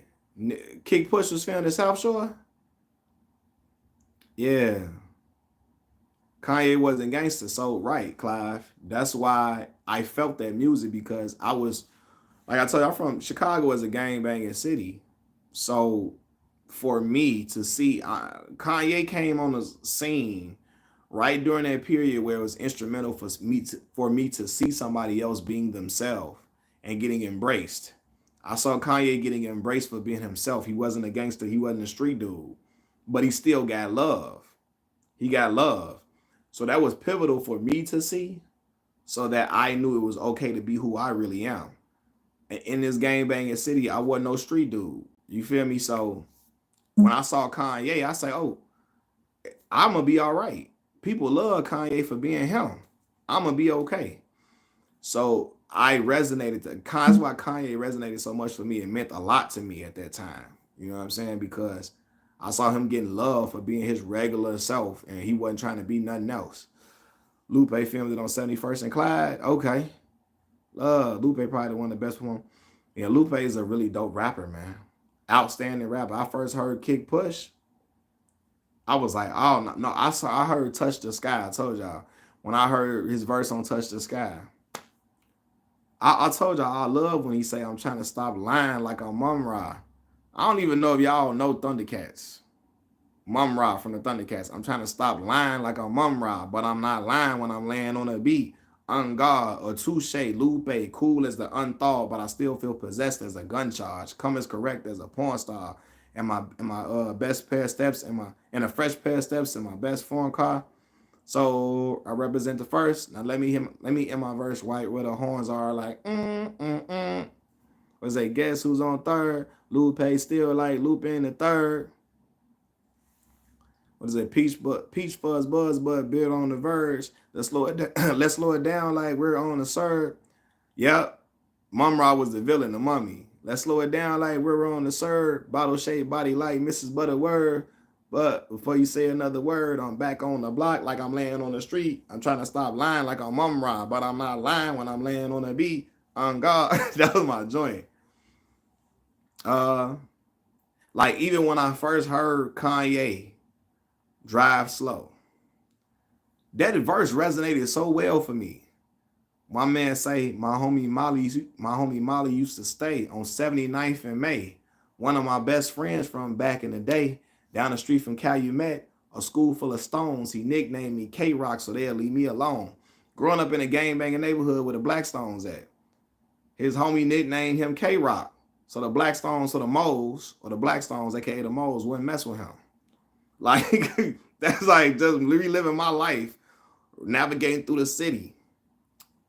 Kick Push was found in South Shore? Yeah. Kanye wasn't gangster, so right, Clive. That's why I felt that music because I was, like I told you, I'm from Chicago as a gang-banging city. So for me to see, Kanye came on the scene right during that period where it was instrumental for me to see somebody else being themselves and getting embraced. I saw Kanye getting embraced for being himself. He wasn't a gangster. He wasn't a street dude, but he still got love. He got love. So that was pivotal for me to see so that I knew it was okay to be who I really am. And in this gang banging city, I wasn't no street dude. You feel me? So when I saw Kanye, I say, oh, I'm going to be all right. People love Kanye for being him. I'm going to be okay. So I resonated. That's why Kanye resonated so much for me. It meant a lot to me at that time. You know what I'm saying? Because I saw him getting love for being his regular self, and he wasn't trying to be nothing else. Lupe filmed it on 71st and Clyde. Okay. Lupe probably one of the best one. Yeah, Lupe is a really dope rapper, man. Outstanding rapper. I first heard Kick Push. I was like, oh no, I heard Touch the Sky. I told y'all. When I heard his verse on Touch the Sky. I told y'all I love when he say I'm trying to stop lying like I'm Mum Ra. I don't even know if y'all know Thundercats. Mum Ra from the Thundercats. I'm trying to stop lying like I'm Mum Ra, but I'm not lying when I'm laying on a beat. On guard or touche, Lupe, cool as the unthawed, but I still feel possessed as a gun charge. Come as correct as a porn star. And my best pair of steps and a fresh pair of steps in my best foreign car. So I represent the first. Now let me end my verse right where the horns are like Was they guess who's on third? Lupe still like Lupe in the third. What is it? Peach fuzz buzz bud build on the verge. Let's slow it down like we're on the serve. Yep. Mum Ra was the villain, the mummy. Let's slow it down like we're on the serve. Bottle shaped body like Mrs. Butterworth. But before you say another word, I'm back on the block like I'm laying on the street. I'm trying to stop lying like I'm Mum Ra, but I'm not lying when I'm laying on the beat. On God. That was my joint. Like even when I first heard Kanye Drive Slow, that verse resonated so well for me. My man say my homie Molly used to stay on 79th and May. One of my best friends from back in the day, down the street from Calumet, a school full of stones. He nicknamed me K-Rock, so they'll leave me alone. Growing up in a gang banging neighborhood where the Blackstones at. His homie nicknamed him K-Rock. So the Blackstones, so the Moles, or the Blackstones, aka the Moles, wouldn't mess with him. Like, that's like just reliving my life, navigating through the city.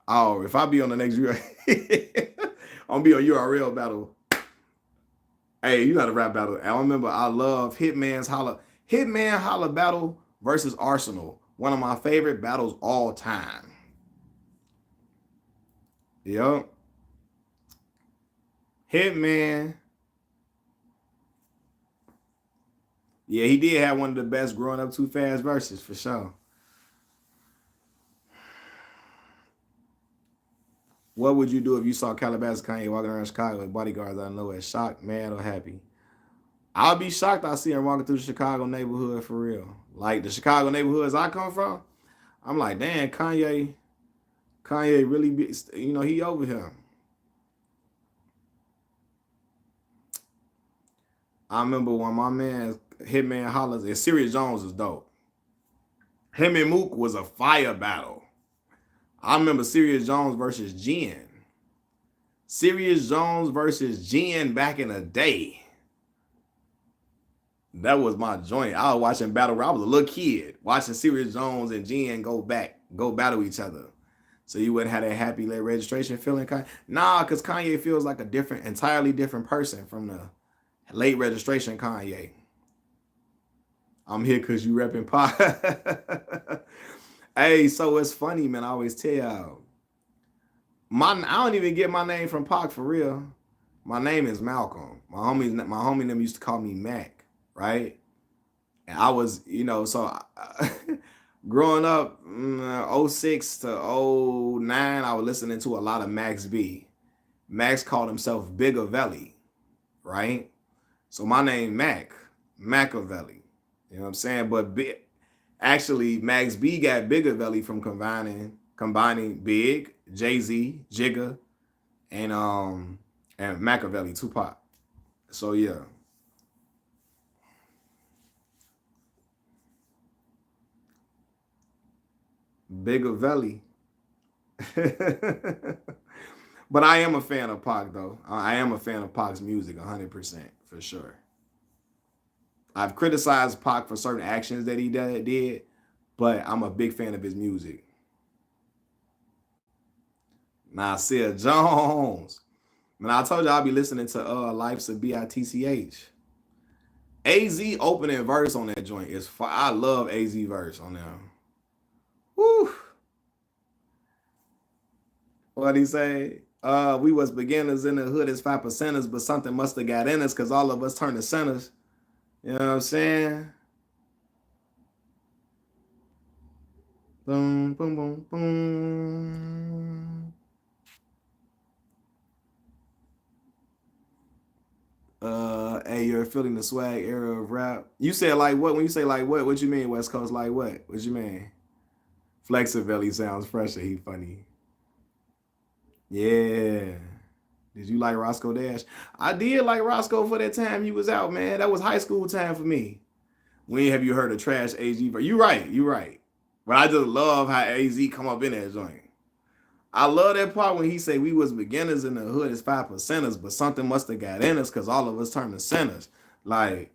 Oh, if I be on the next I'm gonna be on URL battle. Hey, you got a rap battle. I remember I love Hitman Holla battle versus Arsenal. One of my favorite battles all time. Yep. Hitman. Yeah, he did have one of the best growing up too fast verses for sure. What would you do if you saw Calabasas Kanye walking around Chicago with bodyguards out of nowhere? Shocked, mad, or happy? I'll be shocked I see him walking through the Chicago neighborhood for real. Like the Chicago neighborhoods I come from, I'm like, damn, Kanye really be, he over here. I remember when my man Hitman Hollers and Serious Jones was dope. Him and Mook was a fire battle. I remember Serious Jones versus Jen. Serious Jones versus Jen back in the day. That was my joint. I was watching battle. I was a little kid watching Serious Jones and Jen go battle each other. So you wouldn't have that happy late registration feeling. Nah, because Kanye feels like entirely different person from the late registration Kanye. I'm here because you repping Pac. Hey, so it's funny, man. I always tell y'all. I don't even get my name from Pac for real. My name is Malcolm. My homie them used to call me Mac, right? And I was, growing up, 06 to 09, I was listening to a lot of Max B. Max called himself Bigavelli, right? So my name Machiavelli. You know what I'm saying? But actually, Max B got Bigavelli from combining Big, Jay-Z, Jigga, and Machiavelli, Tupac. So yeah. Bigavelli. But I am a fan of Pac though. I am a fan of Pac's music 100% for sure. I've criticized Pac for certain actions that he did, but I'm a big fan of his music. Nasir Jones. Man, I told you I'll be listening to Life's a BITCH. AZ opening verse on that joint is fire. I love AZ verse on there. Woo. What he say? We was beginners in the hood as 5%ers, but something must have got in us because all of us turned to centers. You know what I'm saying? Boom, boom, boom, boom. Hey, you're feeling the swag era of rap. You said like what? When you say like what? What you mean West Coast? Like what? What you mean? Flexibility sounds fresher. He funny. Yeah. Did you like Roscoe Dash? I did like Roscoe for that time he was out, man. That was high school time for me. When have you heard of Trash AZ? But you right, you right. But I just love how AZ come up in that joint. I love that part when he say we was beginners in the hood as 5%ers, but something must have got in us because all of us turned to centers. Like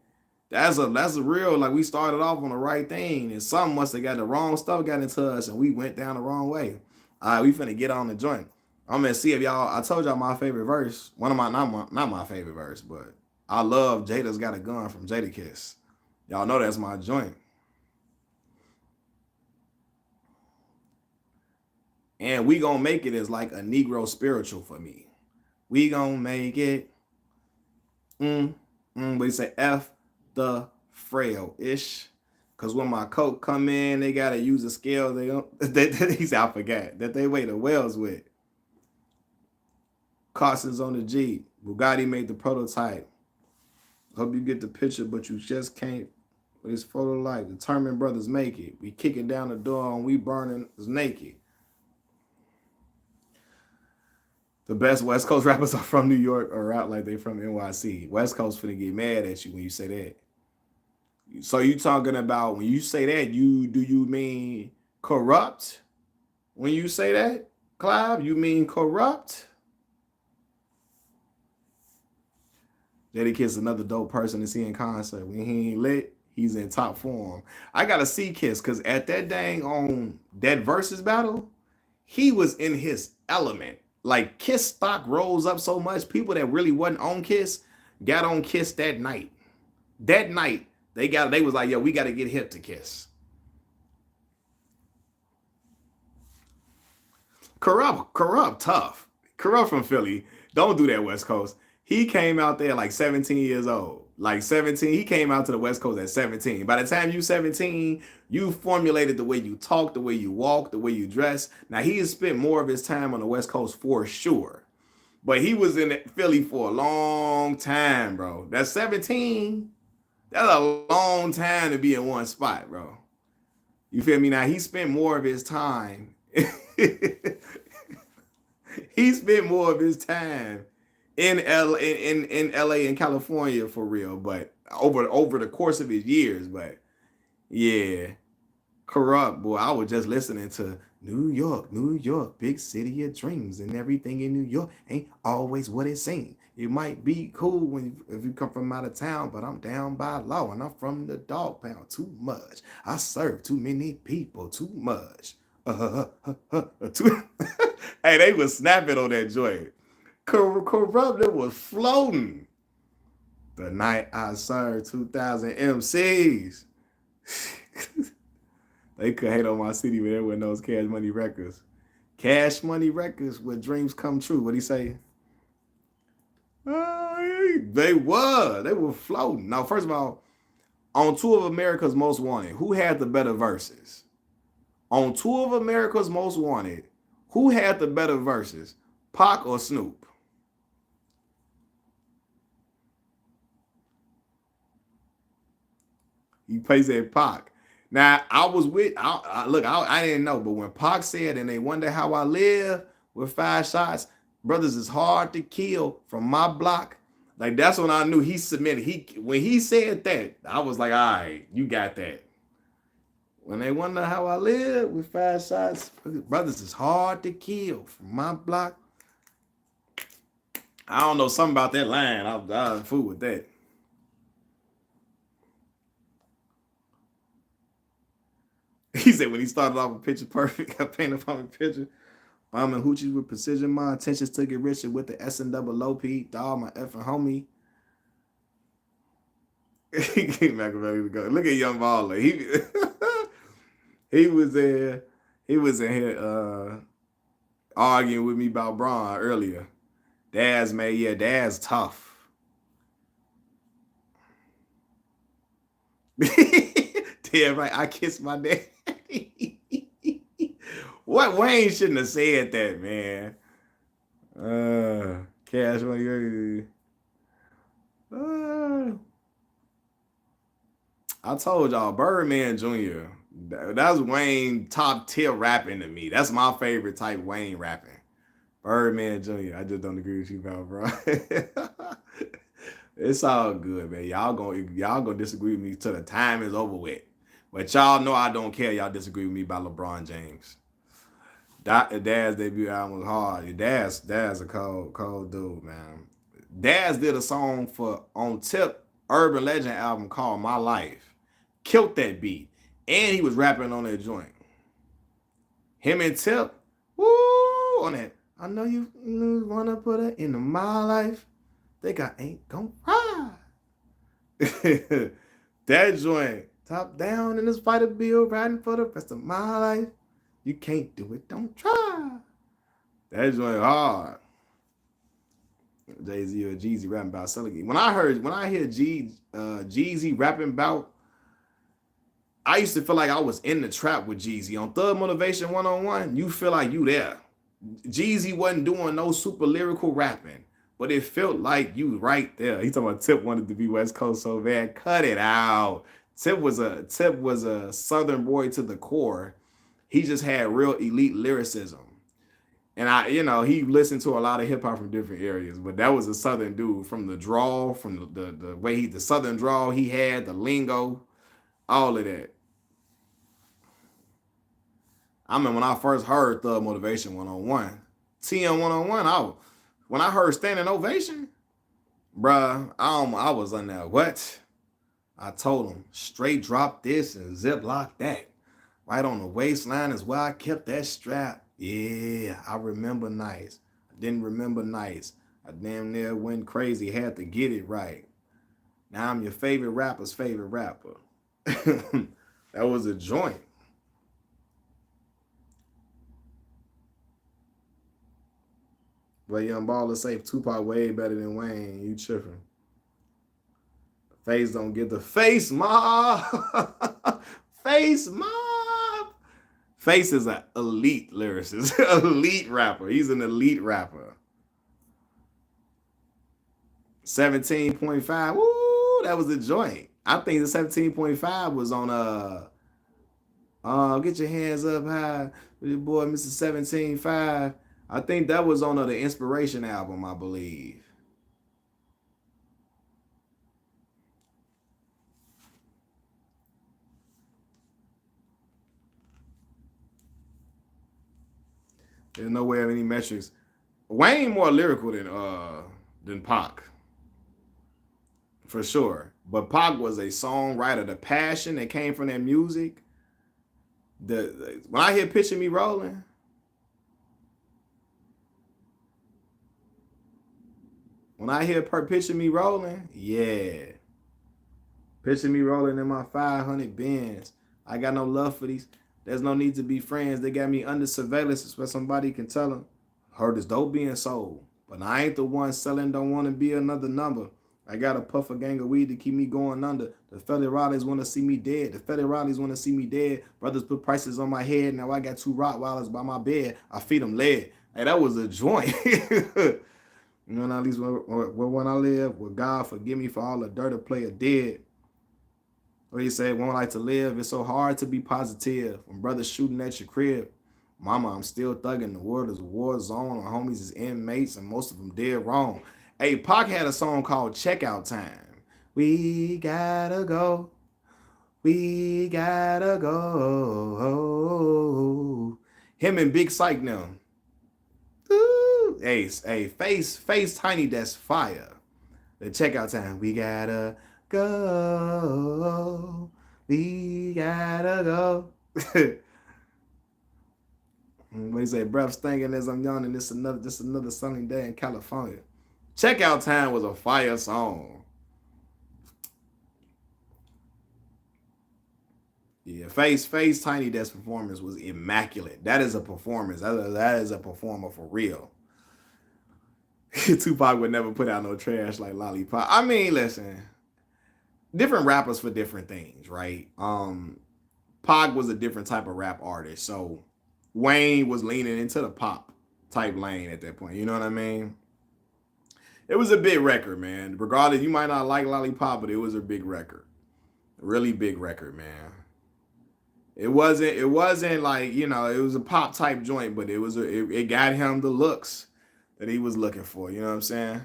that's a real, like we started off on the right thing and something must have got the wrong stuff got into us and we went down the wrong way. All right, we finna get on the joint. I'm gonna see if y'all. I told y'all my favorite verse. One of my not my favorite verse, but I love Jada's Got a Gun from Jadakiss. Y'all know that's my joint. And We Gonna Make It is like a Negro spiritual for me. We gonna make it. But he say F the frail ish. Cause when my coat come in, they gotta use a scale. They don't. He said I forgot that they weigh the wells with. Carson's on the Jeep. Bugatti made the prototype. Hope you get the picture, but you just can't. With his photo light, determined brothers make it. We kicking down the door and we burning us naked. The best West Coast rappers are from New York or out like they from NYC. West Coast finna get mad at you when you say that. So you talking about when you say that, you mean corrupt? When you say that, Clive, you mean corrupt? Jadakiss another dope person to see in concert. When he ain't lit, he's in top form. I gotta see Kiss because at that dang on that versus battle, he was in his element. Like Kiss stock rose up so much, people that really wasn't on Kiss got on Kiss that night. That night, they was like, yo, we gotta get hip to Kiss. Corrupt, tough. Corrupt from Philly. Don't do that, West Coast. He came out there like 17 years old. Like 17, he came out to the West Coast at 17. By the time you 17, you formulated the way you talk, the way you walk, the way you dress. Now, he has spent more of his time on the West Coast for sure. But he was in Philly for a long time, bro. That's 17. That's a long time to be in one spot, bro. You feel me? Now, he spent more of his time. He spent more of his time in LA and California for real, but over the course of his years. But yeah, corrupt, boy. I was just listening to New York, big city of dreams, and everything in New York ain't always what it seems. It might be cool if you come from out of town, but I'm down by law and I'm from the dog pound. Too much. I serve too many people. Too much. Hey, they was snapping on that joint. Corrupted was floating. The night I served 2,000 MCs. They could hate on my city, but everyone knows Cash Money Records. Cash Money Records, where dreams come true. What'd he say? They were floating. Now, first of all, on Two of America's Most Wanted, who had the better verses? On Two of America's Most Wanted, who had the better verses? Pac or Snoop? He plays at Pac. Now, I was with, I didn't know, but when Pac said, and they wonder how I live with 5 shots, brothers is hard to kill from my block. Like, that's when I knew he submitted. When he said that, I was like, all right, you got that. When they wonder how I live with 5 shots, brothers is hard to kill from my block. I don't know something about that line. I fool with that. He said when he started off with Picture Perfect, I painted up a picture. Bombing hoochies with precision. My intentions to get richer with the S and double OP. Dog, my effing homie. He came back ready to go. Look at Young Baller. He was there. He was in here arguing with me about Braun earlier. Dad's tough. Damn right, I kissed my dad. What Wayne shouldn't have said that, man. Cash Money. I told y'all, Birdman Jr. That's Wayne top tier rapping to me. That's my favorite type Wayne rapping. Birdman Jr. I just don't agree with you about, bro. It's all good, man. Y'all gonna disagree with me till the time is over with. But y'all know I don't care. Y'all disagree with me about LeBron James. Dad's debut album was hard. Dad's a cold dude, man. Dad's did a song on Tip Urban Legend album called My Life. Killed that beat. And he was rapping on that joint. Him and Tip, woo, on that. I know you wanna put it into my life. Think I ain't gonna cry. That joint, top down in this fighter bill, riding for the rest of my life. You can't do it, don't try. That joint hard. Jay-Z or Jeezy rapping about selling. When I hear Jeezy rapping about, I used to feel like I was in the trap with Jeezy. On Thug Motivation 101, you feel like you there. Jeezy wasn't doing no super lyrical rapping, but it felt like you right there. He talking about Tip wanted to be West Coast so bad. Cut it out. Tip was a Southern boy to the core. He just had real elite lyricism. And he listened to a lot of hip hop from different areas, but that was a Southern dude from the drawl, from the way the Southern drawl he had, the lingo, all of that. I mean, when I first heard Thug Motivation 101, TM 101, when I heard Standing Ovation, bruh, I was on that. What? I told him, straight drop this and zip lock that. Right on the waistline is where I kept that strap. Yeah, I remember nights. I didn't remember nights. I damn near went crazy, had to get it right. Now I'm your favorite rapper's favorite rapper. That was a joint. But Young Baller say Tupac way better than Wayne. You tripping. Face don't get the face mob. Face mob. Face is an elite lyricist, elite rapper. He's an elite rapper. 17.5. Woo, that was a joint. I think the 17.5 was on get your hands up high with your boy Mr. 17.5. I think that was on the Inspiration album, I believe. There's no way of any metrics. Wayne more lyrical than Pac, for sure. But Pac was a songwriter. The passion that came from that music. When I hear "Picture Me Rolling," "Picture Me Rolling," yeah, picture me rolling in my 500 Benz. I got no love for these. There's no need to be friends. They got me under surveillance where somebody can tell them. Heard is dope being sold. But I ain't the one selling, don't want to be another number. I got a puff a gang of weed to keep me going under. The federales want to see me dead. The federales want to see me dead. Brothers put prices on my head. Now I got 2 Rottweilers by my bed. I feed them lead. Hey, that was a joint. You know, at least when I live, will God forgive me for all the dirt a player did. What he said, won't like to live. It's so hard to be positive. When brothers shooting at your crib. Mama, I'm still thugging. The world is a war zone. My homies is inmates, and most of them dead wrong. Hey, Pac had a song called Checkout Time. We gotta go. We gotta go. Him and Big Syke now. Ooh. Hey, face Tiny, that's fire. The Checkout Time. We gotta go. We gotta go. What he say, breath stinking as I'm yawning. This another sunny day in California. Checkout Time was a fire song. Yeah, face Tiny Desk performance was immaculate. That is a performance. That is a performer for real. Tupac would never put out no trash like Lollipop. I mean, listen, different rappers for different things, right? Pac was a different type of rap artist, so Wayne was leaning into the pop type lane at that point. You know what I mean? It was a big record, man. Regardless, you might not like Lollipop, but it was a big record. Really big record, man. It wasn't like, it was a pop type joint, but it got him the looks that he was looking for. You know what I'm saying?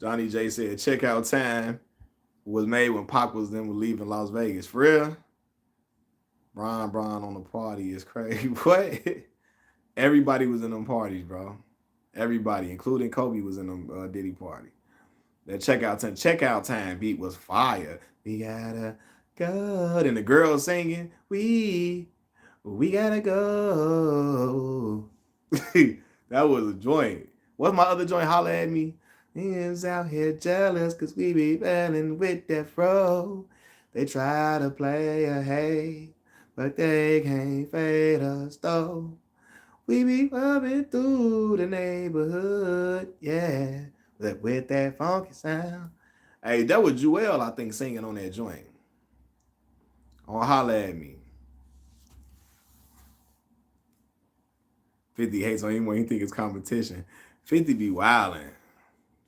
Johnny J said, Checkout Time was made when Pac was leaving Las Vegas. For real? Brian on the party is crazy. What? Everybody was in them parties, bro. Everybody, including Kobe, was in them Diddy party. That checkout time beat was fire. We gotta go. And the girls singing, we gotta go. That was a joint. What's my other joint? Holla at me. Niggas out here jealous cause we be ballin' with that fro. They try to play a hate, but they can't fade us though. We be bumping through the neighborhood, yeah, with that funky sound. Hey, that was Jewel, I think, singing on that joint. On Holla at Me. 50 hates on anyone he think it's competition. 50 be wildin'.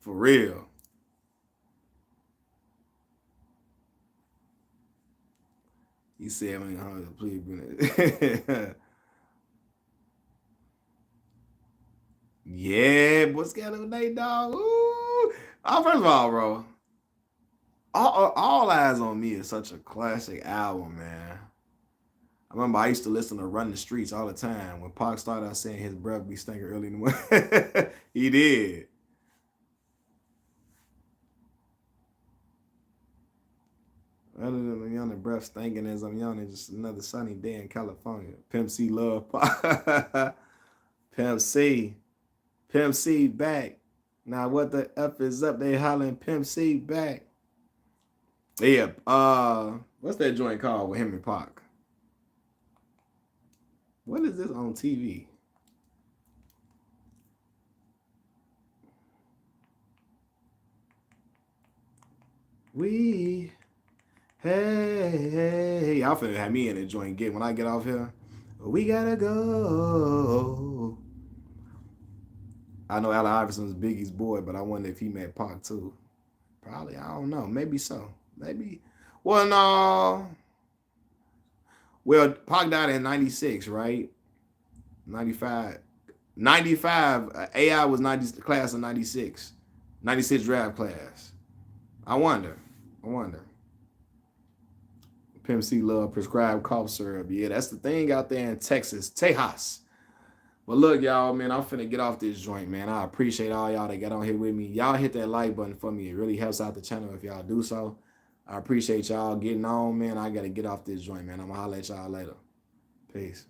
For real. He said, "Man, please." Yeah, what's going on, Nate Dogg? Ooh. First of all, bro, all Eyes on Me is such a classic album, man. I remember I used to listen to Run the Streets all the time. When Pac started out saying his breath be stinking early in the morning. He did. Other than the young breath stinking as I'm young, it's just another sunny day in California. Pimp C love Pac. Pimp C. Pimp C back. Now what the F is up? They hollering Pimp C back. Yeah. What's that joint called with him and Pac? What is this on TV? Hey, y'all finna have me in the joint get when I get off here. We gotta go. I know Allen Iverson's Biggie's boy, but I wonder if he met Pac too. Probably, I don't know. Maybe so. Maybe. Well, no. Well, Pac died in 96, right? 95. 95. AI was 90 class of 96. 96 draft class. I wonder. Pimp C love prescribed cough syrup. Yeah, that's the thing out there in Texas, Tejas. But look, y'all, man, I'm finna get off this joint, man. I appreciate all y'all that got on here with me. Y'all hit that like button for me. It really helps out the channel if y'all do so. I appreciate y'all getting on, man. I gotta get off this joint, man. I'm gonna holler at y'all later. Peace.